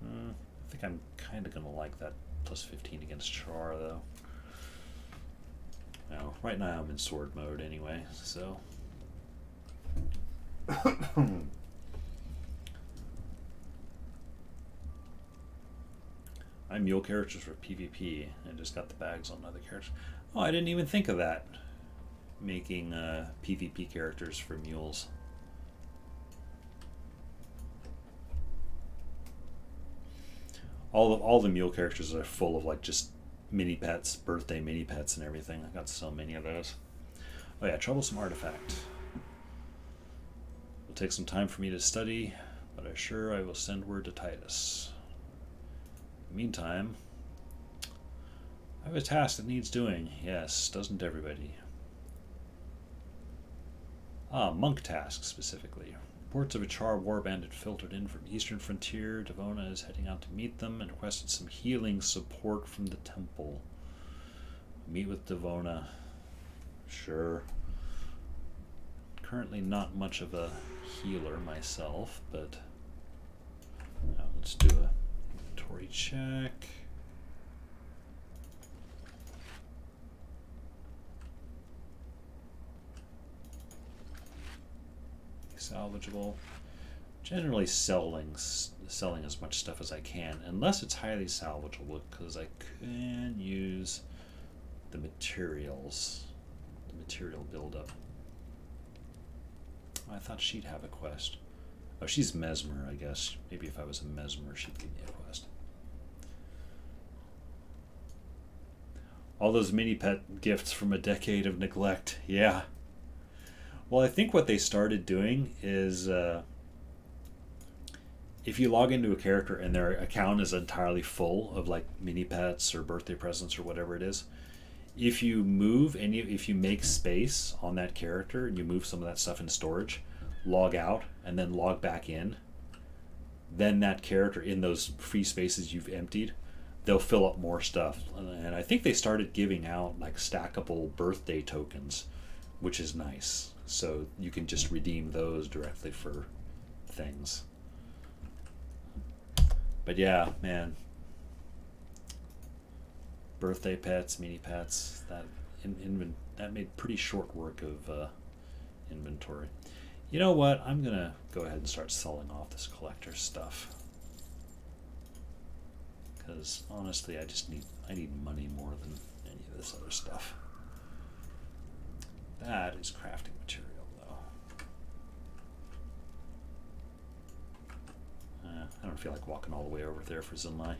I think I'm kind of gonna like that plus 15 against Char though. Now, right now I'm in sword mode anyway, so. I'm mule characters for PvP. I just got the bags on other characters. Oh, I didn't even think of that. Making PvP characters for mules. All the mule characters are full of like just mini pets, birthday mini pets and everything. I got so many of those. Oh yeah, Troublesome Artifact. It'll take some time for me to study, but I will send word to Titus. Meantime, I have a task that needs doing. Yes, doesn't everybody? Monk task specifically. Reports of a Char war bandit filtered in from eastern frontier. Devona is heading out to meet them and requested some healing support from the temple. Meet with Devona. Sure. Currently not much of a healer myself, but let's do a inventory check. Salvageable. Generally selling as much stuff as I can, unless it's highly salvageable, because I can use the materials, the material buildup. I thought she'd have a quest. Oh, she's Mesmer, I guess. Maybe if I was a Mesmer, she'd give me a quest. All those mini pet gifts from a decade of neglect. Yeah. Well, I think what they started doing is if you log into a character and their account is entirely full of like mini pets or birthday presents or whatever it is, if you move and if you make space on that character and you move some of that stuff in storage, log out and then log back in, then that character in those free spaces you've emptied, they'll fill up more stuff. And I think they started giving out like stackable birthday tokens, which is nice. So you can just redeem those directly for things. But yeah, man. Birthday pets, mini pets, that made pretty short work of inventory. You know what? I'm gonna go ahead and start selling off this collector stuff. Because honestly, I need money more than any of this other stuff. That is crafting material, though. I don't feel like walking all the way over there for Zinlai.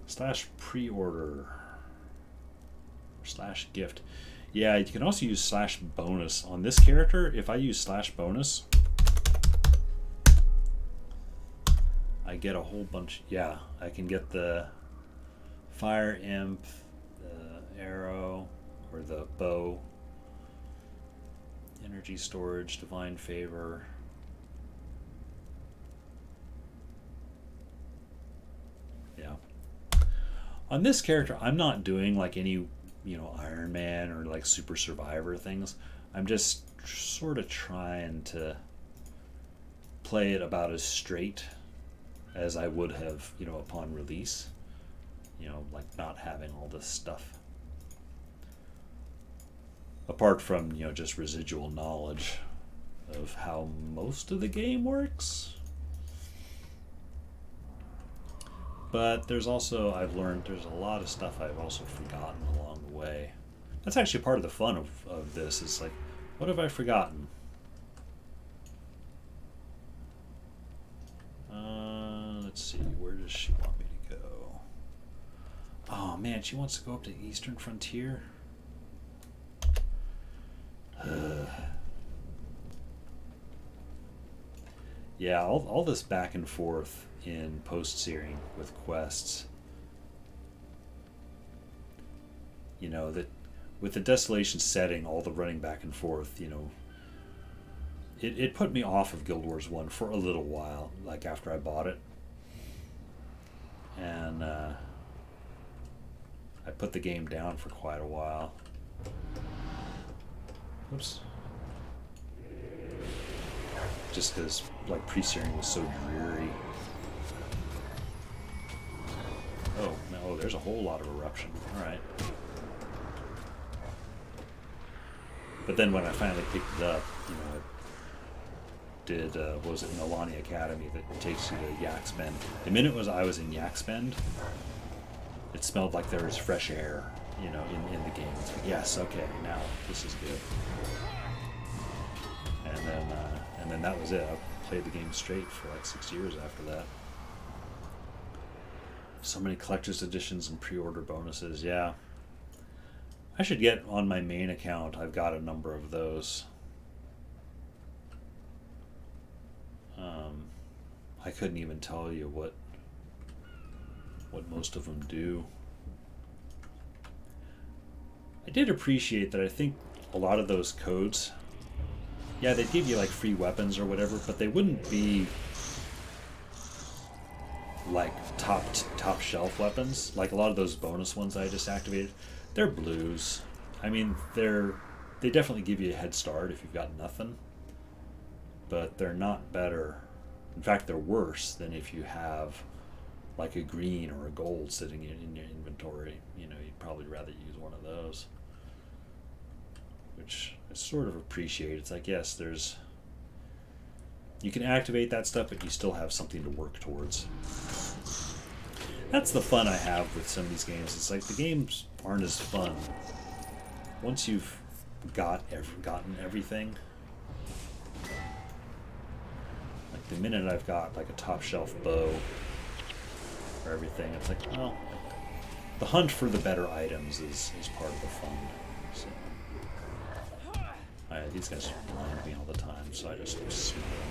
/ pre-order / gift. Yeah, you can also use / bonus on this character. If I use / bonus, I get a whole bunch. Yeah, I can get the fire imp, the arrow, or the bow, energy storage, divine favor. Yeah. On this character, I'm not doing like any, Iron Man or like Super Survivor things. I'm just sort of trying to play it about as straight as I would have, upon release. Like not having all this stuff. Apart from, just residual knowledge of how most of the game works. But there's also, I've learned there's a lot of stuff I've also forgotten along the way. That's actually part of the fun of this. It's like, what have I forgotten? Let's see, where does she want me to go? Oh man, she wants to go up to the Eastern Frontier? Yeah, all this back and forth in post-searing with quests. That with the Desolation setting, all the running back and forth, it put me off of Guild Wars 1 for a little while, like after I bought it. And I put the game down for quite a while. Oops. Just because, like, pre-searing was so dreary. Oh, no, there's a whole lot of eruption. Alright. But then when I finally picked it up, it did, what was it, Nolani Academy that takes you to Yak's Bend. The minute I was in Yak's Bend, it smelled like there was fresh air, in the game. It's like, yes, okay, now this is good. And then that was it. I played the game straight for like 6 years after that. So many collector's editions and pre-order bonuses. Yeah, I should get on my main account. I've got a number of those. I couldn't even tell you what most of them do. I did appreciate that. I think a lot of those codes, yeah, they'd give you like free weapons or whatever, but they wouldn't be like top shelf weapons. Like a lot of those bonus ones I just activated, they're blues. I mean, they definitely give you a head start if you've got nothing, but they're not better. In fact, they're worse than if you have like a green or a gold sitting in your inventory. You know, you'd probably rather use one of those, which I sort of appreciate. It's like, yes, you can activate that stuff, but you still have something to work towards. That's the fun I have with some of these games. It's like the games aren't as fun once you've gotten everything. Like the minute I've got like a top shelf bow or everything, it's like, well, the hunt for the better items is part of the fun. So, these guys blind me all the time, so I just smell them.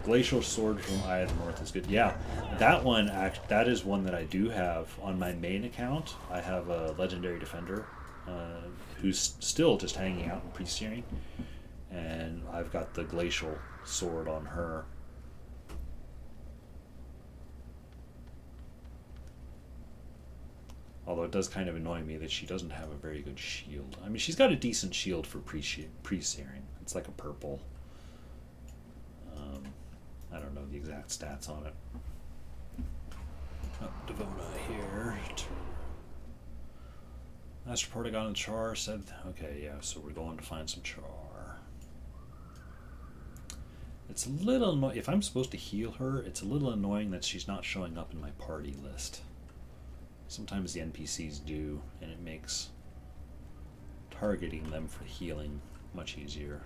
Glacial Sword from Eye of the North is good. Yeah, that is one that I do have on my main account. I have a Legendary Defender who's still just hanging out in pre-searing, and I've got the Glacial Sword on her. Although it does kind of annoy me that she doesn't have a very good shield. I mean, she's got a decent shield for pre-searing. It's like a purple. I don't know the exact stats on it. Oh, Devona here. Last report I got on Char said, okay, yeah, so we're going to find some Char. It's a little annoying. If I'm supposed to heal her, it's a little annoying that she's not showing up in my party list. Sometimes the NPCs do, and it makes targeting them for healing much easier.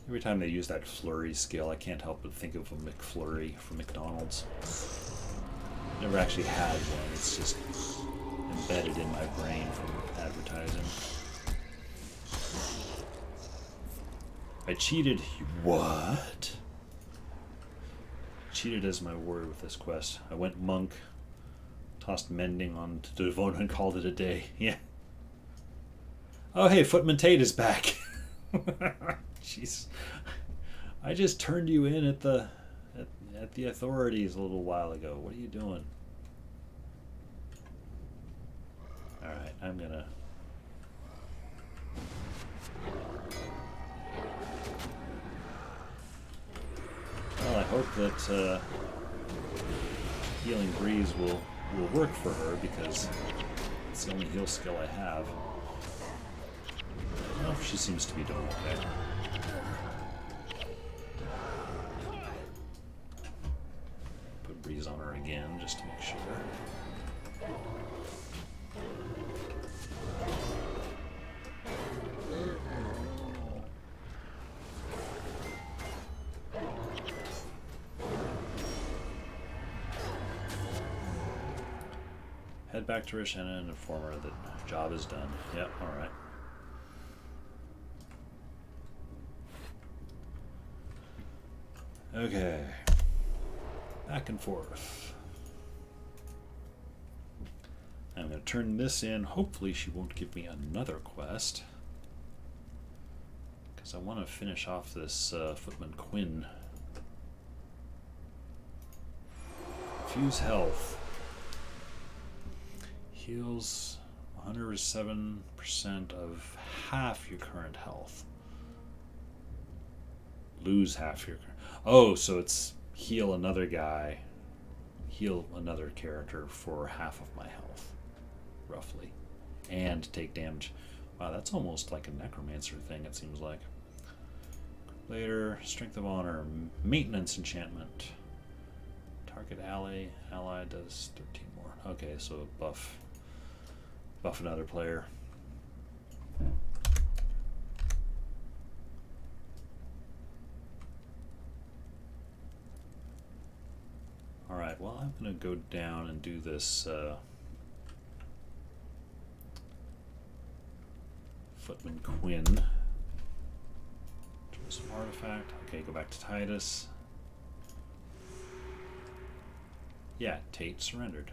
Every time they use that flurry skill, I can't help but think of a McFlurry from McDonald's. Never actually had one, it's just embedded in my brain from advertising. I cheated. What? Cheated as my warrior with this quest. I went monk, tossed mending on to Devona and called it a day. Yeah. Oh hey, Footman Tate is back. Jeez, I just turned you in at the authorities a little while ago. What are you doing? All right, I'm gonna. Well, I hope that Healing Breeze will work for her, because it's the only heal skill I have. Well, she seems to be doing okay. Put Breeze on her again, just to make sure. Head back to Rishena and inform her that job is done. Yep, alright. Okay. Back and forth. I'm going to turn this in. Hopefully she won't give me another quest, because I want to finish off this Footman Quinn. Fuse health. Heals 107% of half your current health. Lose half your current. Oh, so it's heal another guy, heal another character for half of my health, roughly, and take damage. Wow, that's almost like a necromancer thing, it seems like. Later, Strength of Honor, maintenance enchantment. Target ally does 13 more. Okay, so buff another player. Alright, well I'm gonna go down and do this Footman Quinn. Draw some artifact. Okay, go back to Titus. Yeah, Tate surrendered.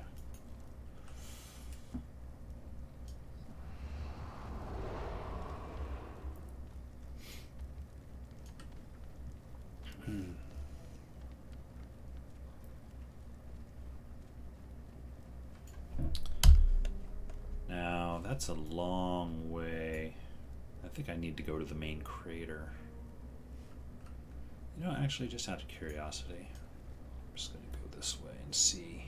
Now, that's a long way. I think I need to go to the main crater. You know, actually, just out of curiosity, I'm just going to go this way and see.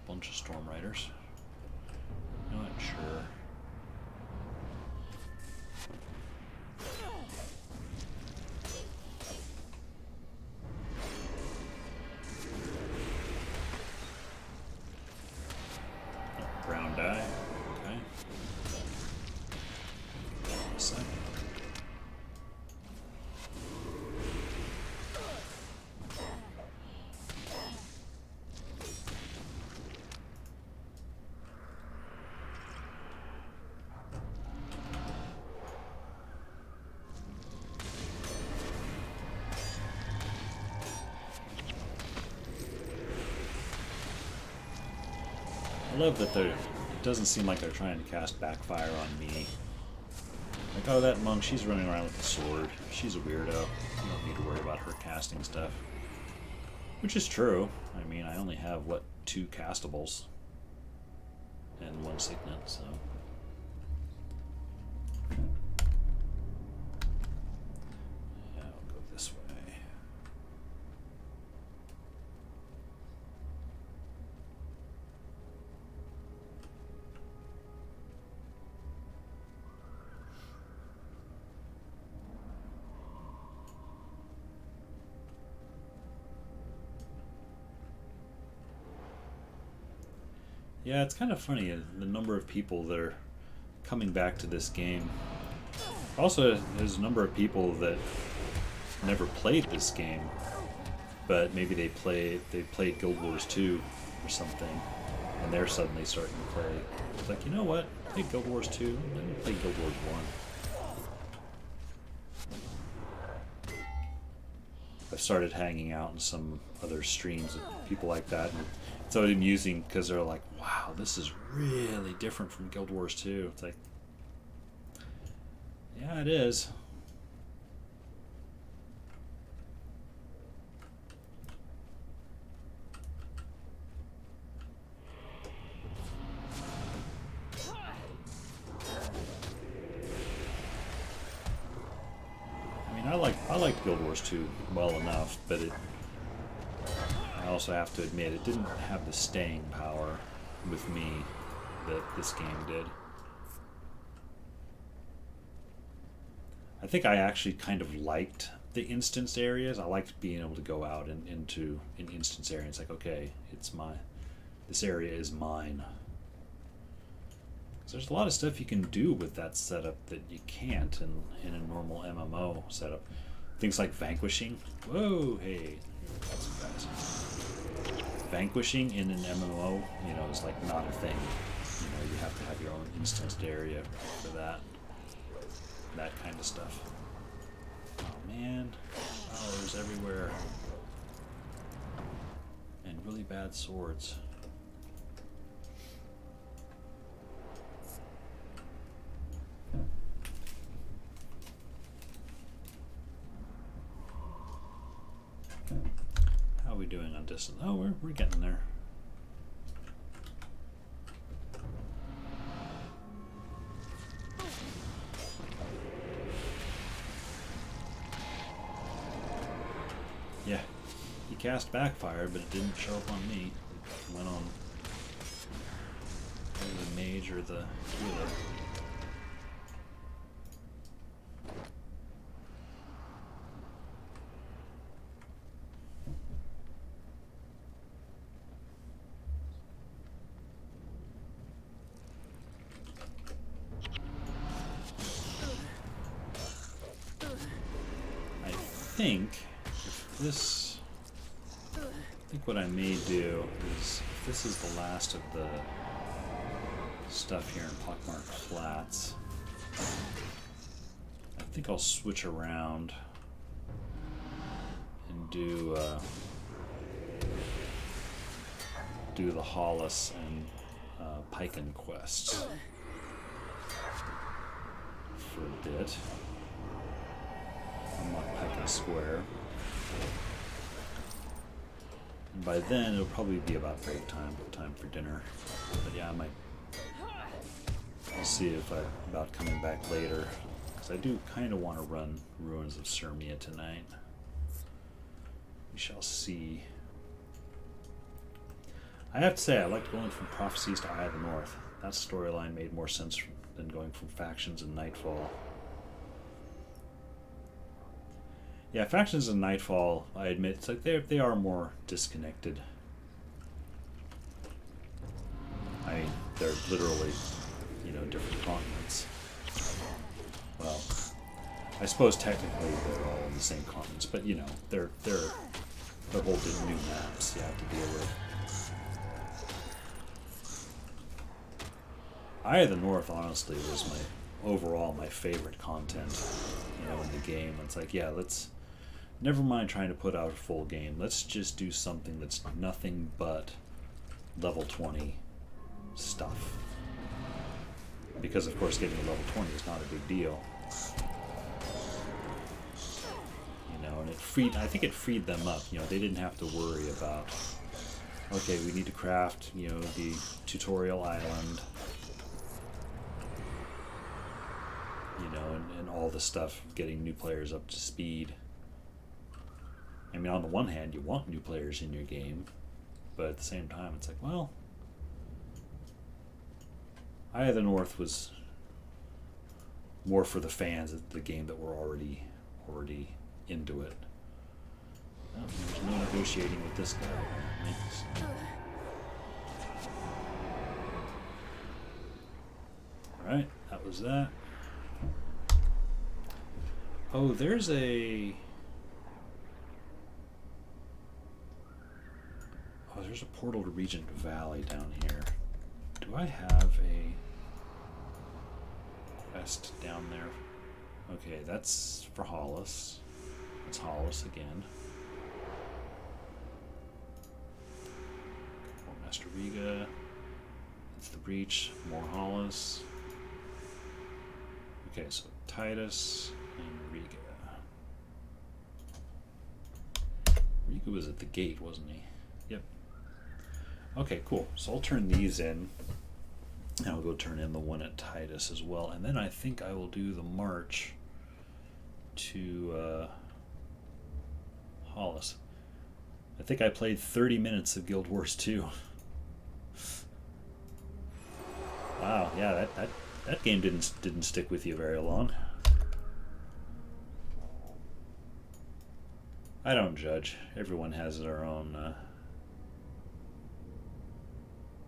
Bunch of Storm Riders. You know what? Sure. Oh, brown die. Okay. Second. I love that it doesn't seem like they're trying to cast Backfire on me. Like, oh, that monk, she's running around with a sword. She's a weirdo. You don't need to worry about her casting stuff. Which is true. I mean, I only have, what, 2 castables and 1 signet, so... Yeah, I'll go this way. Yeah, it's kind of funny, the number of people that are coming back to this game. Also, there's a number of people that never played this game, but maybe they played Guild Wars 2 or something, and they're suddenly starting to play. It's like, you know what? I played Guild Wars 2, let me play Guild Wars 1. I've started hanging out in some other streams of people like that, and it's so amusing because they're like, wow, this is really different from Guild Wars 2. It's like, yeah, it is. I mean, I liked Guild Wars 2 well enough, but I also have to admit it didn't have the staying power with me that this game did. I think I actually kind of liked the instance areas. I liked being able to go out and into an instance area. It's like, okay, this area is mine. There's a lot of stuff you can do with that setup that you can't in a normal MMO setup. Things like vanquishing. Whoa, hey, got some guys. Vanquishing in an MMO, you know, is like not a thing. You know, you have to have your own instanced area for that. That kind of stuff. Oh man, flowers everywhere. And really bad swords. How are we doing on distance? Oh, we're getting there. Yeah, he cast Backfire, but it didn't show up on me. It went on either the mage or the healer. I think what I may do is, if this is the last of the stuff here in Pockmarked Flats, I think I'll switch around and do the Hollis and Piken quests for a bit. Unlock Piken Square. And by then it'll probably be about break time for dinner. But yeah, I'll see if I'm about coming back later, because I do kind of want to run Ruins of Sirmia tonight. We shall see. I have to say, I liked going from Prophecies to Eye of the North. That storyline made more sense than going from Factions and Nightfall. Yeah, Factions and Nightfall, I admit, it's like they are more disconnected. I mean, they're literally, different continents. Well, I suppose technically they're all in the same continents, but they're whole new maps you have to deal with. Eye of the North, honestly, was my favorite content, in the game. It's like, yeah, never mind trying to put out a full game. Let's just do something that's nothing but level 20 stuff. Because, of course, getting to level 20 is not a big deal. And I think it freed them up. They didn't have to worry about, okay, we need to craft, the tutorial island, and all the stuff, getting new players up to speed. I mean, on the one hand, you want new players in your game, but at the same time, it's like, well, Eye of the North was more for the fans of the game that were already into it. Well, there's no negotiating with this guy, apparently. Alright, that was that. Oh, there's a portal to Regent Valley down here. Do I have a quest down there? Okay, that's for Hollis. That's Hollis again. More Master Riga. That's the Breach. More Hollis. Okay, so Titus and Riga. Riga was at the gate, wasn't he? Yep. Okay, cool. So I'll turn these in. And I'll go turn in the one at Titus as well. And then I think I will do the march to Hollis. I think I played 30 minutes of Guild Wars 2. Wow, yeah, that game didn't stick with you very long. I don't judge. Everyone has their own.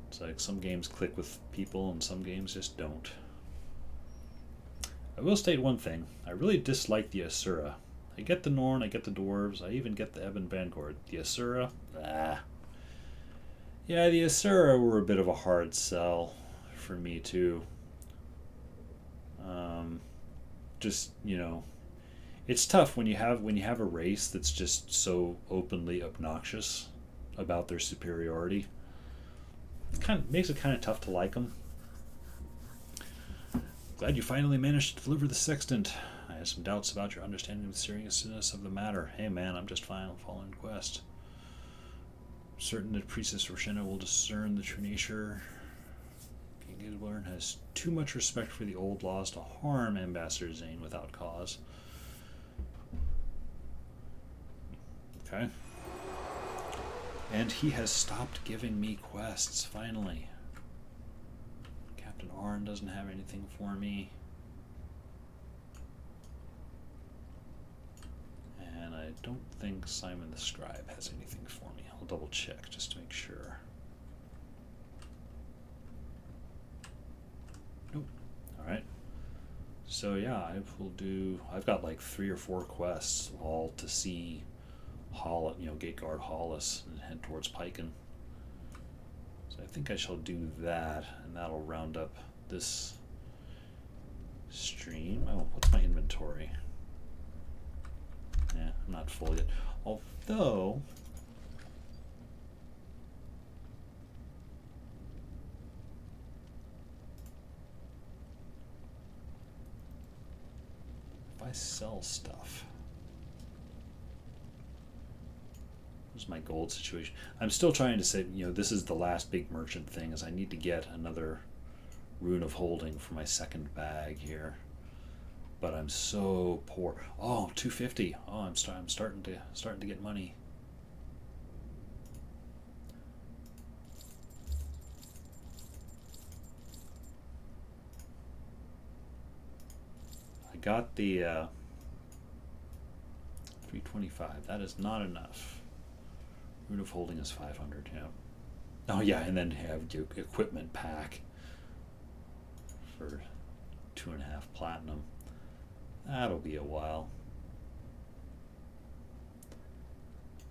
It's like some games click with people and some games just don't. I will state one thing. I really dislike the Asura. I get the Norn, I get the Dwarves, I even get the Ebon Vanguard. The Asura, Yeah, the Asura were a bit of a hard sell for me too. Just, it's tough when you have a race that's just so openly obnoxious about their superiority. It makes it kind of tough to like them. Glad you finally managed to deliver the Sextant. I had some doubts about your understanding of the seriousness of the matter. Hey man, I'm just fine following the quest. Certain that Priestess Roshina will discern the true nature. King Gilbern has too much respect for the old laws to harm Ambassador Zane without cause. Okay. And he has stopped giving me quests, finally. Captain Arn doesn't have anything for me. And I don't think Simon the Scribe has anything for me. I'll double check just to make sure. Nope. Alright. So yeah, I've got like 3 or 4 quests all to see Gateguard Hollis and head towards Piken. So I think I shall do that, and that'll round up this stream. Oh, what's my inventory? Yeah, I'm not full yet. Although, if I sell stuff, what's my gold situation? I'm still trying to say, this is the last big merchant thing, is I need to get another Rune of Holding for my second bag here. But I'm so poor. Oh, 250. Oh, I'm starting to get money. I got the 325. That is not enough. Rune of Holding is 500. Yeah. Oh yeah, and then have your equipment pack for 2.5 platinum. That'll be a while. I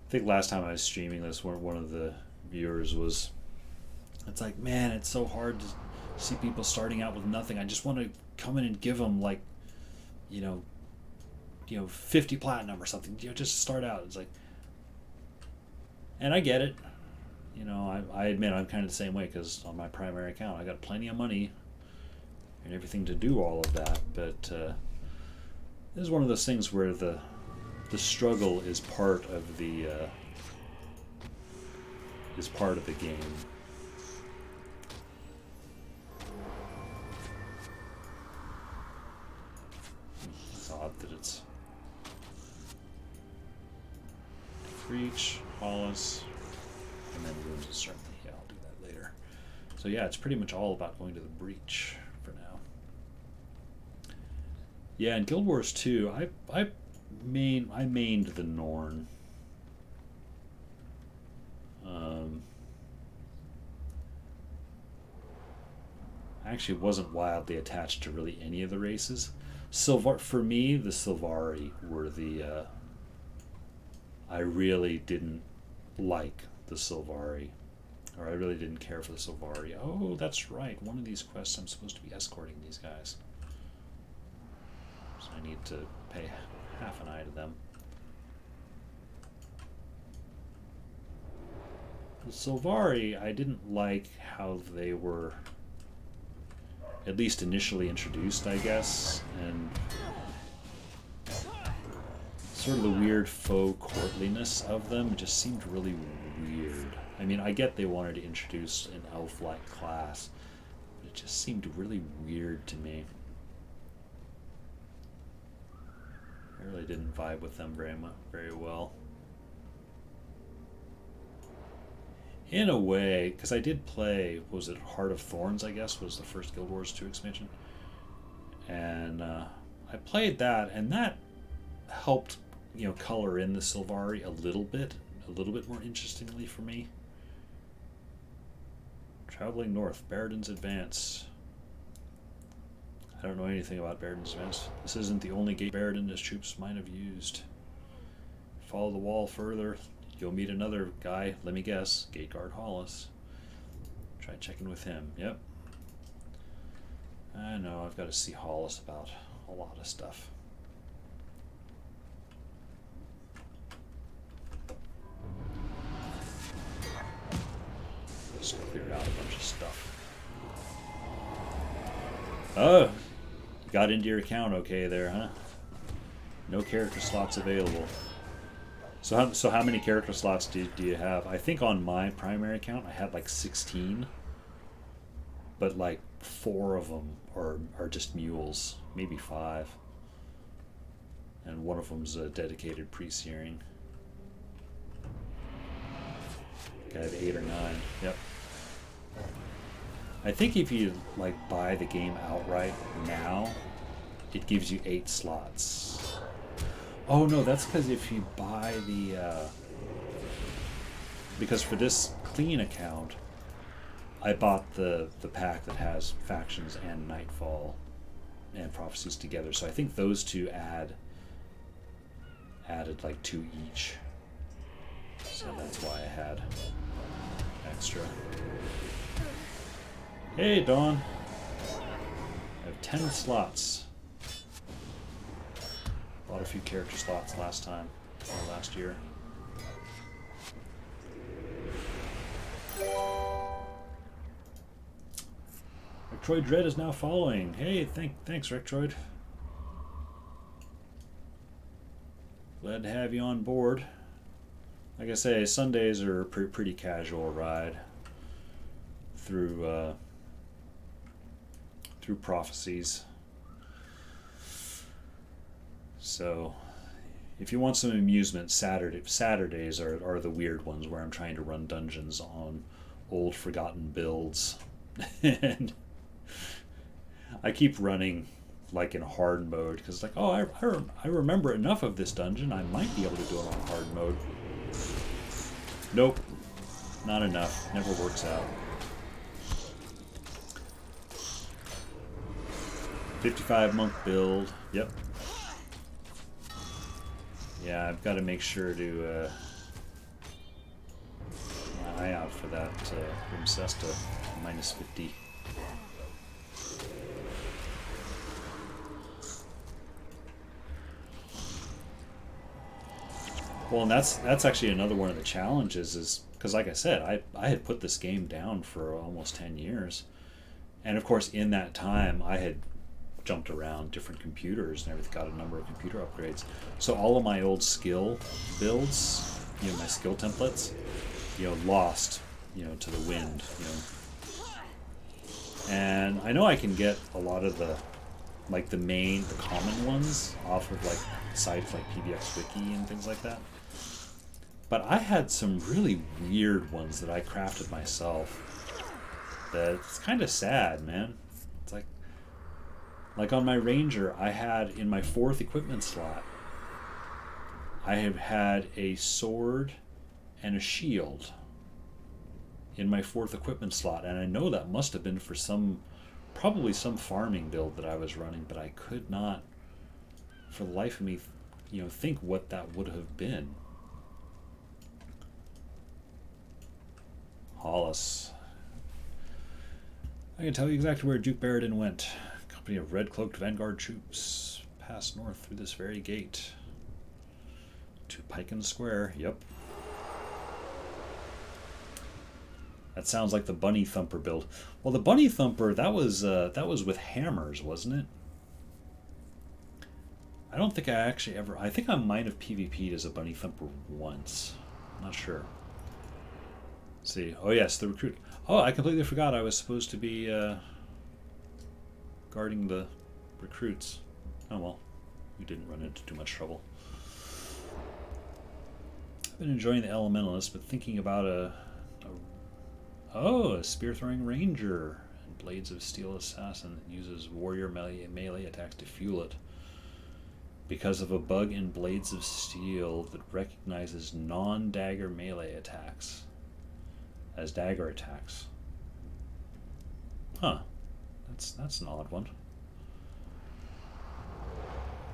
think last time I was streaming this, one of the viewers was, it's like, man, it's so hard to see people starting out with nothing. I just want to come in and give them 50 platinum or something. Just start out. It's like, and I get it. I admit I'm kind of the same way, because on my primary account I got plenty of money and everything to do all of that, but this is one of those things where the struggle is part of the game. It's odd that it's Breach, Hollis, and then Runes of Certainty. Yeah, I'll do that later. So yeah, it's pretty much all about going to the Breach for now. Yeah, in Guild Wars 2, I mained the Norn. I actually wasn't wildly attached to really any of the races. For me, the Sylvari were the... I really didn't like the Sylvari. Or I really didn't care for the Sylvari. Oh, that's right. One of these quests I'm supposed to be escorting these guys. So I need to pay half an eye to them. The Sylvari, I didn't like how they were, at least initially introduced, I guess, and sort of the weird faux courtliness of them just seemed really weird. I mean, I get they wanted to introduce an elf-like class, but it just seemed really weird to me. I really didn't vibe with them very well. In a way, because I did play, was it Heart of Thorns, I guess, was the first Guild Wars 2 expansion. And I played that, and that helped, color in the Sylvari a little bit more interestingly for me. Traveling north, Baradin's Advance. I don't know anything about Baradin's Advance. This isn't the only gate Baradin and his troops might have used. Follow the wall further, you'll meet another guy, let me guess, Gateguard Hollis. Try checking with him. Yep. I know, I've got to see Hollis about a lot of stuff. Just clear out a bunch of stuff. Oh! Got into your account okay there, huh? No character slots available. So how many character slots do you have? I think on my primary account I had like 16, but like 4 of them are just mules, maybe 5, and one of them's a dedicated priest hearing. think I have 8 or 9. Yep. I think if you like buy the game outright now, it gives you 8 slots. Oh no, that's because if you buy the because for this clean account, I bought the pack that has Factions and Nightfall and Prophecies together. So I think those two added like 2 each. So that's why I had extra. Hey, Dawn. I have 10 slots. Bought a few character slots last year. Rectroid Dread is now following. Hey, thanks, Rectroid. Glad to have you on board. Like I say, Sundays are a pretty casual ride through Prophecies. So, if you want some amusement, Saturdays are the weird ones where I'm trying to run dungeons on old forgotten builds. And I keep running like in hard mode because like, oh, I remember enough of this dungeon, I might be able to do it on hard mode. Nope, not enough. Never works out. 55 monk build. Yep. Yeah, I've got to make sure to keep my eye out for that Grimcesta -50. Well, and that's actually another one of the challenges is because, like I said, I had put this game down for almost 10 years. And of course, in that time, I had jumped around different computers and everything, got a number of computer upgrades. So all of my old skill builds, my skill templates, lost, to the wind, And I know I can get a lot of the common ones off of like sites like PBX Wiki and things like that. But I had some really weird ones that I crafted myself. That's kind of sad, man. It's like on my Ranger, I had in my 4th equipment slot, I have had a sword and a shield in my 4th equipment slot, and I know that must have been for probably some farming build that I was running, but I could not, for the life of me, think what that would have been. Hollis. I can tell you exactly where Duke Barradin went. Company of red-cloaked Vanguard troops passed north through this very gate to Piken Square. Yep. That sounds like the Bunny Thumper build. Well, the Bunny Thumper, that was with hammers, wasn't it? I don't think I actually ever... I think I might have PvP'd as a Bunny Thumper once. I'm not sure. Let's see. Oh, yes, the recruit. Oh, I completely forgot I was supposed to be guarding the recruits. Oh, well. We didn't run into too much trouble. I've been enjoying the Elementalist, but thinking about a spear-throwing ranger and Blades of Steel assassin that uses warrior melee attacks to fuel it. Because of a bug in Blades of Steel that recognizes non-dagger melee attacks as dagger attacks. Huh. That's an odd one.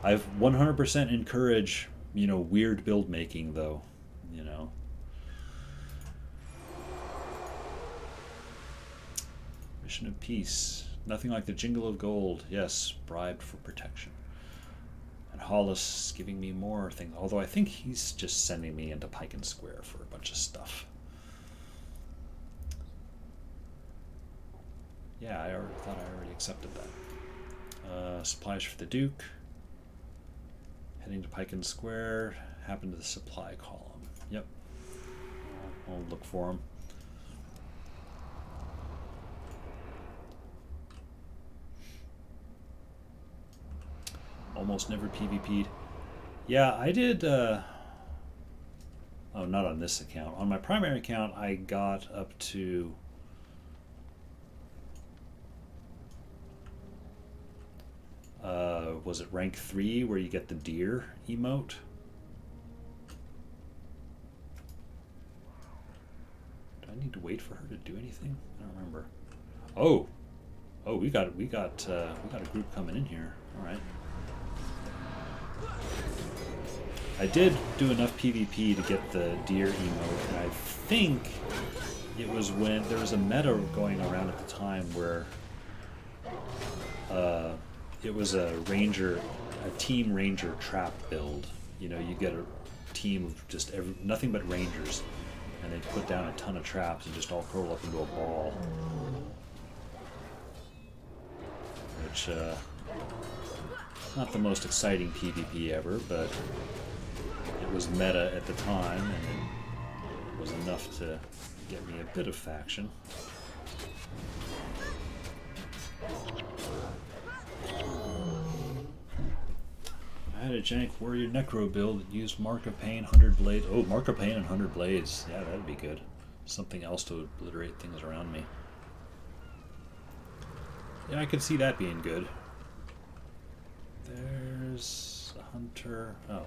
I've 100% encourage, weird build making though, Mission of Peace. Nothing like the jingle of gold. Yes, bribed for protection. And Hollis giving me more things. Although I think he's just sending me into Piken Square for a bunch of stuff. Yeah, I thought I already accepted that. Supplies for the Duke. Heading to Piken Square. Happened to the supply column. Yep. I'll look for them. Almost never PvP'd. Yeah, I did Oh, not on this account. On my primary account, I got up to was it rank 3 where you get the deer emote? Do I need to wait for her to do anything? I don't remember. Oh, we got a group coming in here. All right. I did do enough PvP to get the deer emote, and I think it was when there was a meta going around at the time where it was a team ranger trap build. You know, you get a team of just nothing but rangers, and they put down a ton of traps and just all curl up into a ball. Which, not the most exciting PvP ever, but it was meta at the time, and it was enough to get me a bit of faction. I had a jank warrior necro build that used Mark of Pain, 100 blades. Oh, Mark of Pain and 100 blades. Yeah, that'd be good. Something else to obliterate things around me. Yeah, I could see that being good. There's a hunter. Oh.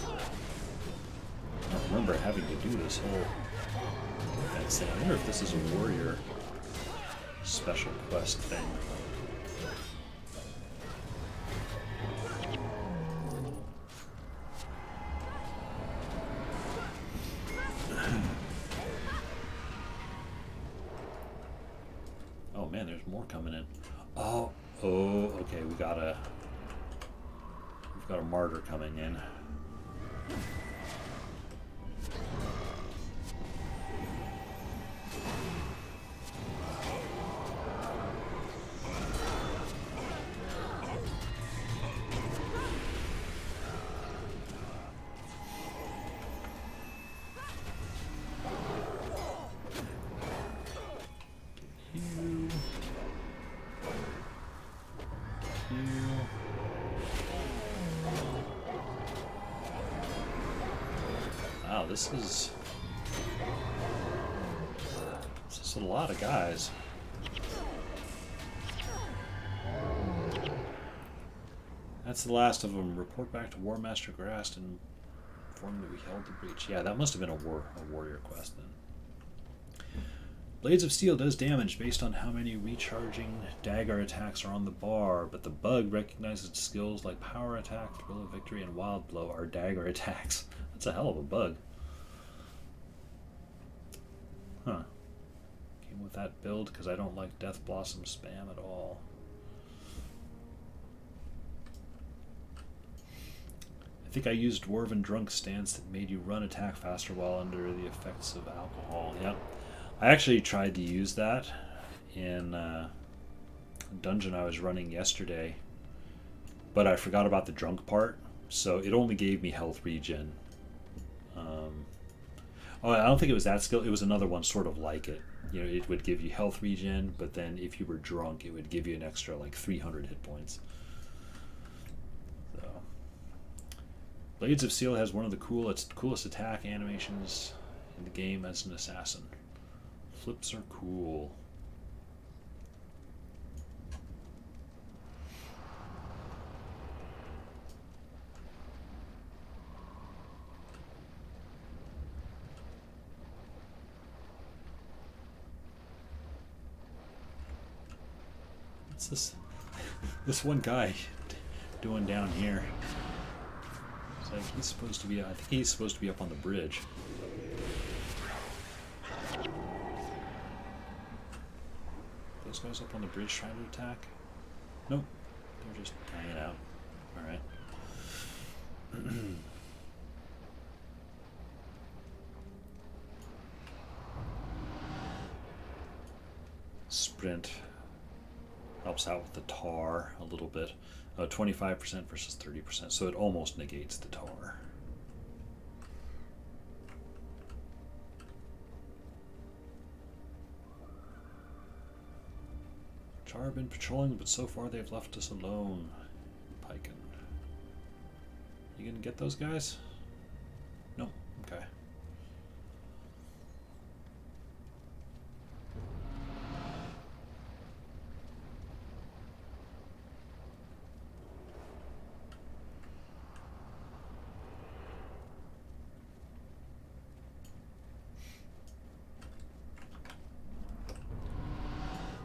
I don't remember having to do this whole defense thing. I wonder if this is a warrior special quest thing. Oh man, there's more coming in. Oh, okay, we've got a martyr coming in. Wow, this is a lot of guys. That's the last of them. Report back to War Master Grast and inform that we held the breach. Yeah, that must have been a warrior quest then. Blades of Steel does damage based on how many recharging dagger attacks are on the bar, but the bug recognizes skills like Power Attack, Thrill of Victory, and Wild Blow are dagger attacks. That's a hell of a bug. Huh. Came with that build because I don't like Death Blossom spam at all. I think I used Dwarven Drunk stance that made you run attack faster while under the effects of alcohol. Yep. I actually tried to use that in a dungeon I was running yesterday, but I forgot about the drunk part, so it only gave me health regen. Oh, I don't think it was that skill. It was another one sort of like it. You know, it would give you health regen, but then if you were drunk, it would give you an extra like 300 hit points. So, Blades of Steel has one of the coolest attack animations in the game as an assassin. Flips are cool. What's this one guy doing down here? It's like he's supposed to be. I think he's supposed to be up on the bridge. Those guys up on the bridge trying to attack? Nope. They're just hanging out. Alright. Sprint helps out with the tar a little bit. 25% versus 30%, so it almost negates the tar. Char have been patrolling, but so far they've left us alone. Piken. You gonna get those guys? Okay.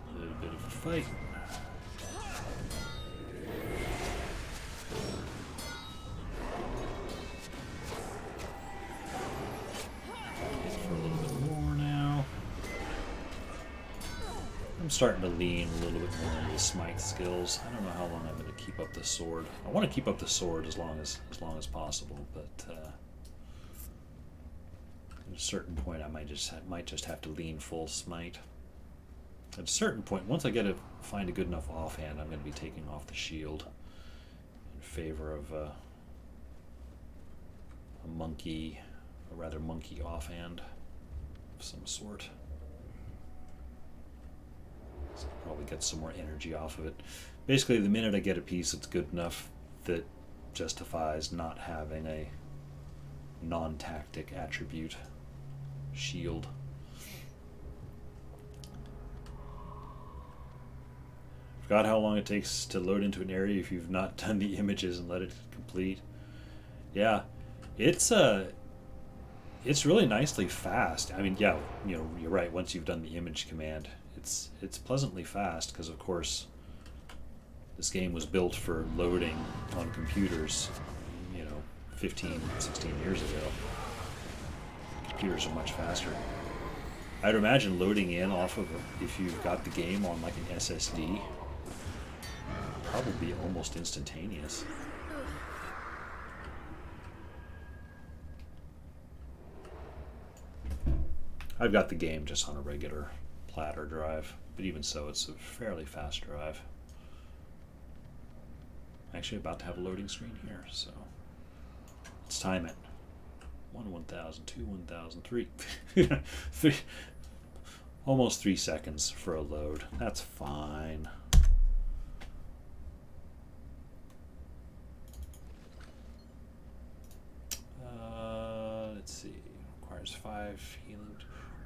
A little bit of a fight. For a little bit more now. I'm starting to lean a little bit more into the smite skills. I don't know how long I'm going to keep up the sword. I want to keep up the sword as long as possible, but at a certain point I might just have to lean full smite. At a certain point, once I find a good enough offhand, I'm going to be taking off the shield in favor of a rather monkey offhand of some sort. So I'll probably get some more energy off of it. Basically, the minute I get a piece that's good enough that justifies not having a non-tactic attribute shield. Forgot how long it takes to load into an area if you've not done the images and let it complete. Yeah, it's really nicely fast. I mean, yeah, you know, you're right. Once you've done the image command, it's pleasantly fast because, of course, this game was built for loading on computers, you know, 15, 16 years ago. Computers are much faster. I'd imagine loading in off of if you've got the game on like an SSD, probably almost instantaneous. I've got the game just on a regular platter drive, but even so, it's a fairly fast drive. Actually about to have a loading screen here, so let's time it. 1 1000, 2 1000, 3 3 almost 3 seconds for a load. That's fine. Let's see. Requires 5 healing.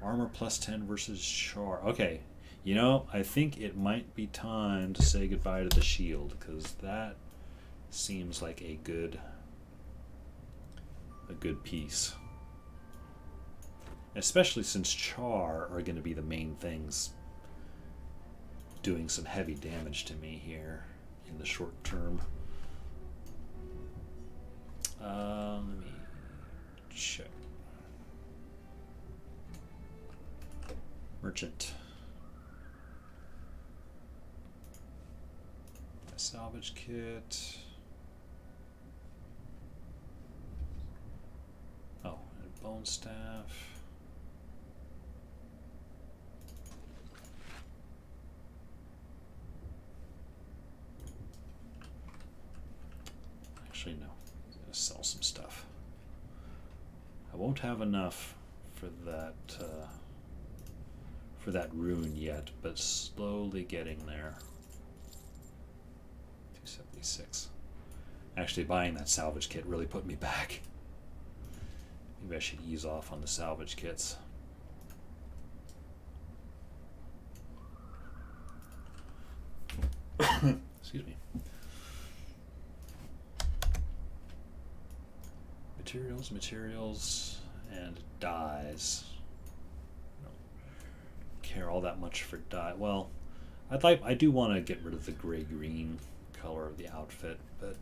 Armor plus 10 versus Char. Okay, you know, I think it might be time to say goodbye to the shield, because that seems like a good piece. Especially since Char are going to be the main things doing some heavy damage to me here in the short term. Let me check. Merchant. A salvage kit. Oh, and a bone staff. Actually, no. I'm gonna sell some stuff. I won't have enough for that. For that rune yet, but slowly getting there. 276. Actually, buying that salvage kit really put me back. Maybe I should ease off on the salvage kits. Excuse me. Materials, and dyes. Care all that much for dye. Well, I do want to get rid of the gray-green color of the outfit, but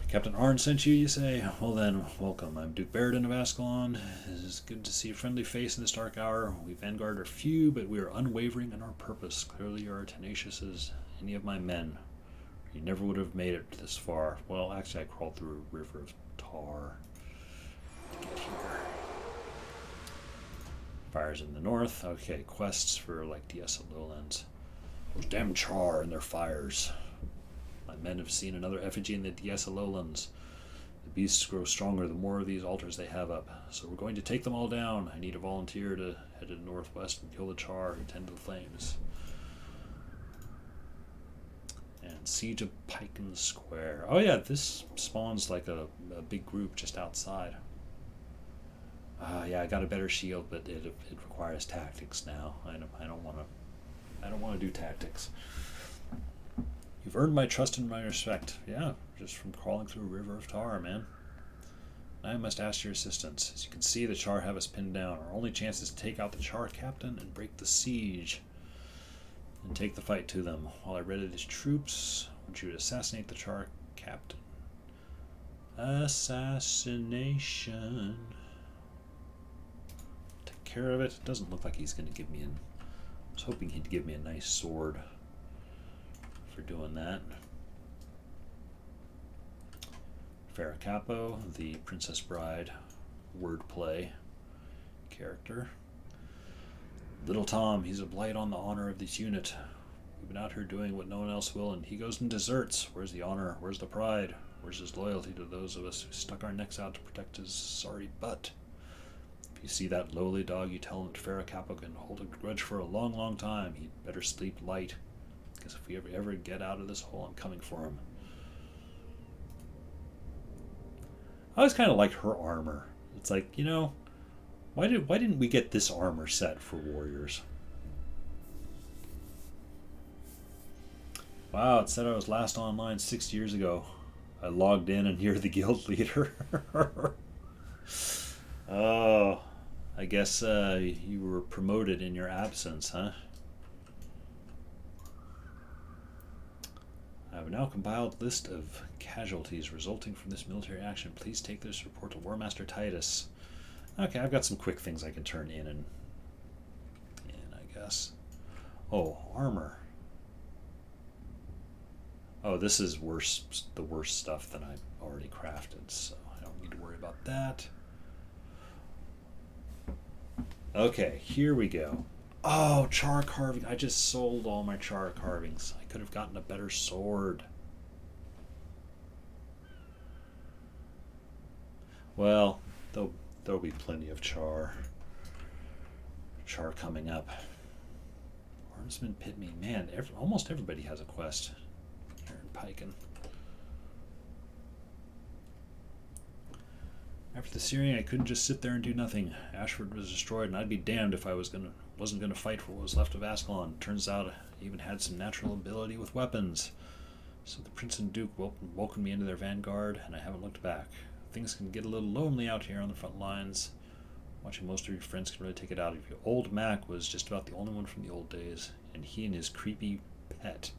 Captain Arn sent you, you say? Well then, welcome. I'm Duke Baradin of Ascalon. It is good to see a friendly face in this dark hour. We Vanguard are few, but we are unwavering in our purpose. Clearly you are tenacious as any of my men. You never would have made it this far. Well, actually I crawled through a river of tar to get here. Fires in the north. Okay, quests for like Diessa Lowlands. Those damn Char and their fires. My men have seen another effigy in the Diessa Lowlands. The beasts grow stronger the more of these altars they have up. So we're going to take them all down. I need a volunteer to head to the northwest and kill the Char and tend to the flames. And Siege of Piken Square. Oh yeah, this spawns like a big group just outside. Yeah, I got a better shield, but it requires tactics now. I don't want to do tactics. You've earned my trust and my respect. Yeah, just from crawling through a river of tar, man. I must ask your assistance. As you can see, the Char have us pinned down. Our only chance is to take out the Char captain and break the siege. And take the fight to them. While I readied his troops, I want you to assassinate the Char captain. Assassination. Take care of it. Doesn't look like he's going to give me I was hoping he'd give me a nice sword for doing that. Farah Capo, the Princess Bride wordplay character. Little Tom, he's a blight on the honor of this unit. We've been out here doing what no one else will, and he goes and deserts. Where's the honor? Where's the pride? Where's his loyalty to those of us who stuck our necks out to protect his sorry butt? If you see that lowly dog, you tell him that Farah Capo can hold a grudge for a long, long time. He'd better sleep light, because if we ever get out of this hole, I'm coming for him. I always kind of liked her armor. It's like, you know, why didn't we get this armor set for warriors? Wow, it said I was last online 6 years ago. I logged in and you're the guild leader. Oh, I guess you were promoted in your absence, huh? I have now compiled a list of casualties resulting from this military action. Please take this report to War Master Titus. Okay, I've got some quick things I can turn in, I guess. Oh, armor. Oh, this is the worst stuff that I've already crafted, so I don't need to worry about that. Okay, here we go. Oh, char carving. I just sold all my char carvings. I could have gotten a better sword. Well, there'll be plenty of char coming up. Hornsman Pitme. Man, almost everybody has a quest here in Piken. After the Syrian, I couldn't just sit there and do nothing. Ashford was destroyed, and I'd be damned if I wasn't gonna fight for what was left of Ascalon. Turns out I even had some natural ability with weapons. So the Prince and Duke welcomed me into their vanguard, and I haven't looked back. Things can get a little lonely out here on the front lines. Watching most of your friends can really take it out of you. Old Mac was just about the only one from the old days, and he and his creepy pet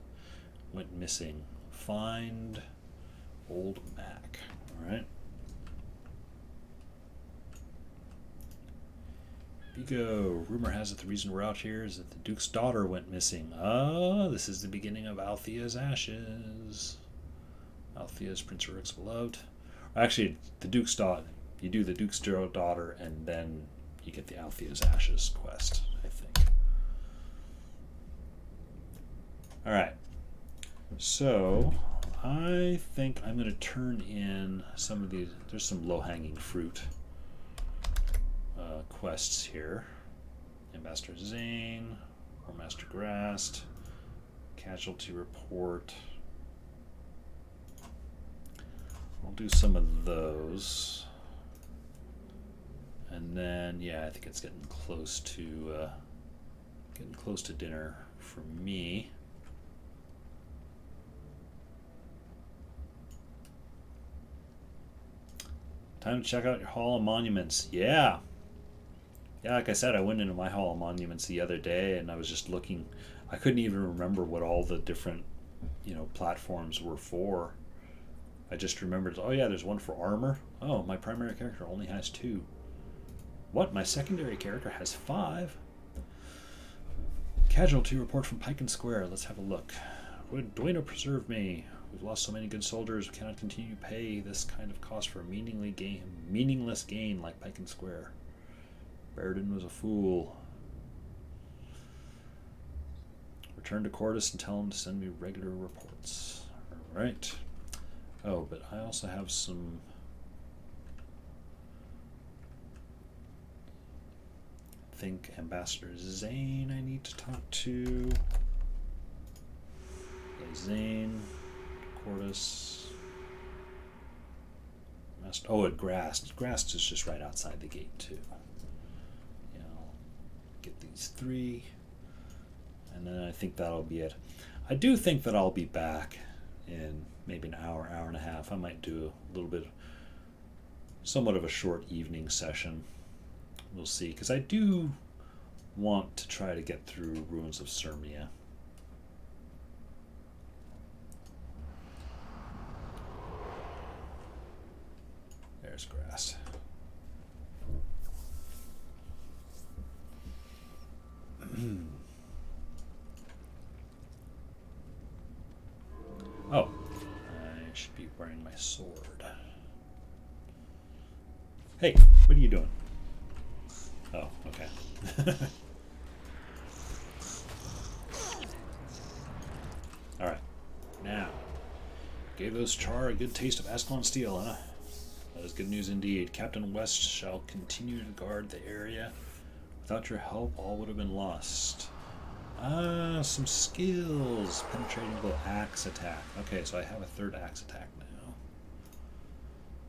went missing. Find Old Mac. Alright. Vigo, rumor has it the reason we're out here is that the Duke's daughter went missing. Ah, this is the beginning of Althea's ashes. Althea's Prince Uruk's beloved. Actually, the Duke's daughter. You do the Duke's daughter, and then you get the Althea's ashes quest, I think. Alright. So, I think I'm going to turn in some of these. There's some low-hanging fruit quests here. Ambassador Zane, or Master Grast, Casualty Report. I'll do some of those. And then, yeah, I think it's getting close to dinner for me. Time to check out your Hall of Monuments. Yeah. Yeah, like I said, I went into my Hall of Monuments the other day, and I was just looking. I couldn't even remember what all the different, platforms were for. I just remembered, oh yeah, there's one for armor. Oh, my primary character only has 2. What? My secondary character has 5? Casualty report from Piken Square. Let's have a look. Would Dueno preserve me? We've lost so many good soldiers, we cannot continue to pay this kind of cost for a meaningless gain like Piken Square. Baradin was a fool. Return to Cordis and tell him to send me regular reports. Alright. Oh, but I also have some... I think Ambassador Zane I need to talk to. Yeah, Zane. Portis. Oh, at Grast. Grast is just right outside the gate too. Yeah, I'll get these 3, and then I think that'll be it. I do think that I'll be back in maybe an hour, hour and a half. I might do a little bit, somewhat of a short evening session. We'll see, because I do want to try to get through Ruins of Sirmia. There's grass. Oh, I should be wearing my sword. Hey, what are you doing? Oh, okay. Alright, now, gave those Char a good taste of Ascalon steel, huh? That is good news indeed. Captain West shall continue to guard the area. Without your help, all would have been lost. Ah, some skills. Penetrating blow, axe attack. Okay, so I have a 3rd axe attack now.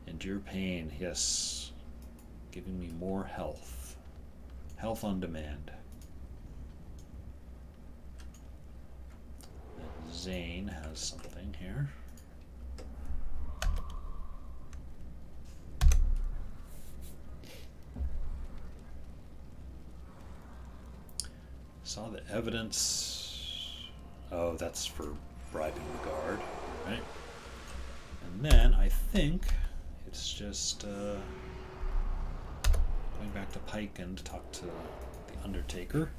Endure pain, yes. Giving me more health. Health on demand. And Zane has something here. Saw the evidence. Oh, that's for bribing the guard, right? And then I think it's just going back to Pike and talk to the Undertaker.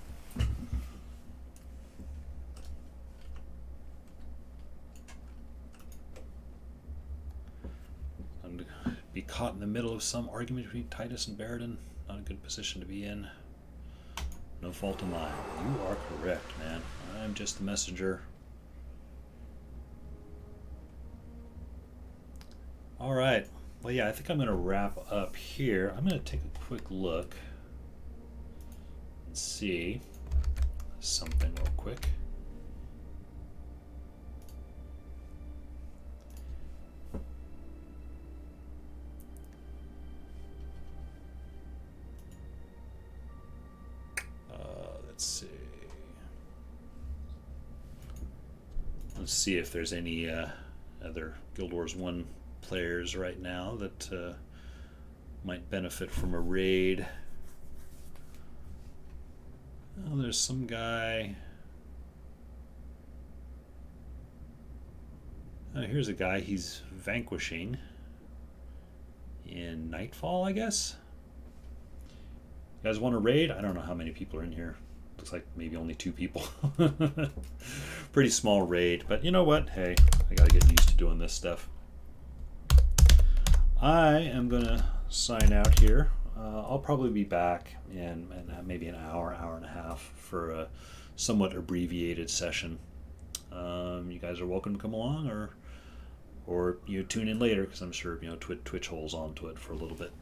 And be caught in the middle of some argument between Titus and Baradin. Not a good position to be in. No fault of mine. You are correct, man. I'm just the messenger. Alright. Well, yeah, I think I'm going to wrap up here. I'm going to take a quick look and see something real quick. Let's see. Let's see if there's any other Guild Wars 1 players right now that might benefit from a raid. Oh, there's some guy. Oh, here's a guy he's vanquishing in Nightfall, I guess. You guys want to raid? I don't know how many people are in here. Looks like maybe only 2 people. Pretty small raid, but you know what? Hey, I gotta get used to doing this stuff. I am gonna sign out here. I'll probably be back in maybe an hour, hour and a half for a somewhat abbreviated session. You guys are welcome to come along, or you tune in later, because I'm sure Twitch holds on to it for a little bit.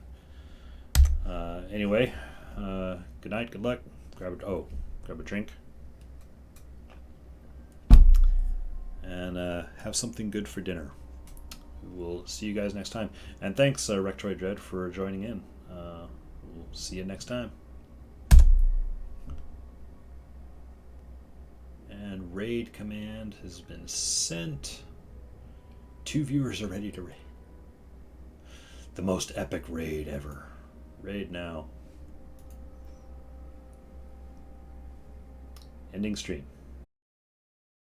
Anyway, good night, good luck. Grab a drink, and have something good for dinner. We'll see you guys next time. And thanks, Rectoid Dread, for joining in. We'll see you next time. And raid command has been sent. 2 viewers are ready to raid. The most epic raid ever. Raid now. Ending stream.